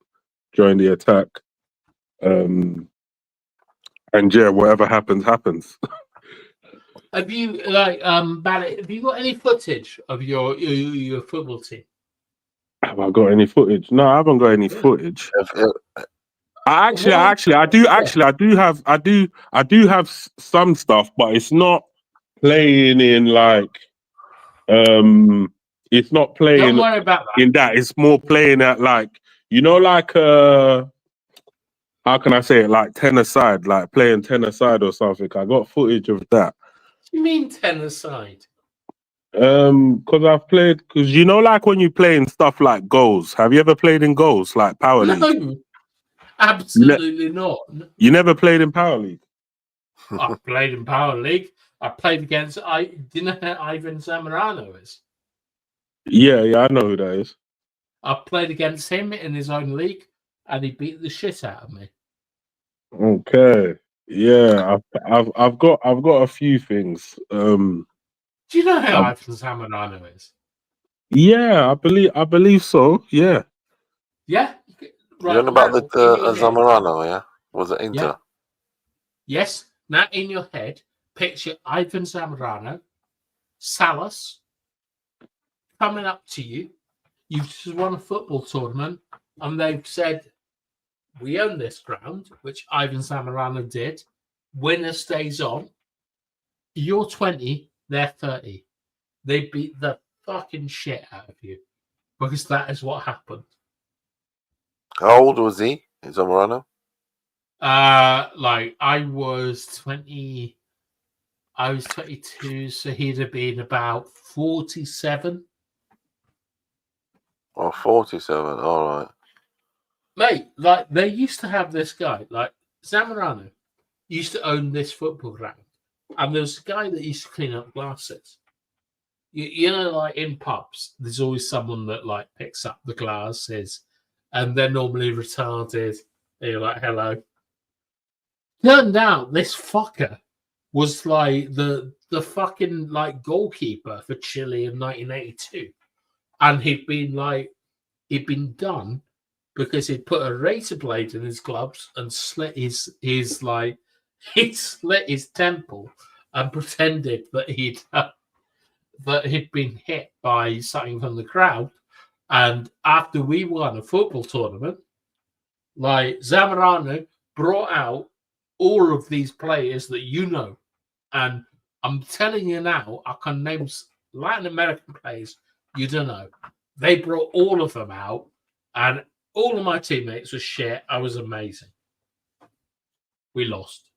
during the attack. And yeah, whatever happens. Have you Ballet, have you got any footage of your football team? Have I got any footage? No, I haven't got any footage. I do have some stuff, but it's not playing in like it's not playing Don't worry about that. in that. It's more playing at like like how can I say it, like 10-a-side, like playing 10-a-side or something. I got footage of that. What do you mean 10-a-side? Because I've played, because like when you play in stuff like goals. Have you ever played in goals like Power League? No, absolutely not. You never played in Power League? I played in Power League. I played against. Do you know who Ivan Zamorano is? Yeah, I know who that is. I played against him in his own league, and he beat the shit out of me. Okay, yeah, I've got a few things. Do you know who Ivan Zamorano is? Yeah, I believe so. Yeah. Yeah. Right. You're about the Zamorano, yeah? Was it Inter? Yeah. Yes. Now in your head, picture Ivan Zamorano, Salas, coming up to you. You've just won a football tournament, and they've said, "We own this ground," which Ivan Zamorano did. Winner stays on. You're 20, they're 30. They beat the fucking shit out of you because that is what happened. How old was he? Zamorano? Like I was 20. I was 22, so he'd have been about 47. Oh, 47. All right. Mate, like they used to have this guy, like Zamorano used to own this football ground. And there's a guy that used to clean up glasses. You know, like in pubs, there's always someone that like picks up the glasses and they're normally retarded. And you're like, hello. Turned out this fucker was like the fucking like goalkeeper for Chile in 1982. And he'd been done because he'd put a razor blade in his gloves and slit his like he slit his temple and pretended that he'd been hit by something from the crowd. And after we won a football tournament, like Zamorano brought out all of these players that you know. And I'm telling you now, I can name Latin American players you don't know. They brought all of them out, and all of my teammates were shit. I was amazing. We lost.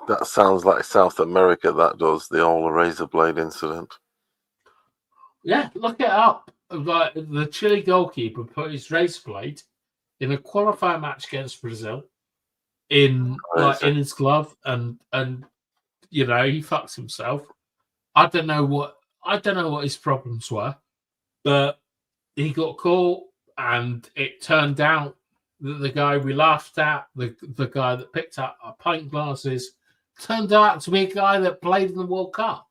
That sounds like South America, that does, the old razor blade incident. Yeah, look it up. Like the Chile goalkeeper put his razor blade in a qualifier match against Brazil in his glove, and you know he fucks himself. I don't know what his problems were, but he got caught, and it turned out that the guy we laughed at, the guy that picked up our pint glasses, turned out to be a guy that played in the World Cup.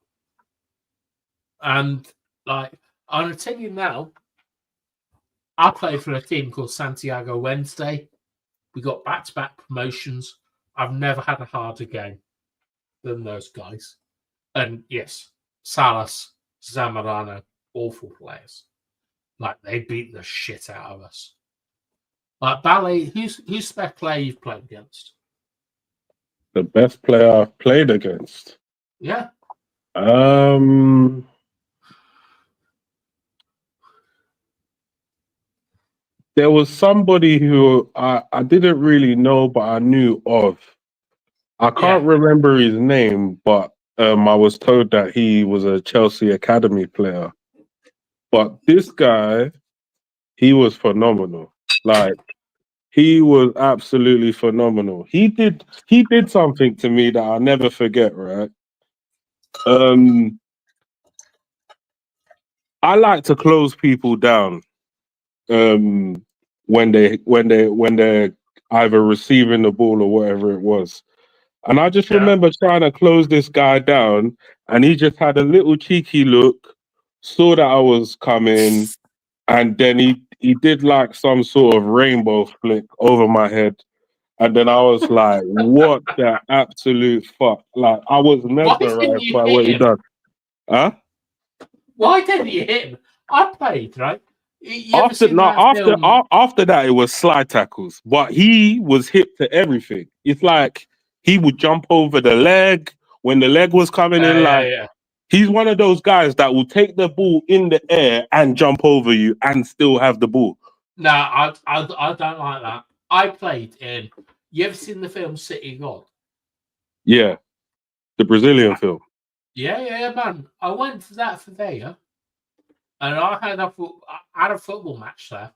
And like, I'm gonna tell you now, I played for a team called Santiago Wednesday. We got back-to-back promotions. I've never had a harder game than those guys. And yes, Salas, Zamorano, awful players. Like, they beat the shit out of us. Like, Ballet, who's the best player you've played against? The best player I've played against? Yeah. There was somebody who I didn't really know, but I knew of. I can't remember his name, but I was told that he was a Chelsea Academy player. But this guy, he was phenomenal. Like, he was absolutely phenomenal. He did something to me that I'll never forget, right? I like to close people down when they're either receiving the ball or whatever it was. And I just remember trying to close this guy down, and he just had a little cheeky look, saw that I was coming, and then he did like some sort of rainbow flick over my head. And then I was like, what the absolute fuck? Like, I was mesmerized by what he done. Huh? Why didn't you hit him? I played, right? After that, it was slide tackles. But he was hip to everything. It's like he would jump over the leg when the leg was coming in. He's one of those guys that will take the ball in the air and jump over you and still have the ball. No, I don't like that. I played in. You ever seen the film City God? Yeah, the Brazilian film. Yeah, man. I went for that for there, and I had a football match there.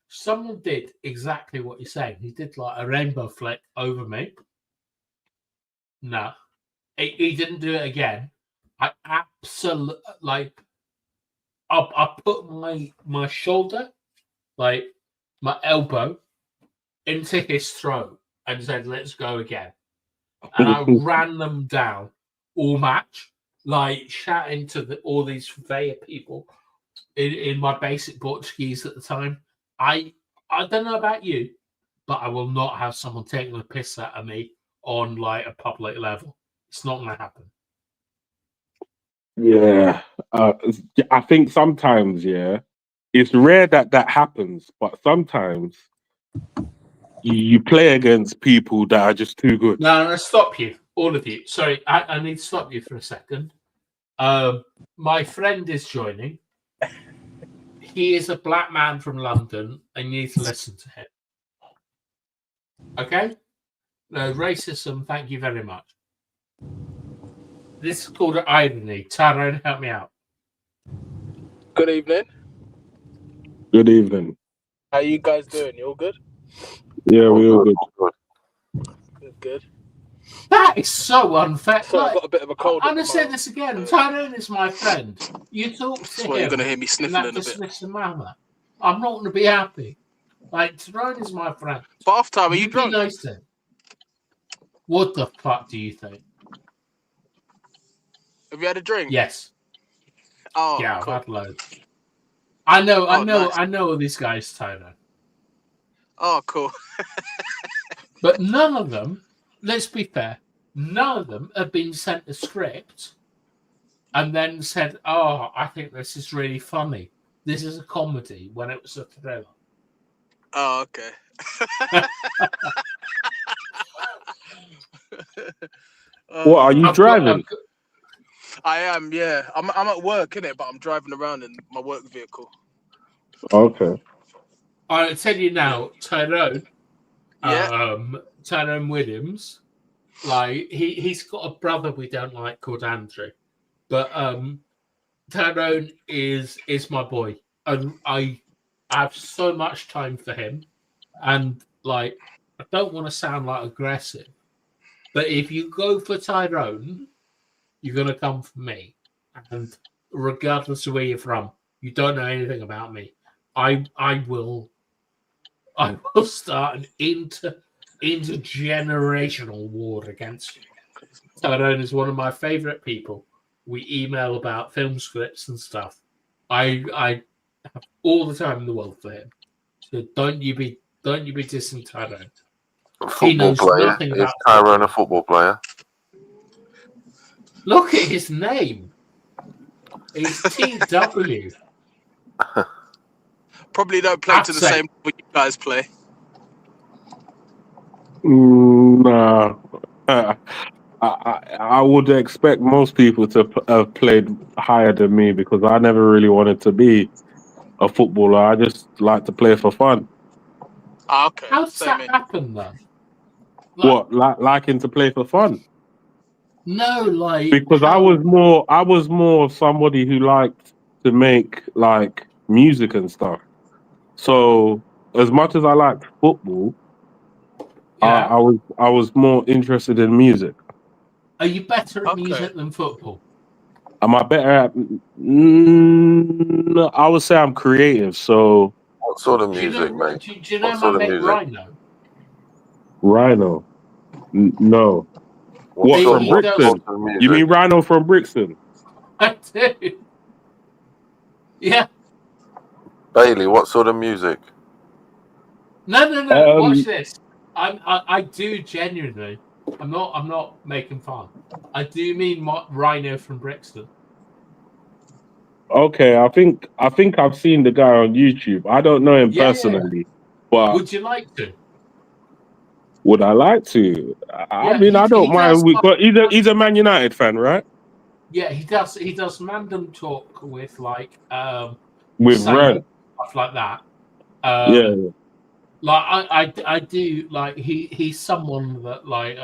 Someone did exactly what you're saying. He did like a rainbow flick over me. No, he didn't do it again. I absolutely I put my shoulder, like my elbow, into his throat and said, "Let's go again." And I ran them down all match, like shouting to all these Veia people in my basic Portuguese at the time. I don't know about you, but I will not have someone taking a piss out of me on like a public level. It's not going to happen. Yeah, I think sometimes, yeah, it's rare that happens, but sometimes you play against people that are just too good. Now, I'm going to stop you, all of you. Sorry, I need to stop you for a second. My friend is joining. He is a black man from London, and you need to listen to him. Okay? No racism, thank you very much. This is called irony. Tyrone, help me out. Good evening. Good evening. How you guys doing? You all good? Yeah, we all good. Good. That is so unfair. So I've got a bit of a cold. I'm going to say this again. Tyrone is my friend. You talk to him. You're going to hear me in sniffling that a bit. dismissive manner. I'm not going to be happy. Like, Tyrone is my friend. Bath time, are you Be drunk? nice to him. What the fuck do you think? Have you had a drink? Yes. Oh, Yeah, cool. I've had loads. I know, nice. I know these guys, Tyrone. Oh, cool. But none of them, let's be fair, none of them have been sent a script and then said, "Oh, I think this is really funny. This is a comedy," when it was a thriller. Oh, okay. What are you driving? I am, yeah. I'm at work, innit? But I'm driving around in my work vehicle. Okay. I'll tell you now, Tyrone. Yeah. Tyrone Williams, like he's got a brother we don't like called Andrew, but Tyrone is my boy, and I have so much time for him, and like I don't want to sound like aggressive, but if you go for Tyrone, you're gonna come for me, and regardless of where you're from, you don't know anything about me. I will start an intergenerational war against you. Tyrone is one of my favorite people. We email about film scripts and stuff. I have all the time in the world for him. So don't you be dissing Tyrone. He knows nothing about Tyrone a football player? Look at his name. It's TW. Probably don't play to the same level you guys play. Nah. I would expect most people to have played higher than me because I never really wanted to be a footballer. I just like to play for fun. Okay. How does that happen then? What, liking to play for fun? No, like because I was more somebody who liked to make like music and stuff. So as much as I liked football, yeah. I was more interested in music. Are you better at music than football? Am I better at? I would say I'm creative. So what sort of music, mate? Do you know my mate Rhino? Rhino? No. What from Brixton? You mean Rhino from Brixton? I do. Yeah. Bailey, what sort of music? No. Watch this. I do genuinely. I'm not making fun. I do mean Rhino from Brixton. Okay, I think I've seen the guy on YouTube. I don't know him personally, but would you like to? Would I like to? I mean, I don't mind. But he's a Man United fan, right? Yeah, he does. He does random talk with like with Ren, stuff like that. Yeah. Like I do like he's someone that like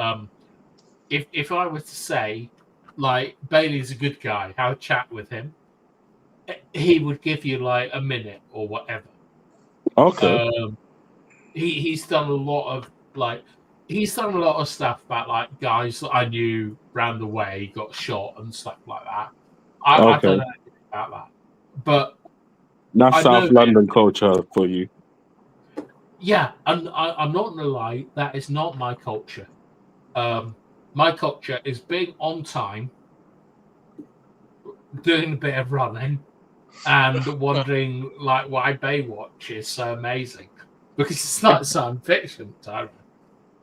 if I were to say like Bailey's a good guy, have a chat with him, he would give you like a minute or whatever. Okay. He's done a lot of stuff about like guys that I knew ran the way, got shot and stuff like that. I don't know anything about that, but that's South London culture for you. Yeah, and I'm not gonna lie, that is not my culture. My culture is being on time, doing a bit of running, and wondering like why Baywatch is so amazing because it's not science fiction, Tyrone.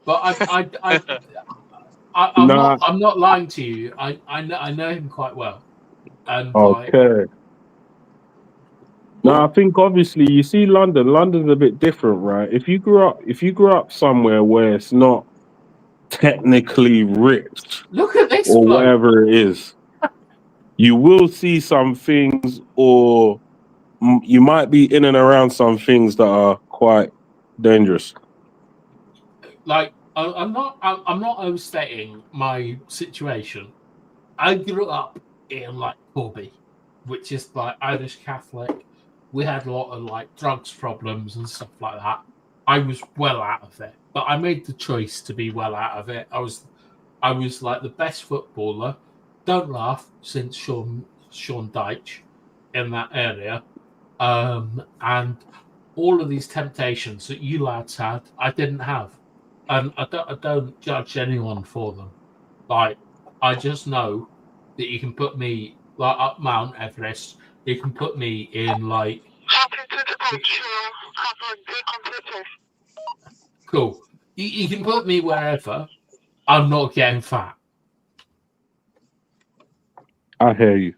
But I'm not lying to you. I know him quite well. And like, Okay. Now I think obviously you see London. London's a bit different, right? If you grew up somewhere where it's not technically rich look at this or bloke. whatever it is, you will see some things, or you might be in and around some things that are quite dangerous. Like, I'm not overstating my situation. I grew up in like Corby, which is like Irish Catholic. We had a lot of like drugs problems and stuff like that. I was well out of it, but I made the choice to be well out of it. I was like the best footballer. Don't laugh, since Sean Dyche in that area, and all of these temptations that you lads had, I didn't have, and I don't judge anyone for them. Like, I just know that you can put me like up Mount Everest. You can put me in like cool. You can put me wherever. I'm not getting fat. I hear you.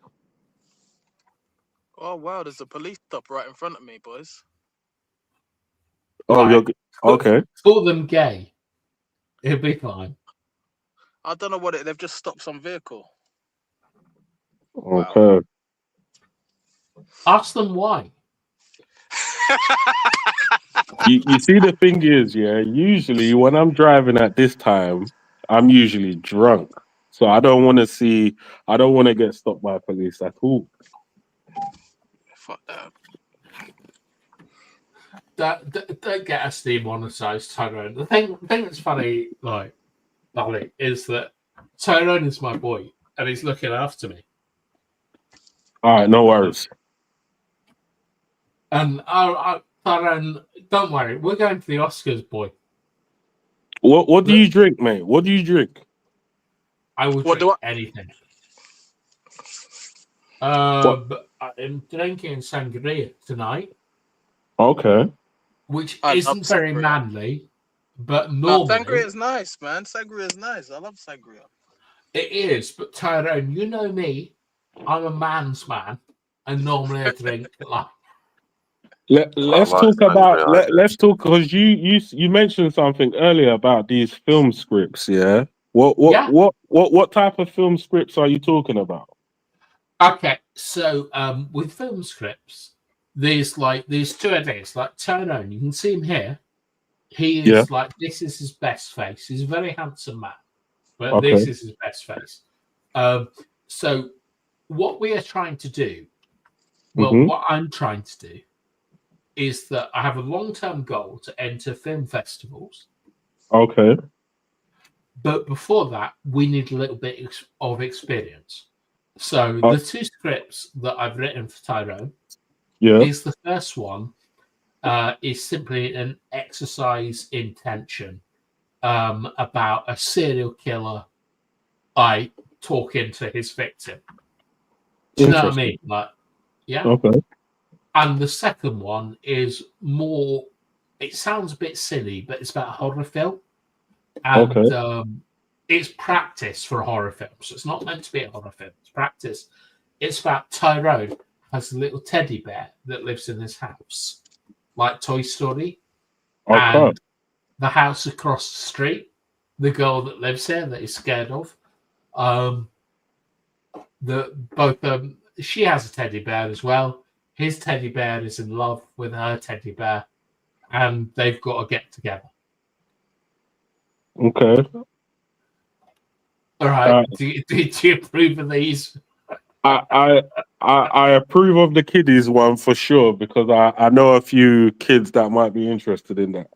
Oh wow, there's a police stop right in front of me, boys. Oh, Right. you're okay. Call them gay. It'll be fine. I don't know what they've just stopped some vehicle. Okay. Ask them why. You see, the thing is, yeah, usually when I'm driving at this time, I'm usually drunk. So I don't want to get stopped by police at all. Fuck that. Don't get us demonetised, Tyrone. The thing that's funny, like, Dolly, is that Tyrone is my boy and he's looking after me. All right, no worries. And Tyrone, don't worry, we're going to the Oscars, boy. What do you drink, mate? What do you drink? I will What drink do I- anything. But I'm drinking sangria tonight, Okay. which I love isn't very sangria. manly, but No, normally sangria is nice, man. Sangria is nice. I love sangria. it is. But Tyrone, you know me, I'm a man's man, and normally I drink like. Let's like talk about sangria, let's talk, because you mentioned something earlier about these film scripts, yeah? Yeah. What type of film scripts are you talking about? Okay, so with film scripts, there's two ideas. Like Tyrone, you can see him here. He Yeah. is like, this is his best face. He's a very handsome man, but Okay. this is his best face. So what we are trying to do, what I'm trying to do, is that I have a long-term goal to enter film festivals. Okay. But before that, we need a little bit of experience. So the two scripts that I've written for Tyrone is the first one is simply an exercise in tension about a serial killer talking to his victim. Do you know what I mean? Like, yeah. Okay. And the second one is more. It sounds a bit silly, but it's about a horror film, and it's practice for a horror film. So it's not meant to be a horror film. It's practice. It's about Tyrone has a little teddy bear that lives in his house, like Toy Story, and the house across the street, the girl that lives there that he's scared of. She has a teddy bear as well. His teddy bear is in love with her teddy bear, and they've got to get together. Okay. All right. Do you approve of these? I approve of the kiddies one for sure, because I know a few kids that might be interested in that.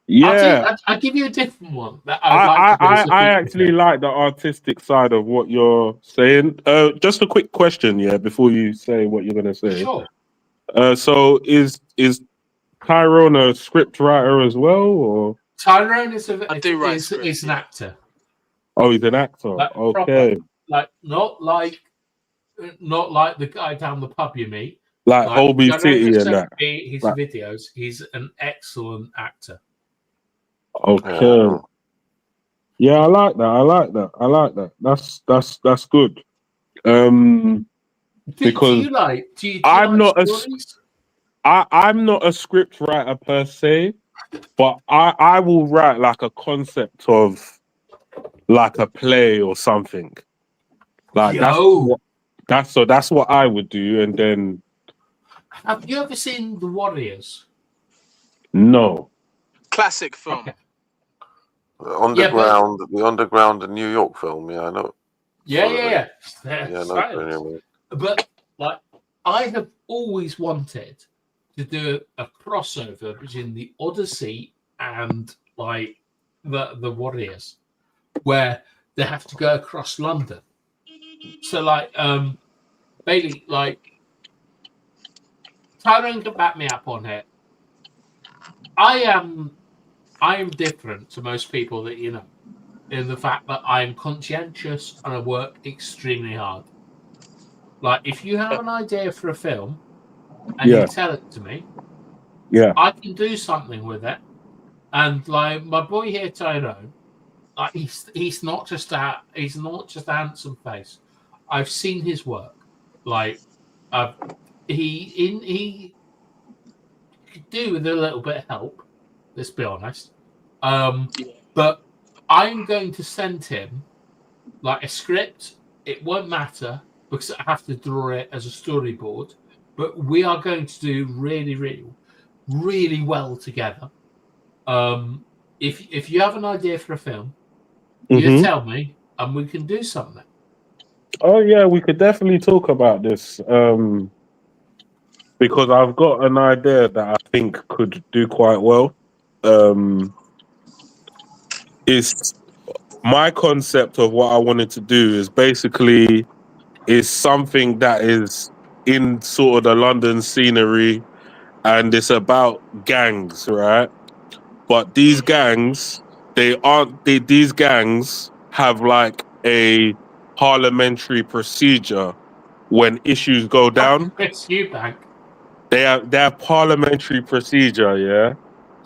Yeah. I'll give you a different one that I'd like to do. I actually like the artistic side of what you're saying. Just a quick question, yeah, before you say what you're gonna say. Sure. So is Tyrone a script writer as well, or? Tyrone is an actor. Oh, he's an actor. Like, okay. Proper, like not like the guy down the pub you meet. Like Holby City and that. His videos. He's an excellent actor. Okay. Yeah, I like that. That's good. Do Because you like? Do you I'm like not stories? I'm not a script writer per se, but I will write like a concept of like a play or something. Like Yo, that's what I would do, and then have you ever seen The Warriors? no. Classic film. Okay. The underground in New York film. Yeah, I know. Yeah. Yeah, no. Styles. But like, I have always wanted to do a crossover between the Odyssey and like the Warriors, where they have to go across London. So like, Bailey, like, Tyrone can back me up on it. I am different to most people that you know, in the fact that I am conscientious and I work extremely hard. Like, if you have an idea for a film and Yeah. you tell it to me, Yeah. I can do something with it. And like my boy here, Tyrone, like he's not just a handsome face. I've seen his work. Like, he could do with a little bit of help. Let's be honest. But I'm going to send him like a script. It won't matter because I have to draw it as a storyboard. But we are going to do really, really, really well together. If you have an idea for a film, you tell me and we can do something. Oh yeah, we could definitely talk about this. Because I've got an idea that I think could do quite well. It's my concept of what I wanted to do is something that is in sort of the London scenery, and it's about gangs, right? But these gangs, these gangs have like a parliamentary procedure when issues go down. Chris Eubank. They have parliamentary procedure, yeah.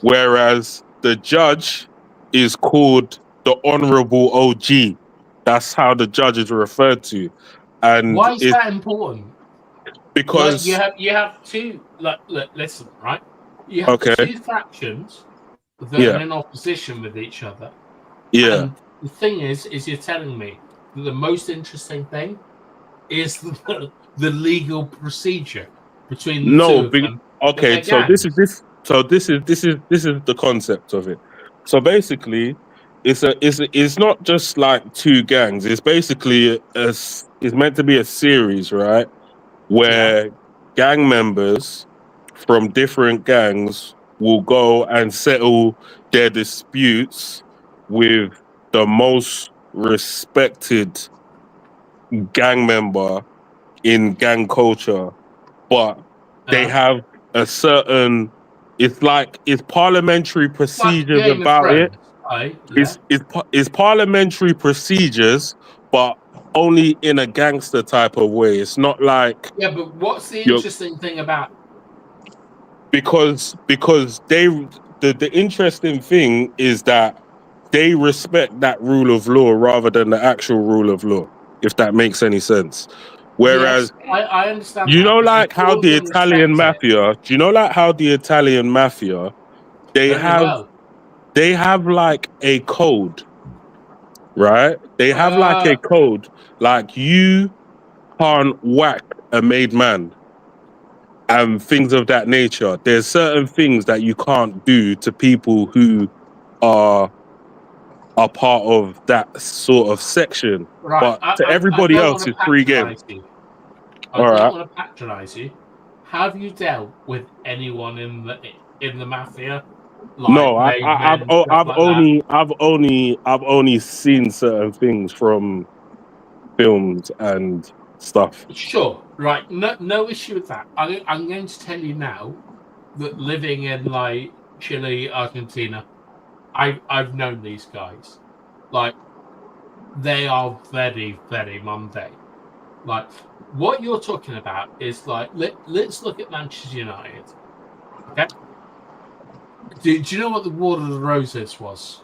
Whereas the judge is called the Honourable OG. That's how the judge is referred to, and Why is it's that important? Like because you have two listen, right? You have okay, two factions that yeah, are in opposition with each other. yeah. And the thing is you're telling me that the most interesting thing is the legal procedure between the two No, of them with okay. their gangs. So this is the concept of it. So basically, it's not just like two gangs. It's basically it's meant to be a series, right? Yeah. Where gang members from different gangs will go and settle their disputes with the most respected gang member in gang culture, but they have a certain it's parliamentary Like procedures Game of about it. Thrones. Yeah. It's parliamentary procedures, but only in a gangster type of way. It's not like Yeah, but what's the you're interesting thing about because the interesting thing is that they respect that rule of law rather than the actual rule of law, if that makes any sense. Yes, Whereas I understand you that, know, but the like how two of the them Italian respect it mafia, do you know, like how the Italian mafia, they very have well. like a code, right? They have like Uh, a code, like you can't whack a made man and things of that nature. There's certain things that you can't do to people who are part of that sort of section. right. But to I everybody don't else, want to it's free game. patronize you. I All don't right. want to patronize you. Have you dealt with anyone in the mafia, like No, made men, stuff like that? I've only seen certain things from films and stuff. Sure. Right. No issue with that. I'm going to tell you now that living in like Chile, Argentina, I've known these guys. Like, they are very, very mundane. Like, what you're talking about is like, let's look at Manchester United. Okay. Do you know what the War of the Roses was?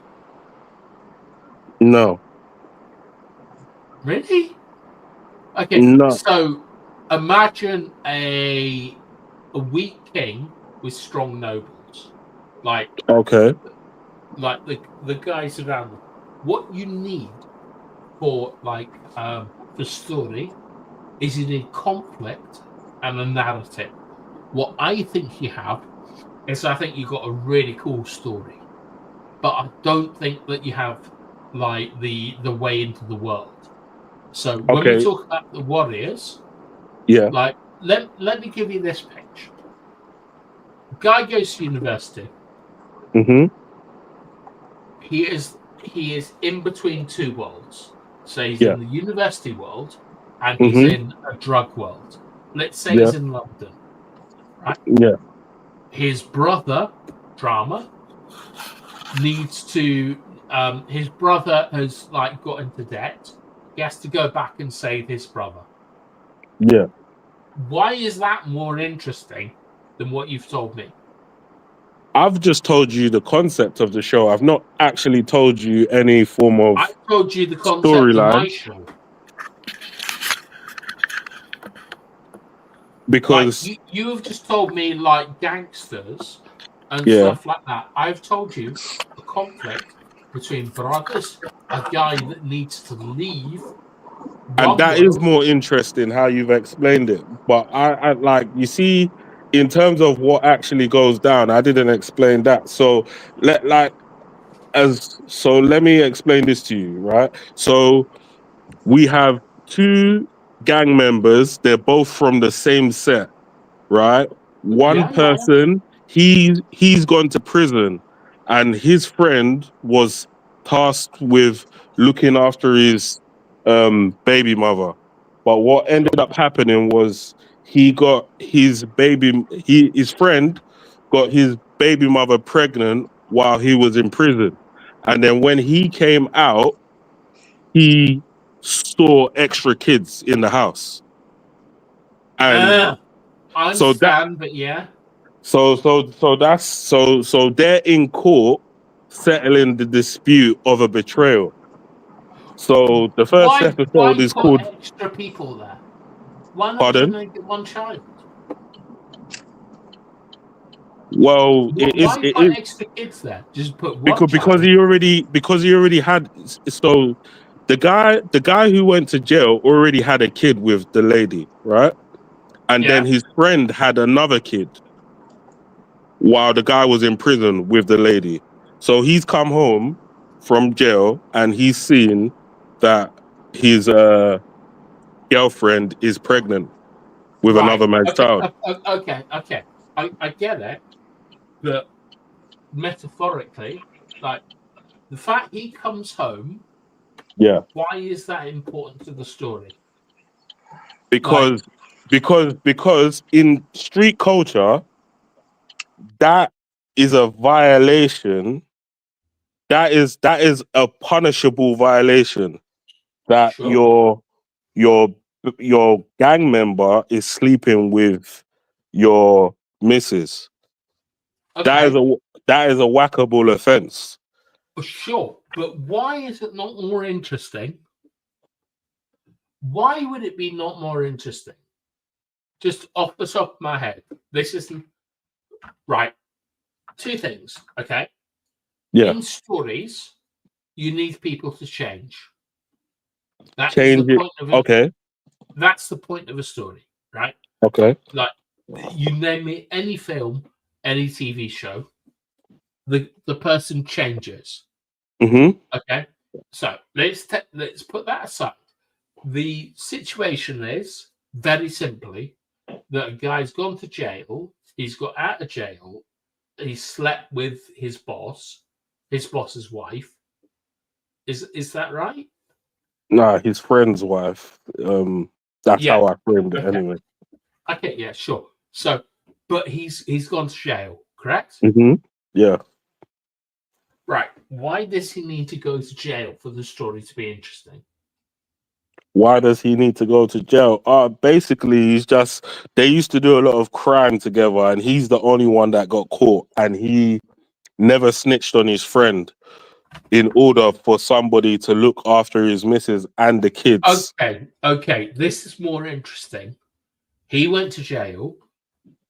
No. Really? Okay, No. so imagine a weak king with strong nobles, like Okay. the guys around them. What you need for the story is you need conflict and a narrative. What I think you have is I think you've got a really cool story, but I don't think that you have like the way into the world. So when we Okay. talk about the warriors, Yeah. like let me give you this pitch. Guy goes to university. Mhm. He is in between two worlds. So he's Yeah. in the university world and he's Mhm. in a drug world. Let's say Yeah. he's in London, right? Yeah. His brother, drama, needs to. His brother has like got into debt. He has to go back and save his brother. Yeah. Why is that more interesting than what you've told me? I've just told you the concept of the show. I've not actually told you any form I of told you the concept of my storyline show. Like because you have just told me like gangsters and yeah, stuff like that. I've told you a conflict between brothers, a guy that needs to leave and one that is world. more interesting how you've explained it. But I like you see, in terms of what actually goes down, I didn't explain that. So let me explain this to you, right? So we have two gang members. They're both from the same set, right? One Yeah. person, he's gone to prison, and his friend was tasked with looking after his baby mother. But what ended up happening was his friend got his baby mother pregnant while he was in prison. And then when he came out, he saw extra kids in the house. And I so that understand, but yeah. so they're in court settling the dispute of a betrayal. So the first episode Why is put called extra people there? Why not just Pardon? make it one child? Well, Why it put is extra kids there? Just put one because child. he already had so the guy who went to jail already had a kid with the lady, right? And then Yeah. his friend had another kid while the guy was in prison with the lady. So he's come home from jail and he's seen that his girlfriend is pregnant with Right. another man's Okay. child. Okay. I get it, but metaphorically, like the fact he comes home, Yeah, why is that important to the story? Like, because because in street culture, that is a violation. That is a punishable violation. That sure. your your gang member is sleeping with your missus. That is Okay. a whackable offense. Sure. But why is it not more interesting? Why would it be not more interesting? Just off the top of my head. This isn't right. Two things. Okay. Yeah, In stories, you need people to change. That is the change it. point of it. Okay, That's the point of a story, right? okay. Like you name me any film, any TV show, the person changes. Mm-hmm. Okay, so let's put that aside. The situation is very simply that a guy's gone to jail. He's got out of jail. He slept with his boss's wife. Is that right? Nah, his friend's wife. That's Yeah. how I framed it Okay. anyway. Okay. Yeah. Sure. So, but he's gone to jail, correct? Mm-hmm. Yeah. Right. Why does he need to go to jail for the story to be interesting? Why does he need to go to jail? Basically, he's just they used to do a lot of crime together, and he's the only one that got caught, and he never snitched on his friend. in order for somebody to look after his missus and the kids. Okay. This is more interesting. He went to jail,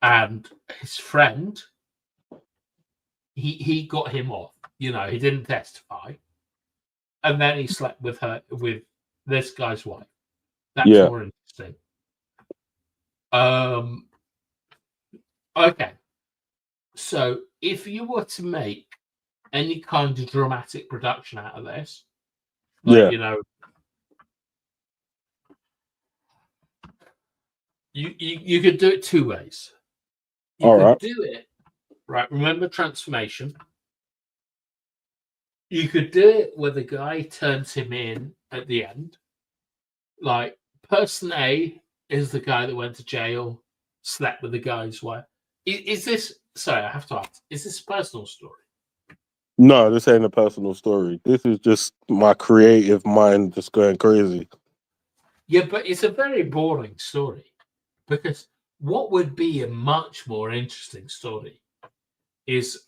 and his friend, he got him off. You know, he didn't testify, and then he slept with this guy's wife. That's more interesting. Okay. So if you were to make any kind of dramatic production out of this, like, you know, you could do it two ways. You could do it, right? Remember transformation. You could do it where the guy turns him in at the end. Like, person A is the guy that went to jail, slept with the guy's wife. Is this, sorry, I have to ask, is this a personal story? No, this ain't a personal story. This is just my creative mind just going crazy. Yeah, but it's a very boring story, because what would be a much more interesting story is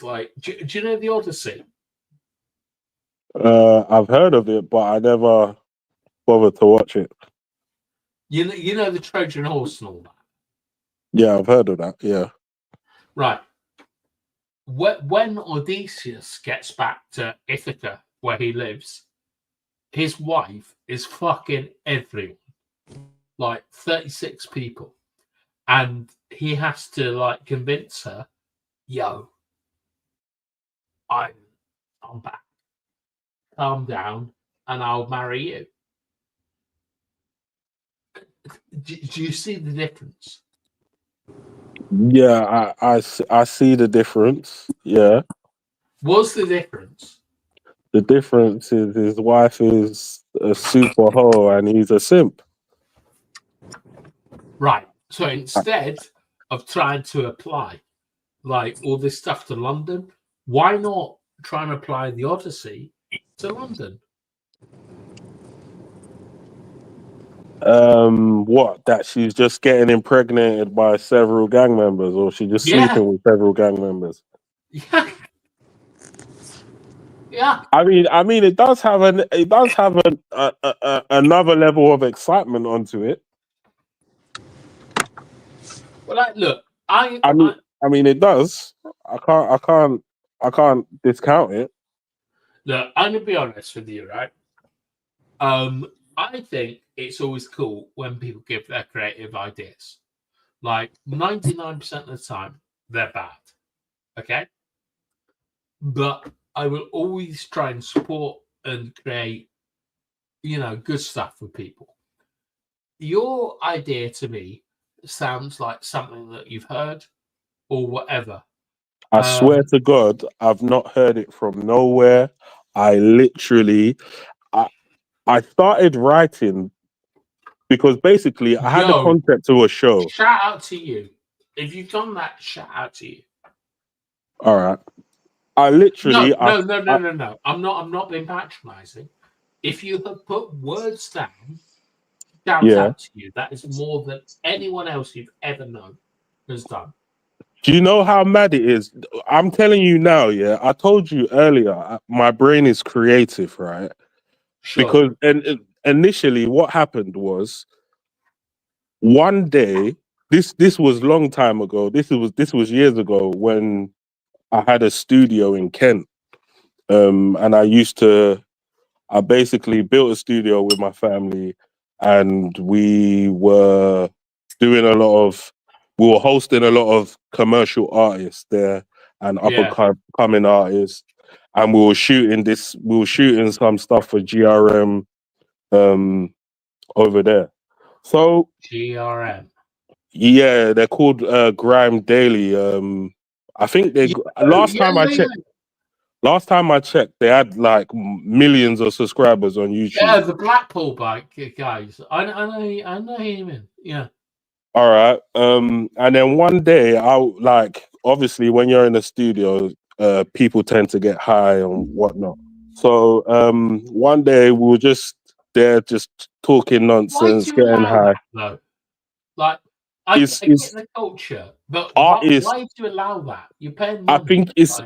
like, do you know the Odyssey? I've heard of it, but I never bothered to watch it. You know the Trojan horse and all that? Yeah, I've heard of that, yeah. Right. When Odysseus gets back to Ithaca, where he lives, his wife is fucking everyone. Like 36 people. And he has to, like, convince her, yo, I'm back. Calm down, and I'll marry you. Do you see the difference? Yeah, I see the difference. Yeah. What's the difference? The difference is his wife is a super hoe and he's a simp. Right. So instead of trying to apply like all this stuff to London, why not try and apply the Odyssey to London? What? That she's just getting impregnated by several gang members, or she's just sleeping with several gang members? Yeah. Yeah. I mean, it does have another level of excitement onto it. Well, like, look, I mean, it does. I can't discount it. Look, I'm gonna be honest with you, right? I think it's always cool when people give their creative ideas. Like 99% of the time, they're bad. Okay? But I will always try and support and create, good stuff for people. Your idea to me sounds like something that you've heard or whatever. I swear to God, I've not heard it from nowhere. I started writing because basically I had a concept to a show. Shout out to you. If you've done that, shout out to you. All right. I literally No. I'm not being patronizing. If you have put words down, shout out to you. That is more than anyone else you've ever known has done. Do you know how mad it is? I'm telling you now, yeah. I told you earlier, my brain is creative, right? Sure. Because initially what happened was one day, this was long time ago. This was years ago when I had a studio in Kent. And I basically built a studio with my family, and we were hosting a lot of commercial artists there and up-and-coming artists, and we were shooting some stuff for GRM over there. So GRM. Yeah, they're called Grime Daily. I think last time I checked, they had like millions of subscribers on YouTube. Yeah, the Blackpool bike guys. I know him. Yeah. All right. And then one day, obviously when you're in the studio, people tend to get high and whatnot. So one day we were just there, just talking nonsense, getting high. No, like I get the culture But artists. why do you allow that? You're paying I money. think it's.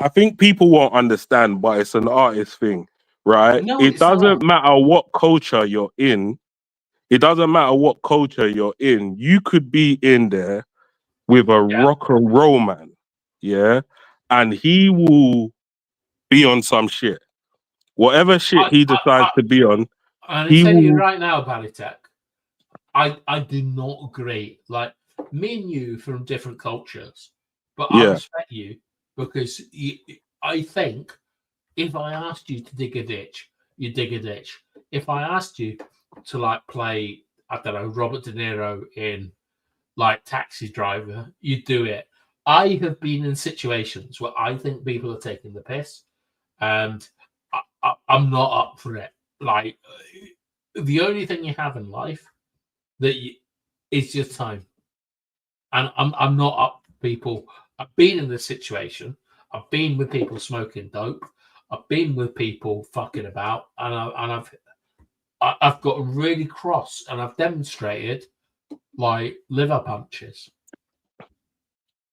I think people won't understand, but it's an artist thing, right? No, It it's not. doesn't matter what culture you're in. It doesn't matter what culture you're in. You could be in there with a Yeah. rock and roll man, yeah, and he will be on some shit. Whatever shit he decides to be on, I'm he telling you will. right now, Balitek, I do not agree. Like, me and you from different cultures, but I Yeah, respect you because I think if I asked you to dig a ditch, you dig a ditch. If I asked you to like play, I don't know, Robert De Niro in like Taxi Driver, you do it. I have been in situations where I think people are taking the piss, and I'm not up for it. Like, the only thing you have in life that is just time, and I'm not up for people. I've been in this situation. I've been with people smoking dope. I've been with people fucking about, and I've got really cross, and I've demonstrated like liver punches.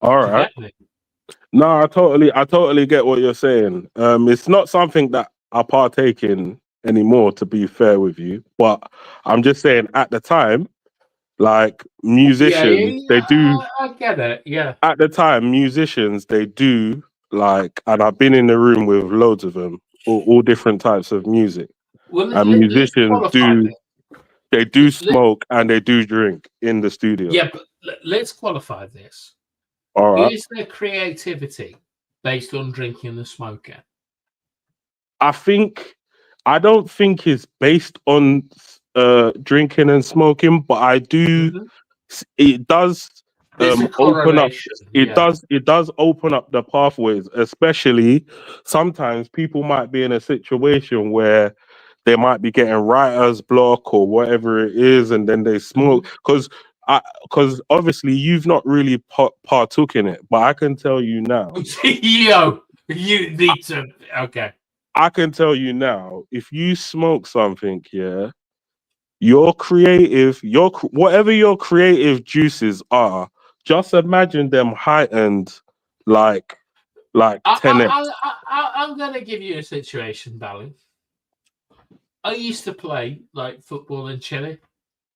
all Do you right. get me? No, I totally get what you're saying. It's not something that I partake in anymore, to be fair with you. But I'm just saying, at the time, like musicians, they do. I get it. Yeah. At the time, musicians, they do like, and I've been in the room with loads of them, all different types of music. Well, And let's musicians qualify do, this. they do Let, smoke and they do drink in the studio. yeah, but let's qualify this. All right. Is there creativity based on drinking and smoking? I don't think it's based on drinking and smoking, but I do. Mhm. It does There's a open up. correlation. It does open up the pathways. Especially sometimes people might be in a situation where they might be getting writer's block or whatever it is, and then they smoke because obviously you've not really partook in it, but I can tell you now. Yo, you need to. Okay. I can tell you now, if you smoke something, yeah, your creative, whatever your creative juices are, just imagine them heightened like 10x. I'm gonna give you a situation, Bally. I used to play like football in Chile.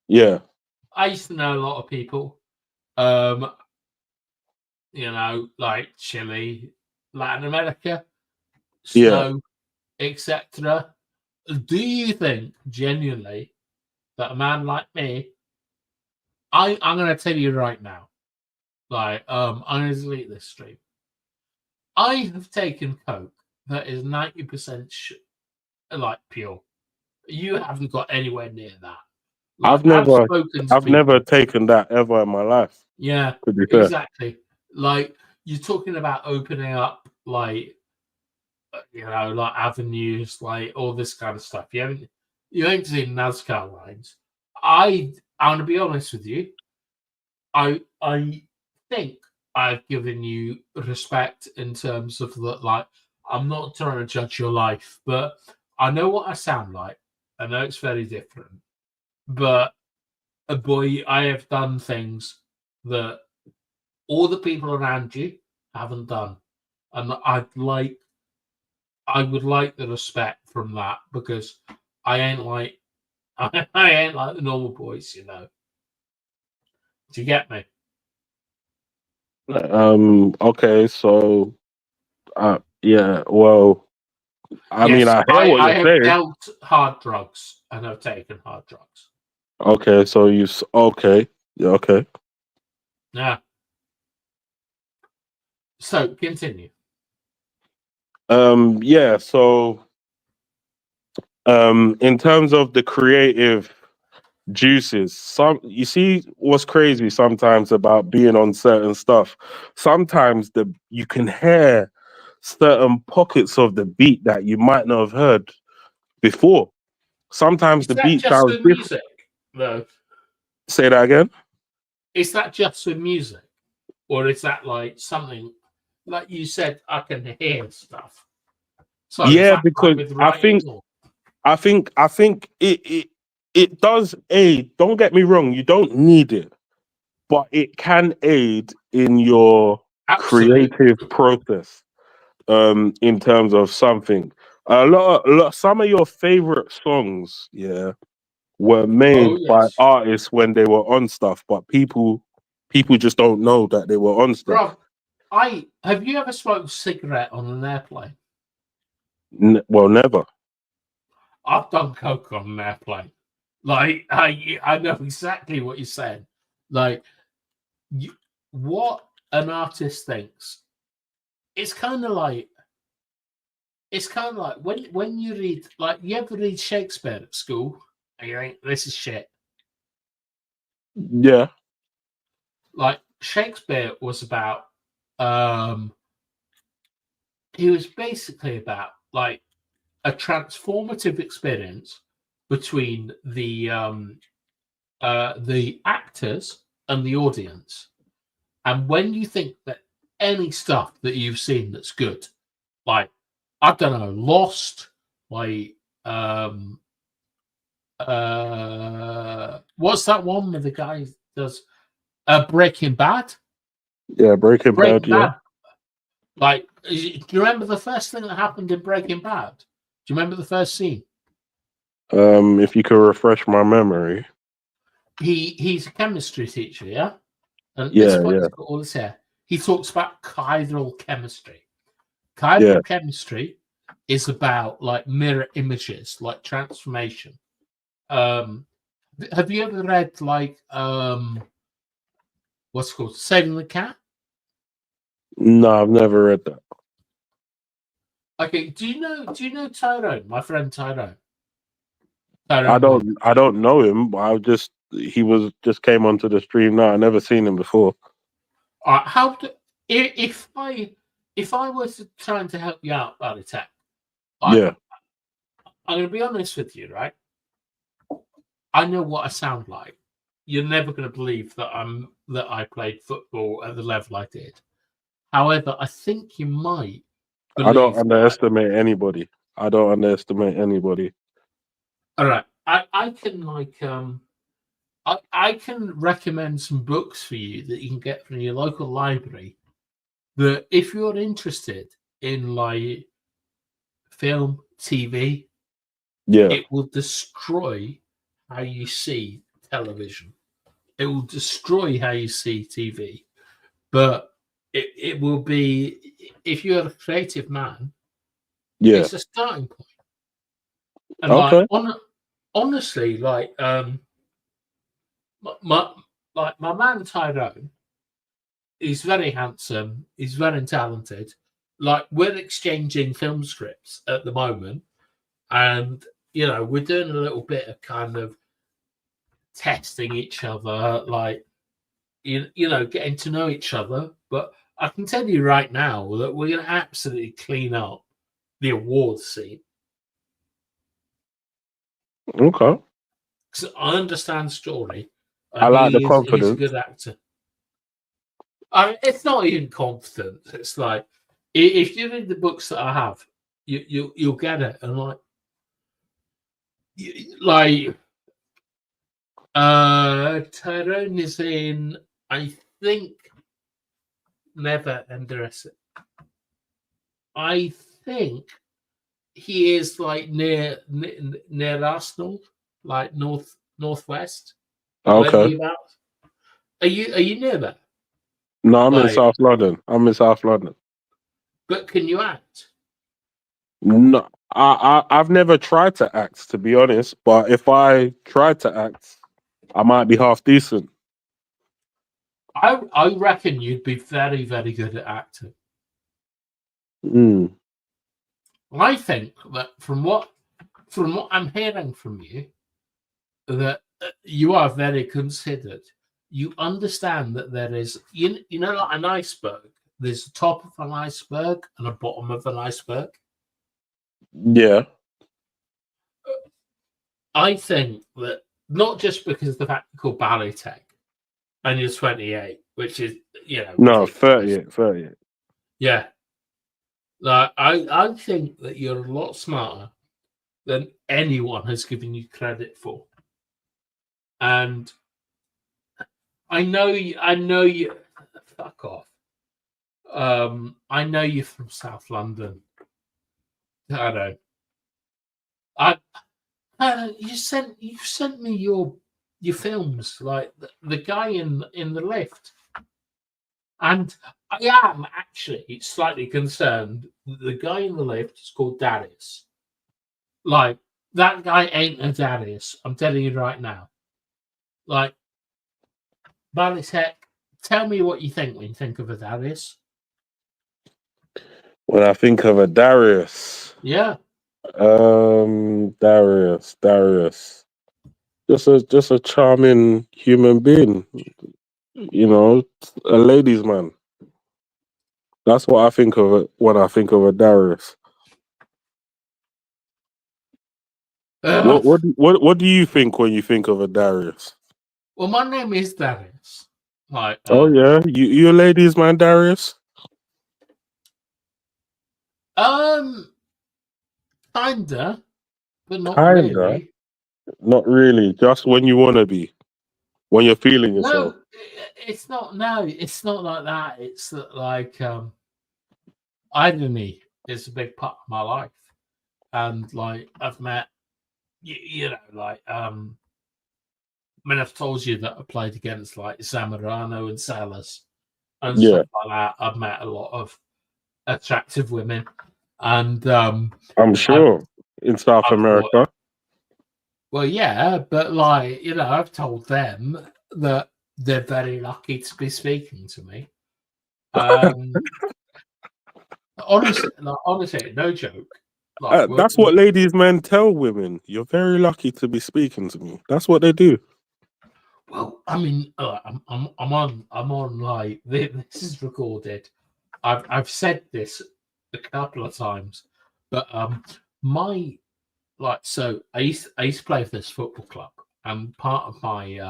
Yeah, I used to know a lot of people. You know, like Chile, Latin America, yeah. snow, etc. Do you think genuinely that a man like me, I'm gonna tell you right now, like I'm gonna delete this stream. I have taken coke that is 90% like pure. You haven't got anywhere near that. Like, I've I've never, spoken to I've people. never taken that ever in my life. Yeah, To be fair, exactly. Like, you're talking about opening up, like, you know, like avenues, like all this kind of stuff. You ain't seen NASCAR lines. I'm gonna be honest with you. I think I've given you respect in terms of the like. I'm not trying to judge your life, but I know what I sound like. I know it's very different, but boy, I have done things that all the people around you haven't done, and I would like the respect from that because I ain't like I ain't like the normal boys, you know. Do you get me? okay, so yeah, well, I mean, Yes, I hear what I you're have saying. dealt hard drugs and have taken hard drugs. Okay, so okay, yeah, okay. Yeah. So continue. Yeah, so in terms of the creative juices, you see what's crazy sometimes about being on certain stuff. Sometimes you can hear certain pockets of the beat that you might not have heard before. Sometimes Is the that beat just sounds with different. music? No. Say that again. Is that just with music? Or is that like something like you said I can hear stuff? So is Yeah, that like because with I writing think or I think it does. Don't get me wrong. You don't need it. but it can aid in your Absolutely. creative process. In terms of something, some of your favorite songs, yeah, were Oh made by yes, artists when they were on stuff, but people just don't know that they were on stuff. bro. Have you ever smoked a cigarette on an airplane? Well, never. I've done coke on an airplane. Like I know exactly what you're saying. Like what an artist thinks. It's kind of like when you read, like, you ever read Shakespeare at school and you think this is shit. Yeah, Like Shakespeare was about he was basically about like a transformative experience between the actors and the audience. And when you think that any stuff that you've seen that's good, like, I don't know, Lost, like what's that one where the guy does Breaking Bad? yeah, Breaking Bad, Breaking yeah. Bad. Like, do you remember the first thing that happened in Breaking Bad? Do you remember the first scene? If you could refresh my memory. He's a chemistry teacher, yeah? And at this Yeah, point, yeah, he's got all this hair. He talks about chiral chemistry. yeah. Chiral chemistry is about like mirror images, like transformation. Have you ever read like what's it called, Saving the Cat? No, I've never read that. Okay, do you know Tyrone, my friend Tyrone? I Tyrone Williams. don't know him. He was just came onto the stream now. I never seen him before. How do, if I was trying to help you out, Tech, Yeah, I'm going to be honest with you, right? I know what I sound like. You're never going to believe that I played football at the level I did. However, I think you might I don't believe underestimate anybody. I don't underestimate anybody. all right, I can like I can recommend some books for you that you can get from your local library. That if you're interested in like film, TV, Yeah, it will destroy how you see television. It will destroy how you see TV. But it will be, if you're a creative man, yeah. it's a starting point. And like Okay. honestly, like my man Tyrone, he's very handsome, he's very talented. Like, we're exchanging film scripts at the moment, and we're doing a little bit of kind of testing each other, like getting to know each other. But I can tell you right now that we're going to absolutely clean up the awards scene. Okay. Because I understand story, I and like the he's a confidence. good actor. I mean, it's not even confidence. It's like, if you read the books that I have, you'll get it. And like Tyrone is in, I think, never underestimate. I think he is like near Arsenal, like northwest. Where Okay. you about? Are you near there? No, I'm in Like, South London. but can you act? No, I've never tried to act, to be honest. But if I tried to act, I might be half decent. I reckon you'd be very, very good at acting. Mm. I think that from what I'm hearing from you, that you are very considered. You understand that there is, like an iceberg. There's a top of an iceberg and a bottom of an iceberg. Yeah. I think that not just because of the fact you're called ballet tech and you're 28, which is No, ridiculous. 38. Yeah, like I think that you're a lot smarter than anyone has given you credit for. And I know you. I know you. Fuck off. I know you're from South London. I know. I you sent me your films, like the guy in the lift, and I am actually slightly concerned that the guy in the lift is called Darius. Like, that guy ain't a Darius. I'm telling you right now. Like, bad as heck. Tell me what you think when you think of a Darius. When I think of a Darius, Yeah. Darius, just a charming human being, you know, a ladies' man. That's what I think of it when I think of a Darius. Ugh. What do you think when you think of a Darius? Well, my name is Darius. Like, Oh yeah, you a ladies' man, Darius? Kinda, but not Kinda, really. not really. Just when you want to be, when you're feeling yourself. No, it's not. No, it's not like that. It's like irony is a big part of my life, and like I've met, you know, like I mean, I've told you that I played against like Zamorano and Salas and Yeah, stuff like that. I've met a lot of attractive women, and I'm I've, sure in South I've thought, America. well, yeah, but like you know, I've told them that they're very lucky to be speaking to me. Honestly, no joke. Like, That's what ladies' men tell women. You're very lucky to be speaking to me. That's what they do. well, I mean, I'm on like this is recorded. I've said this a couple of times, but my like so I used to play for this football club, and part of my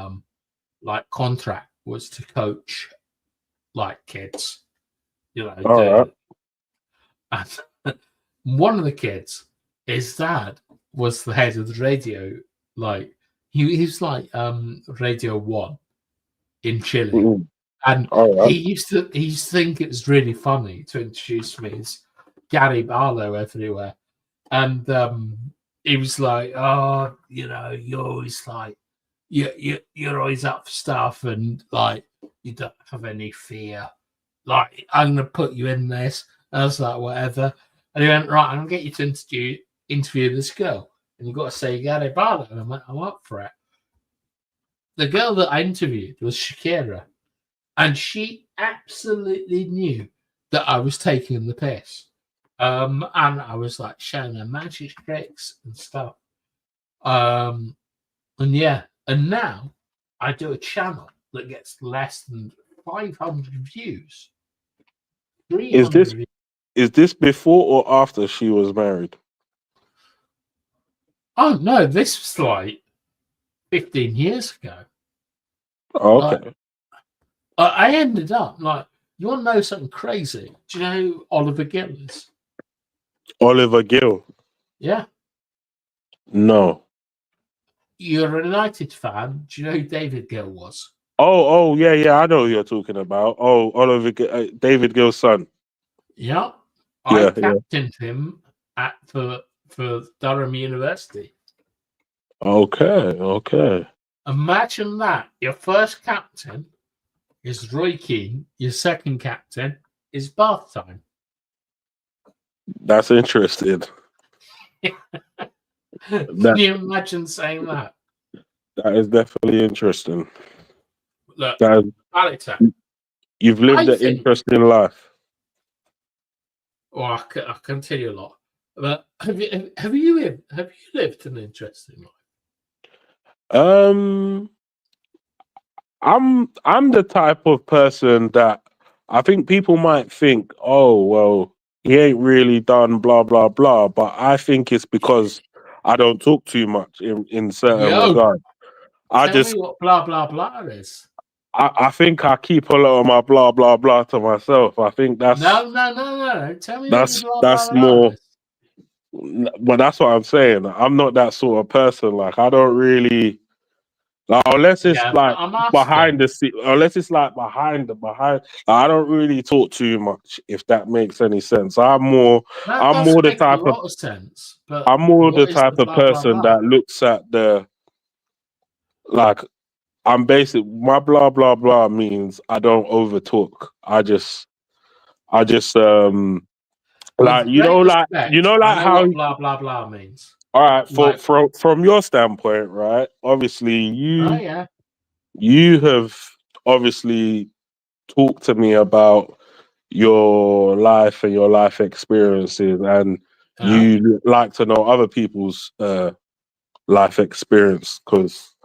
like contract was to coach like kids, you know, All right. and one of the kids, his dad was the head of the radio. Like he's like Radio One in Chile, Mm, and all right. he used to think it was really funny to introduce me as Gary Barlow everywhere, and he was like, "Oh, you know, you're always like, you're always up for stuff, and like you don't have any fear. Like I'm gonna put you in this." And I was like, "Whatever." And he went, "Right, I'm gonna get you to interview this girl, and you've got to say Gary Barlow." And I went, "I'm up for it." The girl that I interviewed was Shakira, and she absolutely knew that I was taking the piss. And I was like showing her magic tricks and stuff. And yeah, and now I do a channel that gets less than 500 views, Is 300 this views. is this before or after she was married? Oh no, this was like 15 years ago. Okay. Like, I ended up like, you want to know something crazy? Do you know who Oliver Gill is? Oliver Gill. Yeah. No. You're a United fan. Do you know who David Gill was? Oh, yeah. I know who you're talking about. Oh, David Gill's son. Yeah. I Yeah, yeah. captained him for Durham University. Okay. Imagine that. Your first captain is Roy Keane. Your second captain is Bathtime. That's interesting. Can you imagine saying that? That is definitely interesting. Look, That Balitech. you've lived I an think, interesting life. or I can tell you a lot. But have you lived an interesting life? I'm the type of person that I think people might think, oh well, he ain't really done blah blah blah, but I think it's because I don't talk too much in certain Yo, regards. tell me what blah blah blah is. I think I keep a lot of my blah blah blah to myself. I think No. Tell me what your blah that's blah blah more. is. But that's what I'm saying. I'm not that sort of person. Like I don't really. Like, unless it's Yeah, but like I'm behind asking. the scene, unless it's like behind. I don't really talk too much, if that makes any sense. That I'm does more the make a type of, lot of sense. But I'm more the what is the type of blah blah person blah? that looks at the like. I'm basic. My blah blah blah means I don't over talk. I just With great respect, I like know how. what blah blah blah means. All right, Like, from your standpoint, right? Obviously, oh yeah, you have obviously talked to me about your life and your life experiences, and yeah. you like to know other people's life experience because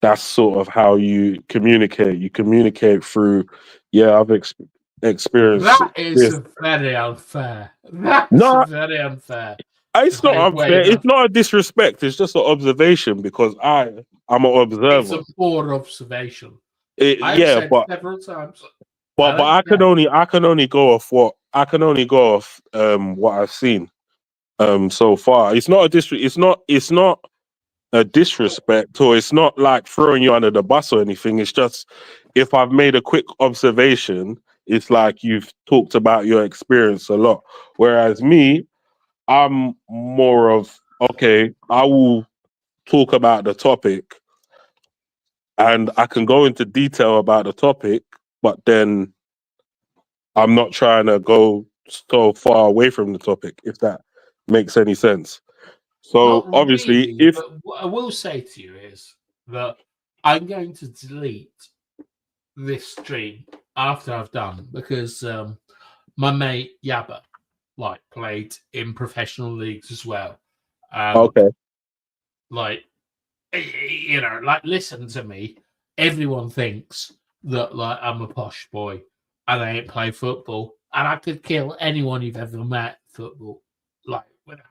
that's sort of how you communicate. You communicate through, yeah, experienced That is this. very unfair. That's No, very unfair. it's not Like, unfair. wait, It's not a disrespect. It's just an observation because I'm an it's observer. a poor observation. I've Yeah, said but several times. I but don't I can care. only go off what I've seen so far. It's not a disrespect, or it's not like throwing you under the bus or anything. It's just if I've made a quick observation, it's like you've talked about your experience a lot. Whereas me, I'm more of okay, I will talk about the topic and I can go into detail about the topic, but then I'm not trying to go so far away from the topic, if that makes any sense. Not So obviously, really, if but what I will say to you is that I'm going to delete this stream after I've done because my mate Yabba played in professional leagues as well, and okay, like listen to me. Everyone thinks that I'm a posh boy and I ain't play football, and I could kill anyone you've ever met football, without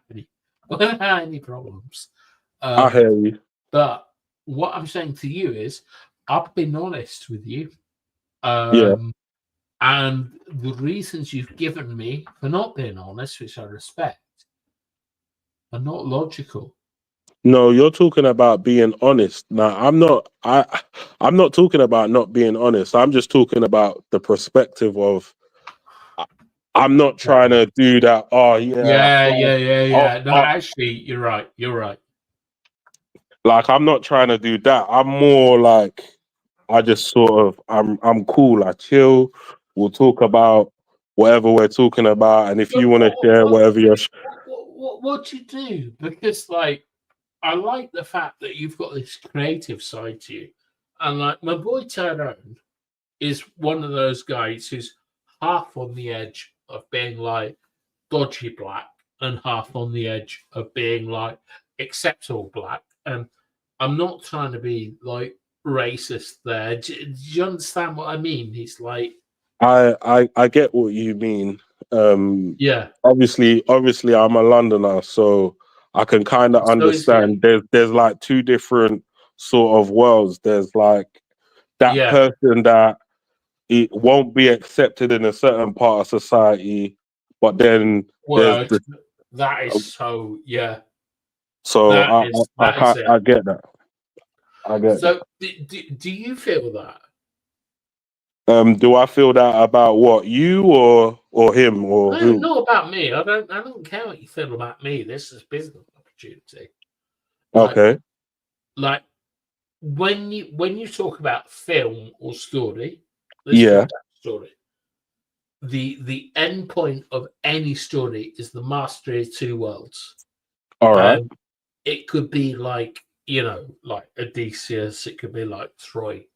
without any problems. I Um, hear you. but what I'm saying to you is, I've been honest with you, Yeah. and the reasons you've given me for not being honest, which I respect, are not logical. No, you're talking about being honest. Now, I'm not talking about not being honest. I'm just talking about the perspective of I'm not trying to do that. Oh yeah, oh, No, oh, actually, you're right. You're right. like I'm not trying to do that. I'm more like I just sort of I'm cool. I chill. We'll talk about whatever we're talking about, and if But you want to share whatever you're, what you do? Because I like the fact that you've got this creative side to you, and my boy Tyrone is one of those guys who's half on the edge of being dodgy black and half on the edge of being acceptable black. And I'm not trying to be racist there. Do you understand what I mean? He's I get what you mean. Um, yeah. obviously, I'm a Londoner, so I can kind of So is he. understand. There's like two different sort of worlds. There's like that Yeah. person that it won't be accepted in a certain part of society, but then there's Well, the that is so yeah. so That is it. I get that. I get that. So do you feel that? Do I feel that about what you or him or No, who? not about me. I don't care what you feel about me. This is business opportunity. Like Okay. like when you talk about film or story, let's talk Yeah. about story. The end point of any story is the mastery of two worlds. All right. And it could be like Odysseus, it could be like Troy,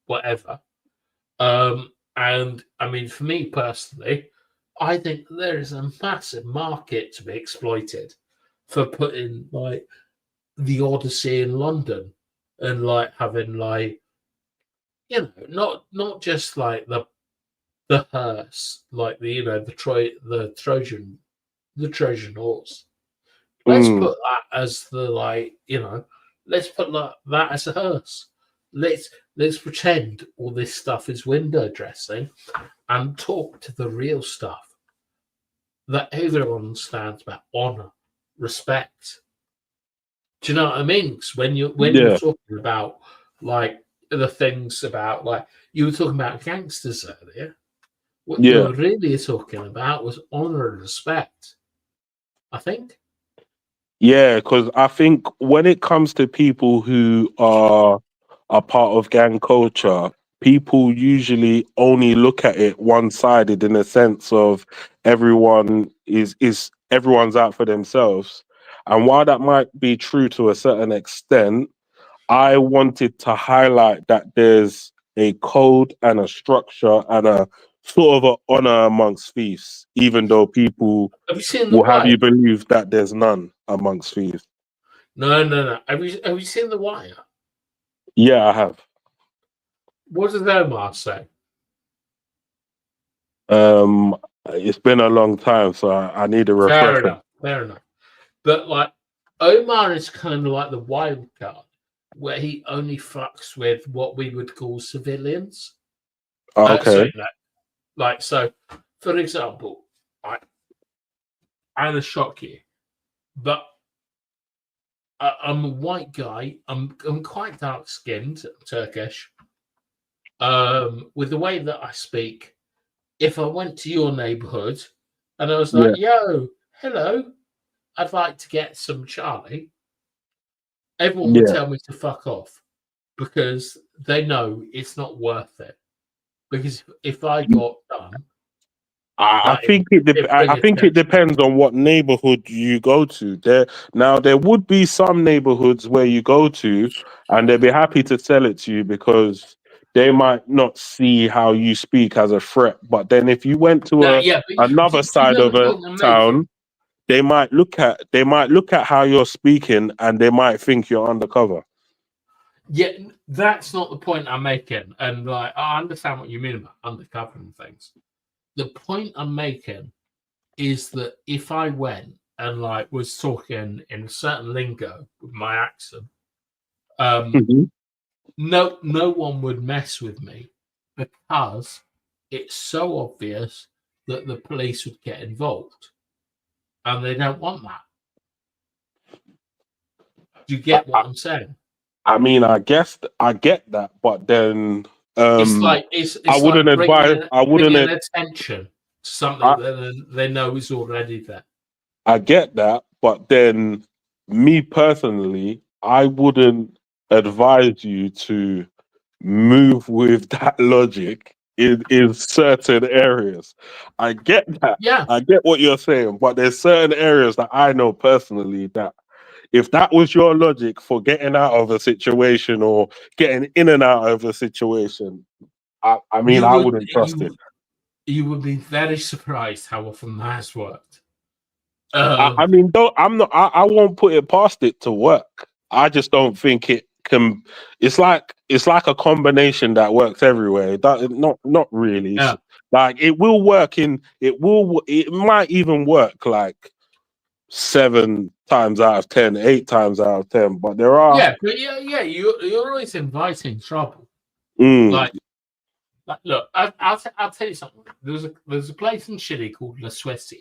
whatever. And I mean, for me personally, I think there is a massive market to be exploited for putting the Odyssey in London and having not just the hearse, the Trojan horse. Let's Mm, put that as let's put that as a hearse. Let's pretend all this stuff is window dressing and talk to the real stuff that everyone understands about honor, respect. Do you know what I mean? 'Cause when you're yeah. talking about like the things about, like, you were talking about gangsters earlier. What you Yeah. were really talking about was honor and respect, I think. Yeah, because I think when it comes to people who are a part of gang culture, people usually only look at it one-sided in a sense of everyone's out for themselves. And while that might be true to a certain extent, I wanted to highlight that there's a code and a structure and a sort of a honor amongst thieves, even though people Have you seen The will have Wire? you believe that there's none amongst thieves. No. Have you seen The Wire? Yeah, I have. What does Omar say? It's been a long time, so I need a Fair refresher. enough. Fair enough. But like Omar is kind of like the wild card, where he only fucks with what we would call civilians. Okay. So, for example, I'm gonna shock you, but I'm a white guy. I'm quite dark skinned, Turkish. With the way that I speak, if I went to your neighborhood and I was like, Yeah. "Yo, hello, I'd like to get some Charlie," everyone would Yeah. tell me to fuck off because they know it's not worth it. Because if I got done, I like, think it. it'd I bring think it attention. depends on what neighborhood you go to. There would be some neighborhoods where you go to, and they'd be happy to sell it to you because they might not see how you speak as a threat. But then if you went to No, yeah, but do another you side know of the a point I'm making? town, they might look at how you're speaking, and they might think you're undercover. Yeah, that's not the point I'm making. And like, I understand what you mean about undercover and things. The point I'm making is that if I went and like was talking in a certain lingo with my accent, Mhm. no one would mess with me because it's so obvious that the police would get involved, and they don't want that. Do you get what I'm saying? I mean, I get that, but then It's um, like it's I it's wouldn't like advise. bringing attention to something I, that they know is already there. I get that, but then me personally, I wouldn't advise you to move with that logic in certain areas. I get that. Yeah, I get what you're saying, but there's certain areas that I know personally that if that was your logic for getting out of a situation or getting in and out of a situation, I mean, you I would wouldn't trust it. you would be very surprised how often that has worked. I mean, don't I'm not. I won't put it past it to work. I just don't think it can. It's like a combination that works everywhere. Not really. Yeah, Like it will work in. It will. It might even work like 7 times out of 10, 8 times out of 10. But there are. yeah, but yeah. You're always inviting trouble. Mm, Like look, I'll tell you something. There's a place in Chile called La Suecia.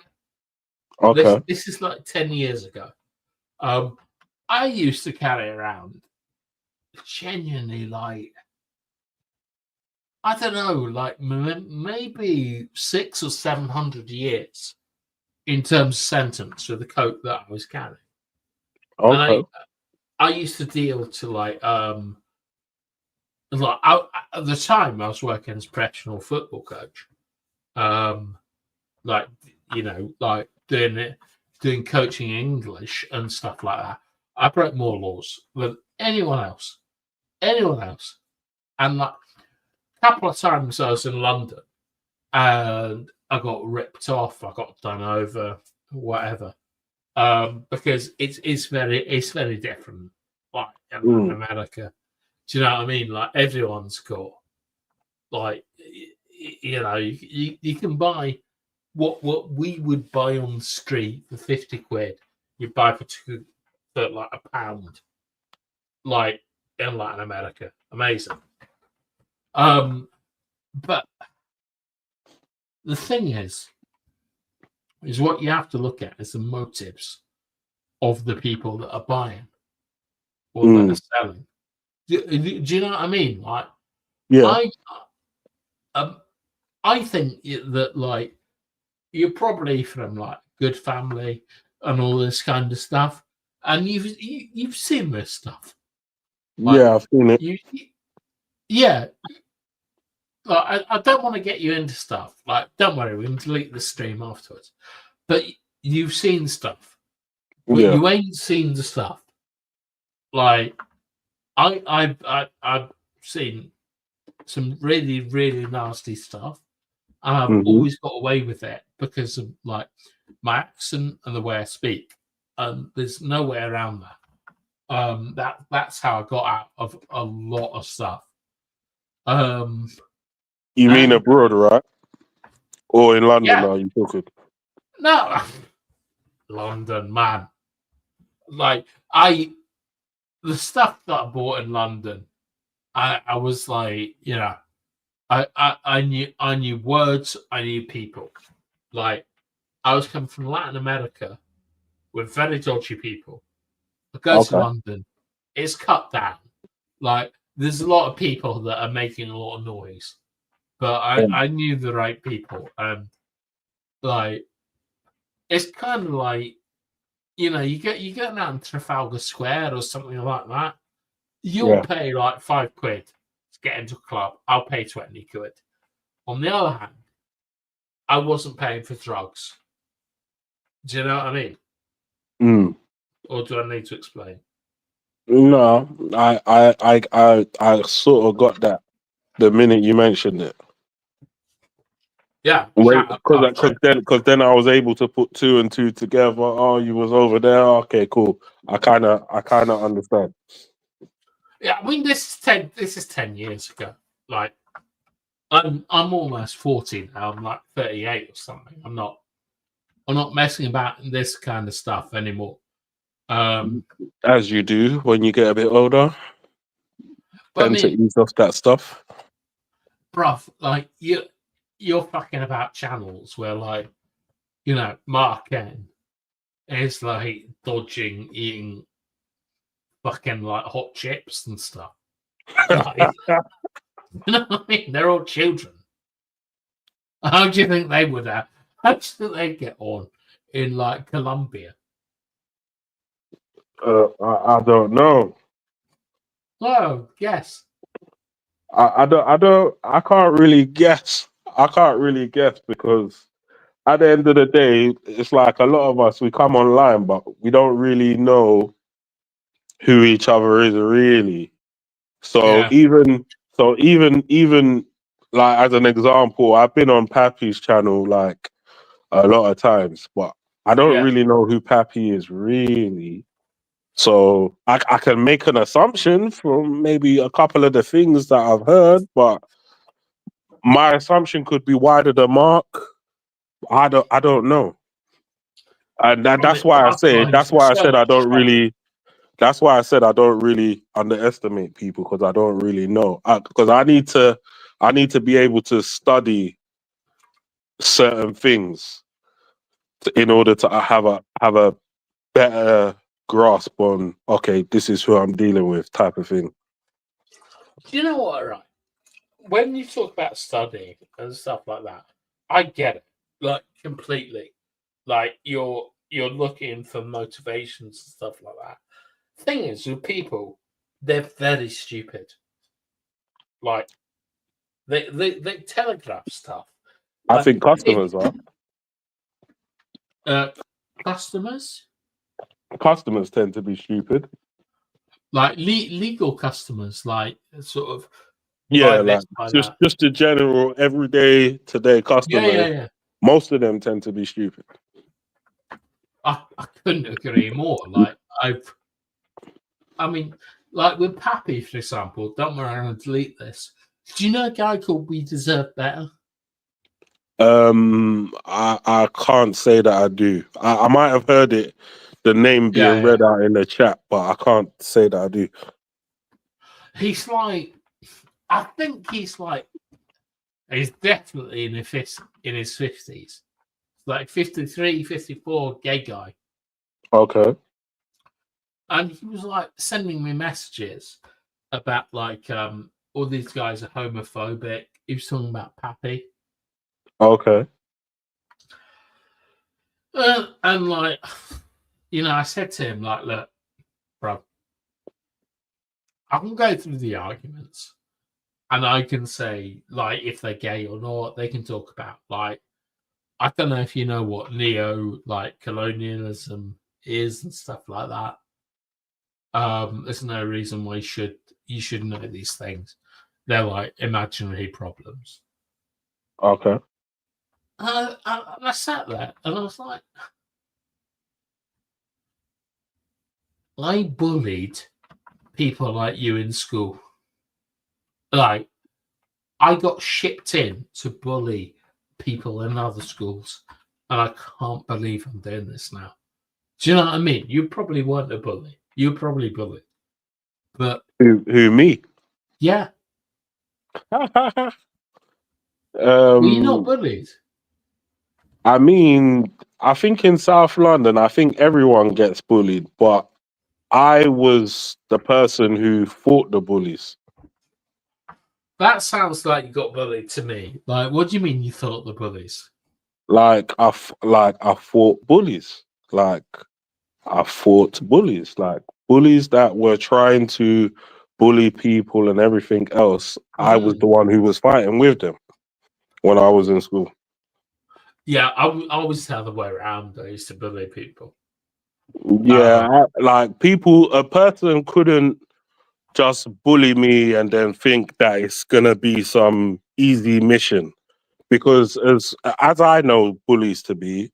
okay. This is like 10 years ago. I used to carry around genuinely like, I don't know, like maybe 600 or 700 years in terms of sentence for the coat that I was carrying. And Okay. I used to deal to like at the time I was working as a professional football coach. Like, like doing coaching English and stuff like that. I broke more laws than anyone else. And like a couple of times I was in London and I got ripped off, I got done over, whatever. Because it's very different, like in Latin Mm, America. Do you know what I mean? Like everyone's got, like, you can buy what we would buy on the street for 50 quid. You buy for like £1, like in Latin America. Amazing. But the thing is what you have to look at is the motives of the people that are buying or that mm. are selling. Do you know what I mean? Like, Yeah. I think that like you're probably from like good family and all this kind of stuff, and you've seen this stuff. Like Yeah, I've seen it. yeah. Like, I don't want to get you into stuff. Like, don't worry, we can delete the stream afterwards. But you've seen stuff, but Yeah. you ain't seen the stuff. Like, I've seen some really, really nasty stuff, and I've Hmm. always got away with it because of like my accent and the way I speak. There's no way around that. That's how I got out of a lot of stuff. You mean And abroad, right? Or in London? yeah, Are you talking? no, London, man. Like the stuff that I bought in London, I was like, you know, I knew words, I knew people. Like I was coming from Latin America with very dodgy people. I go to Okay. London, it's cut down. Like there's a lot of people that are making a lot of noise, but I knew the right people, and like it's kind of like, you know, you get out in Trafalgar Square or something like that. You'll Yeah. pay like £5 to get into a club. I'll pay 20 quid. On the other hand, I wasn't paying for drugs. Do you know what I mean? Mm. Or do I need to explain? No, I sort of got that the minute you mentioned it. Yeah, Wait, shut up, Patrick. because then I was able to put two and two together. Oh, you was over there. Okay, cool. I kind of understand. Yeah, I mean this is 10 years ago. Like I'm almost 40 now. I'm like 38 or something. I'm not messing about in this kind of stuff anymore. As you do when you get a bit older, But I tend to mean, ease off that stuff. bruv, like you're fucking about channels where like, you know, Mark N is like dodging eating fucking like hot chips and stuff. Like, you know what I mean? They're all children. How do you think they would have? How do you think they'd get on in like Colombia? I don't know. Oh, yes. I can't really guess. I can't really guess because at the end of the day, it's like a lot of us, we come online, but we don't really know who each other is really. So Yeah. even like as an example, I've been on Pappy's channel like a lot of times, but I don't Yeah. really know who Pappy is really. So I can make an assumption from maybe a couple of the things that I've heard, but my assumption could be wider than Mark. I don't know. And I that's mean, why I that's say mine. that's why I said So, I don't really. That's why I said I don't really underestimate people because I don't really know. Because I need to be able to study certain things in order to have a better grasp on. Okay, this is who I'm dealing with, type of thing. do you know what, right? When you talk about studying and stuff like that, I get it, like completely. Like you're looking for motivations and stuff like that. Thing is, with people, they're very stupid. Like they telegraph stuff. I Like think customers customers, tend to be stupid. like legal customers, like sort of buy Yeah, this, like buy just that. just the general everyday today Yeah, customers. yeah, yeah. Most of them tend to be stupid. I couldn't agree more. Like I mean, like with Pappy, for example. Don't worry, I'm gonna delete this. Do you know a guy called We Deserve Better? I can't say that I do. I might have heard it, the name Yeah, being yeah. read out in the chat, but I can't say that I do. He's like, I think he's definitely in his 50s, like 53, 54, gay guy. Okay. And he was like sending me messages, about like all these guys are homophobic. He was talking about Pappy. Okay. And like, I said to him, like, look, bro, I can go through the arguments and I can say, like, if they're gay or not, they can talk about, like, I don't know if you know what neo, like, colonialism is and stuff like that. There's no reason why you should know these things. They're like imaginary problems. Okay. And I sat there and I was like, I bullied people like you in school. Like, I got shipped in to bully people in other schools, and I can't believe I'm doing this now. Do you know what I mean? You probably weren't a bully. You were probably bullied. But Who me? yeah, were you not um, bullied? I mean, I think in South London, I think everyone gets bullied, but I was the person who fought the bullies. That sounds like you got bullied to me. Like, what do you mean you thought the bullies? Like I fought bullies. Like I fought bullies. Like bullies that were trying to bully people and everything else. I was the one who was fighting with them when I was in school. Yeah, I was the other way around. I used to bully people. Yeah, like people, a person couldn't just bully me and then think that it's gonna be some easy mission, because as I know bullies to be,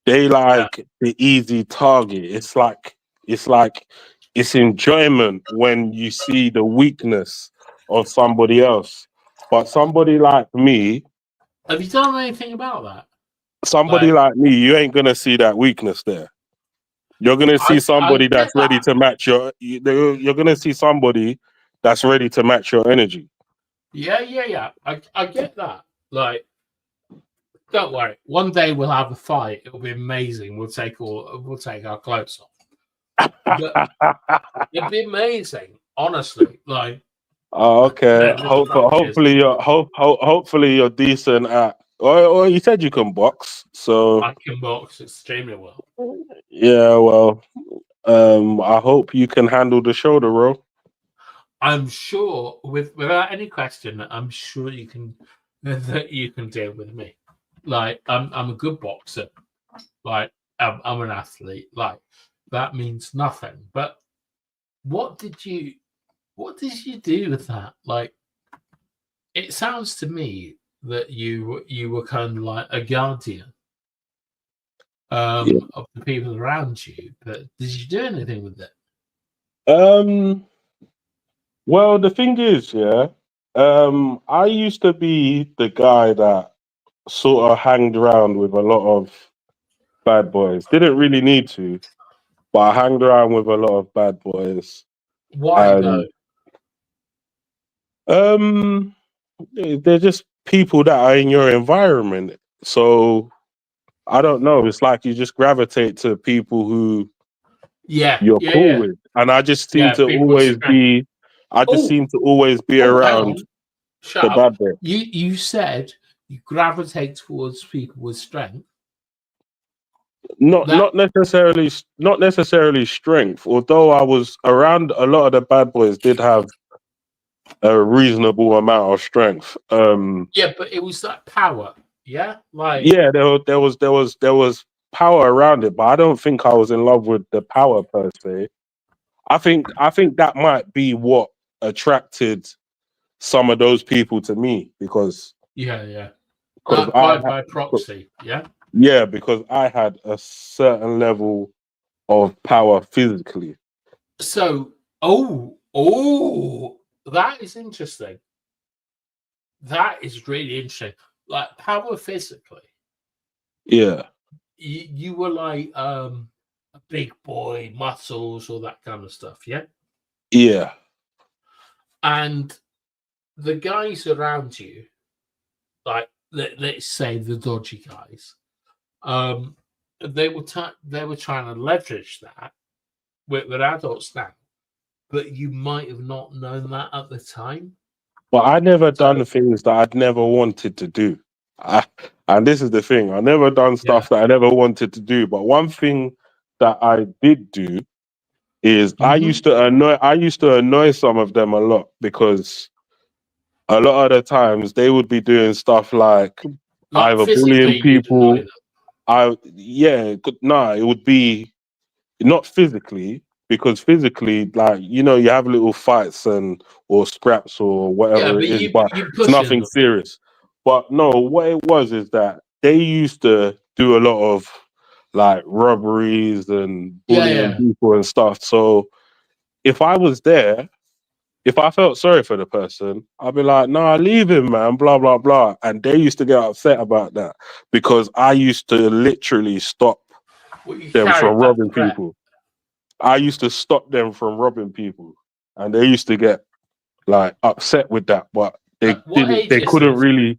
they like the easy target. It's enjoyment when you see the weakness of somebody else. But somebody like me, Have you done anything about that? somebody like me, you ain't gonna see that weakness there. You're gonna see I somebody get that's ready that. to match you're gonna see somebody that's ready to match your energy. Yeah. I get that. Like, don't worry. One day we'll have a fight. It'll be amazing. We'll take our clothes off. But it'd be amazing, honestly. Like, Oh, okay. the scratches. Hopefully you're decent at. Or you said you can box, so I can box extremely well. yeah. Well, I hope you can handle the shoulder roll. I'm sure, without any question, I'm sure you can deal with me. Like, I'm a good boxer. Like, I'm an athlete. Like, that means nothing. But what did you do with that? Like, it sounds to me that you were kind of like a guardian Yeah. of the people around you. But did you do anything with it? Well, the thing is, yeah. I used to be the guy that sort of hanged around with a lot of bad boys. Didn't really need to, but I hanged around with a lot of bad boys. Why though? And they're just people that are in your environment. So I don't know. It's like you just gravitate to people who Yeah. you're cool with, and I just seem Yeah, to people with always strength. be. I just seem to always be Hang around on. Shut the up. bad boy. You said you gravitate towards people with strength. Not That not necessarily strength. Although I was around a lot of the bad boys, did have a reasonable amount of strength. yeah, but it was that power. Yeah, like Yeah, there was power around it, but I don't think I was in love with the power per se. I think that might be what attracted some of those people to me, because yeah. I By proxy. Yeah. yeah, because I had a certain level of power physically. So, that is interesting. That is really interesting. Like power physically. Yeah. You were like a big boy, muscles, all that kind of stuff. Yeah. Yeah. And the guys around you, like let's say the dodgy guys, they were trying to leverage that with adults now. but you might have not known that at the time. But I never So- done things that I'd never wanted to do. And this is the thing. I never done stuff that I never wanted to do. But one thing that I did do is I used to annoy some of them a lot, because a lot of the times they would be doing stuff like either bullying physically, you'd annoy people. them. It would be not physically, because physically, like, you have little fights or scraps or Yeah, whatever but it is, you but you it's pushing nothing them. serious. But no, what it was is that they used to do a lot of like robberies and bullying Yeah. people and stuff. So if I was there, if I felt sorry for the person, I'd be like, "Nah, leave him, man." Blah blah blah. And they used to get upset about that, because I used to literally stop Well, you them carried from that robbing threat. people. I used to stop them from robbing people, and they used to get like upset with that, but they What age they is couldn't this? really,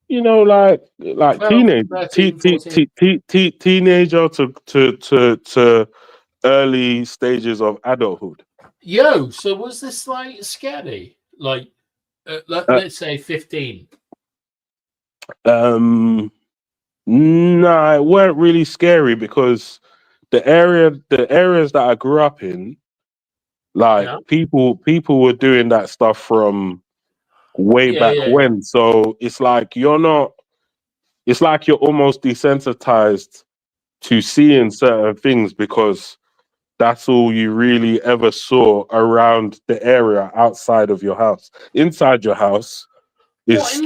like 12, 13, 14? teenager to early stages of adulthood. Yo, so was this like scary? Like, Uh, let's say 15. No, it weren't really scary, because the areas that I grew up in, like, Yeah. people were doing that stuff from way back Yeah. when. So it's like it's like you're almost desensitized to seeing certain things, because that's all you really ever saw around the area outside of your house. Inside your house What, is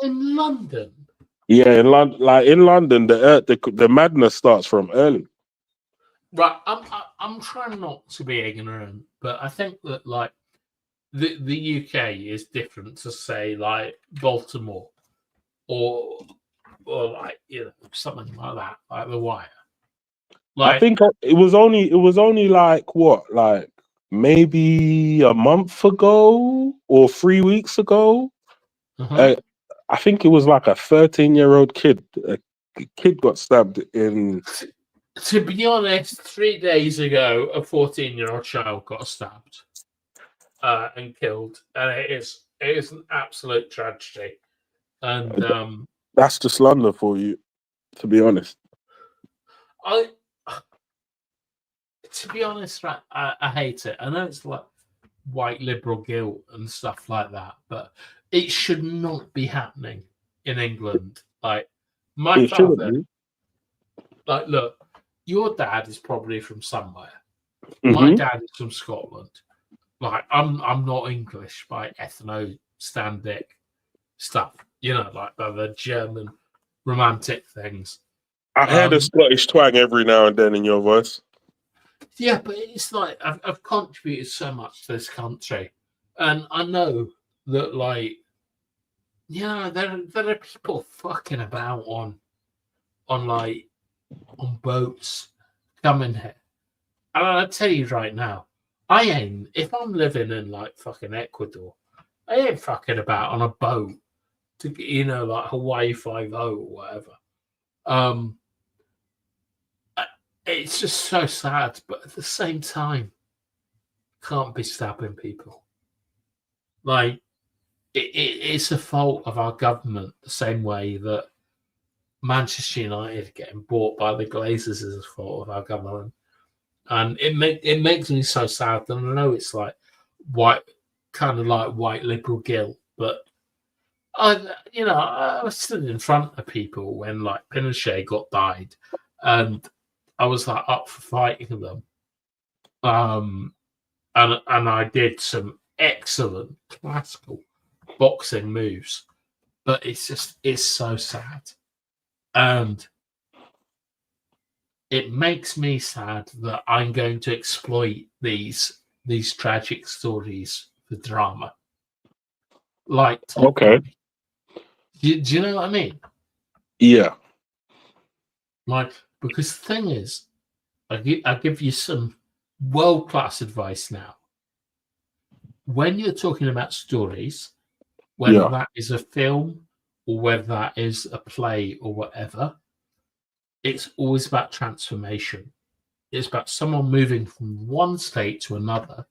in London? yeah, in London, the madness starts from early. Right. I'm trying not to be ignorant, but I think that like the UK is different to say like Baltimore or like something like that, like The Wire. I Like, think it was only like what, like maybe a month ago or 3 weeks ago. uh-huh. I think it was like a 13-year-old kid. A kid got stabbed in. To be honest, 3 days ago, a 14-year-old child got stabbed and killed, and it is an absolute tragedy. And That's just London for you, to be honest. I, to be honest, right, I hate it. I know it's like white liberal guilt and stuff like that, but it should not be happening in England. Like, my It shouldn't father, be. like, look, your dad is probably from somewhere. Mm-hmm. My dad is from Scotland. Like, I'm not English by ethno-standic stuff, like the German romantic things. I heard a Scottish twang every now and then in your voice. Yeah, but it's like I've contributed so much to this country, and I know that, like, there are people fucking about on boats coming here, and I tell you right now, if I'm living in like fucking Ecuador, I ain't fucking about on a boat to like Hawaii 5-0 or whatever. It's just so sad, but at the same time, can't be stabbing people. Like, it's a fault of our government, the same way that Manchester United getting bought by the Glazers is a fault of our government. And it makes me so sad. And I know it's like white liberal guilt, but I was stood in front of people when like Pinochet died, and I was like up for fighting them. And I did some excellent classical boxing moves, but it's so sad, and it makes me sad that I'm going to exploit these tragic stories for drama. Like, Okay. do you know what I mean? Yeah. Like, because the thing is, I give you some world-class advice now. When you're talking about stories, whether that is a film or whether that is a play or whatever, it's always about transformation. it's about someone moving from one state to another.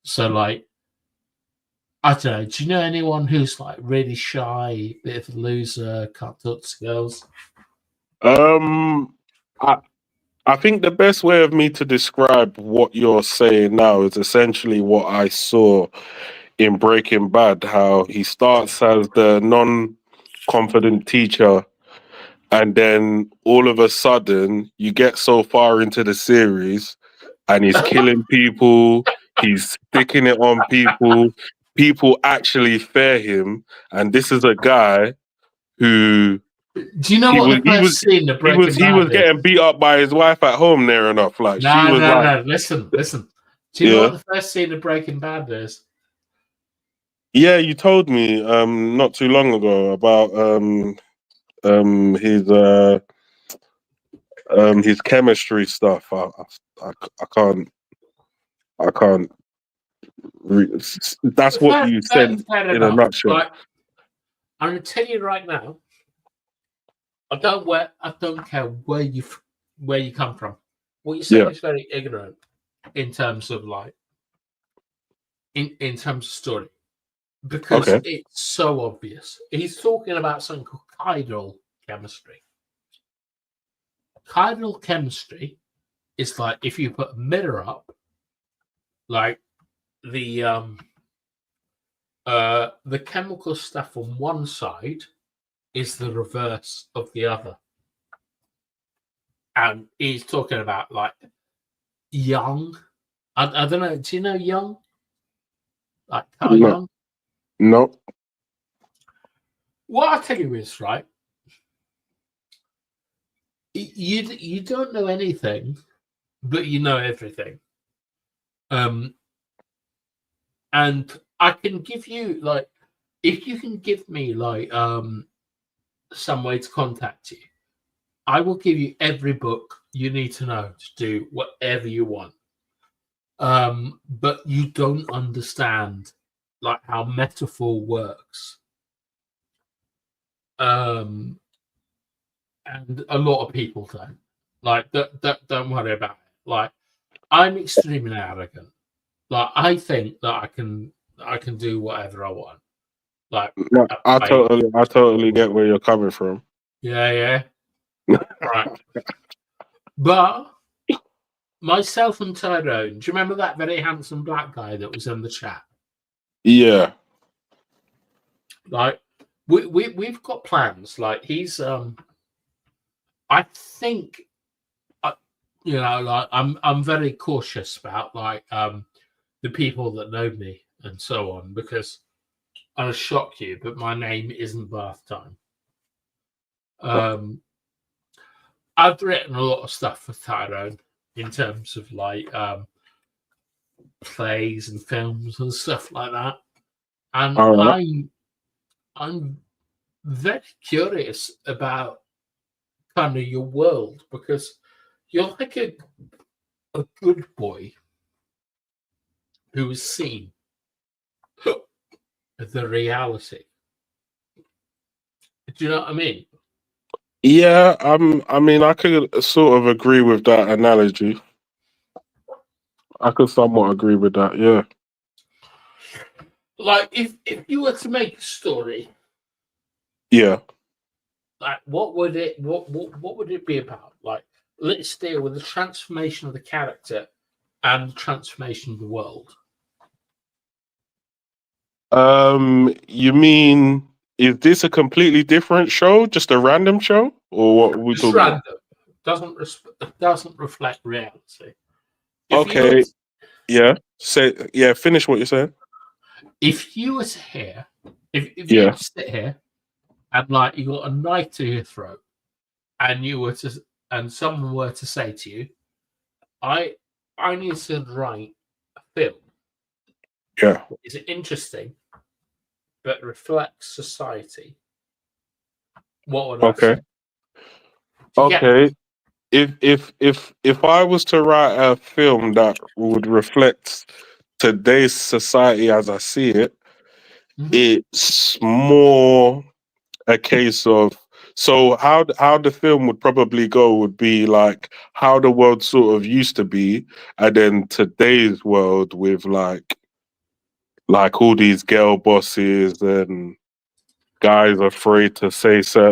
So, like, I don't know. Do you know anyone who's like really shy, bit of a loser, can't talk to girls? I I think the best way of me to describe what you're saying now is essentially what I saw in Breaking Bad. How he starts as the non-confident teacher, and then all of a sudden you get so far into the series, and he's killing people. He's sticking it on people. People actually fear him, and this is a guy who Do you know he what was the he was first scene of he was Breaking he was Bad is? getting beat up by his wife at home near enough. Like she No, was no, like, no. Listen. Do you know yeah, what the first scene of Breaking Bad is? yeah. You told me not too long ago about his chemistry stuff. I can't I can't. That's what Fair, you fair, said fair in a enough. nutshell. Like, I'm going to tell you right now. I don't care where you come from. What you're saying Yeah. is very ignorant in terms of like in terms of story, because Okay. it's so obvious. He's talking about something called chiral chemistry. Chiral chemistry is like if you put a mirror up, like the chemical stuff on one side is the reverse of the other. And he's talking about like Young. I don't know. Do you know Young? Like Carl No. Young? No. What I tell you is, right, you don't know anything, but you know everything. And I can give you like, if you can give me like some way to contact you, I will give you every book you need to know to do whatever you want. But you don't understand like how metaphor works. And a lot of people don't. Like, don't worry about it. Like, I'm extremely arrogant. Like, I think that I can do whatever I want. Like, No, I I totally get where you're coming from. yeah, right. But myself and Tyrone, do you remember that very handsome black guy that was in the chat? Yeah. Like, we've got plans. Like, he's I think, you know, like I'm very cautious about like the people that know me and so on, because I'll shock you, but my name isn't Bathtime. I've written a lot of stuff for Tyrone in terms of like plays and films and stuff like that, and All right. I'm very curious about kind of your world, because you're like a good boy who has seen the reality. Do you know what I mean? Yeah, I mean, I could sort of agree with that analogy. I could somewhat agree with that. Yeah. Like, if you were to make a story, Yeah. like what would it be about? Like, let's deal with the transformation of the character and the transformation of the world. You mean, is this a completely different show, just a random show, or what are we Just talking about? random. Doesn't reflect reality. If you Okay. were to, Yeah. Finish what you're saying. if you were to hear, if you Yeah. were to sit here and like you got a knife to your throat, and you were to, and someone were to say to you, I need to write a film. Yeah. Is it interesting, but reflects society? What would I Okay. say? Do you get me? Okay. If I was to write a film that would reflect today's society as I see it, Mhm. it's more a case of So how the film would probably go would be like how the world sort of used to be, and then today's world with like all these girl bosses and guys afraid to say certain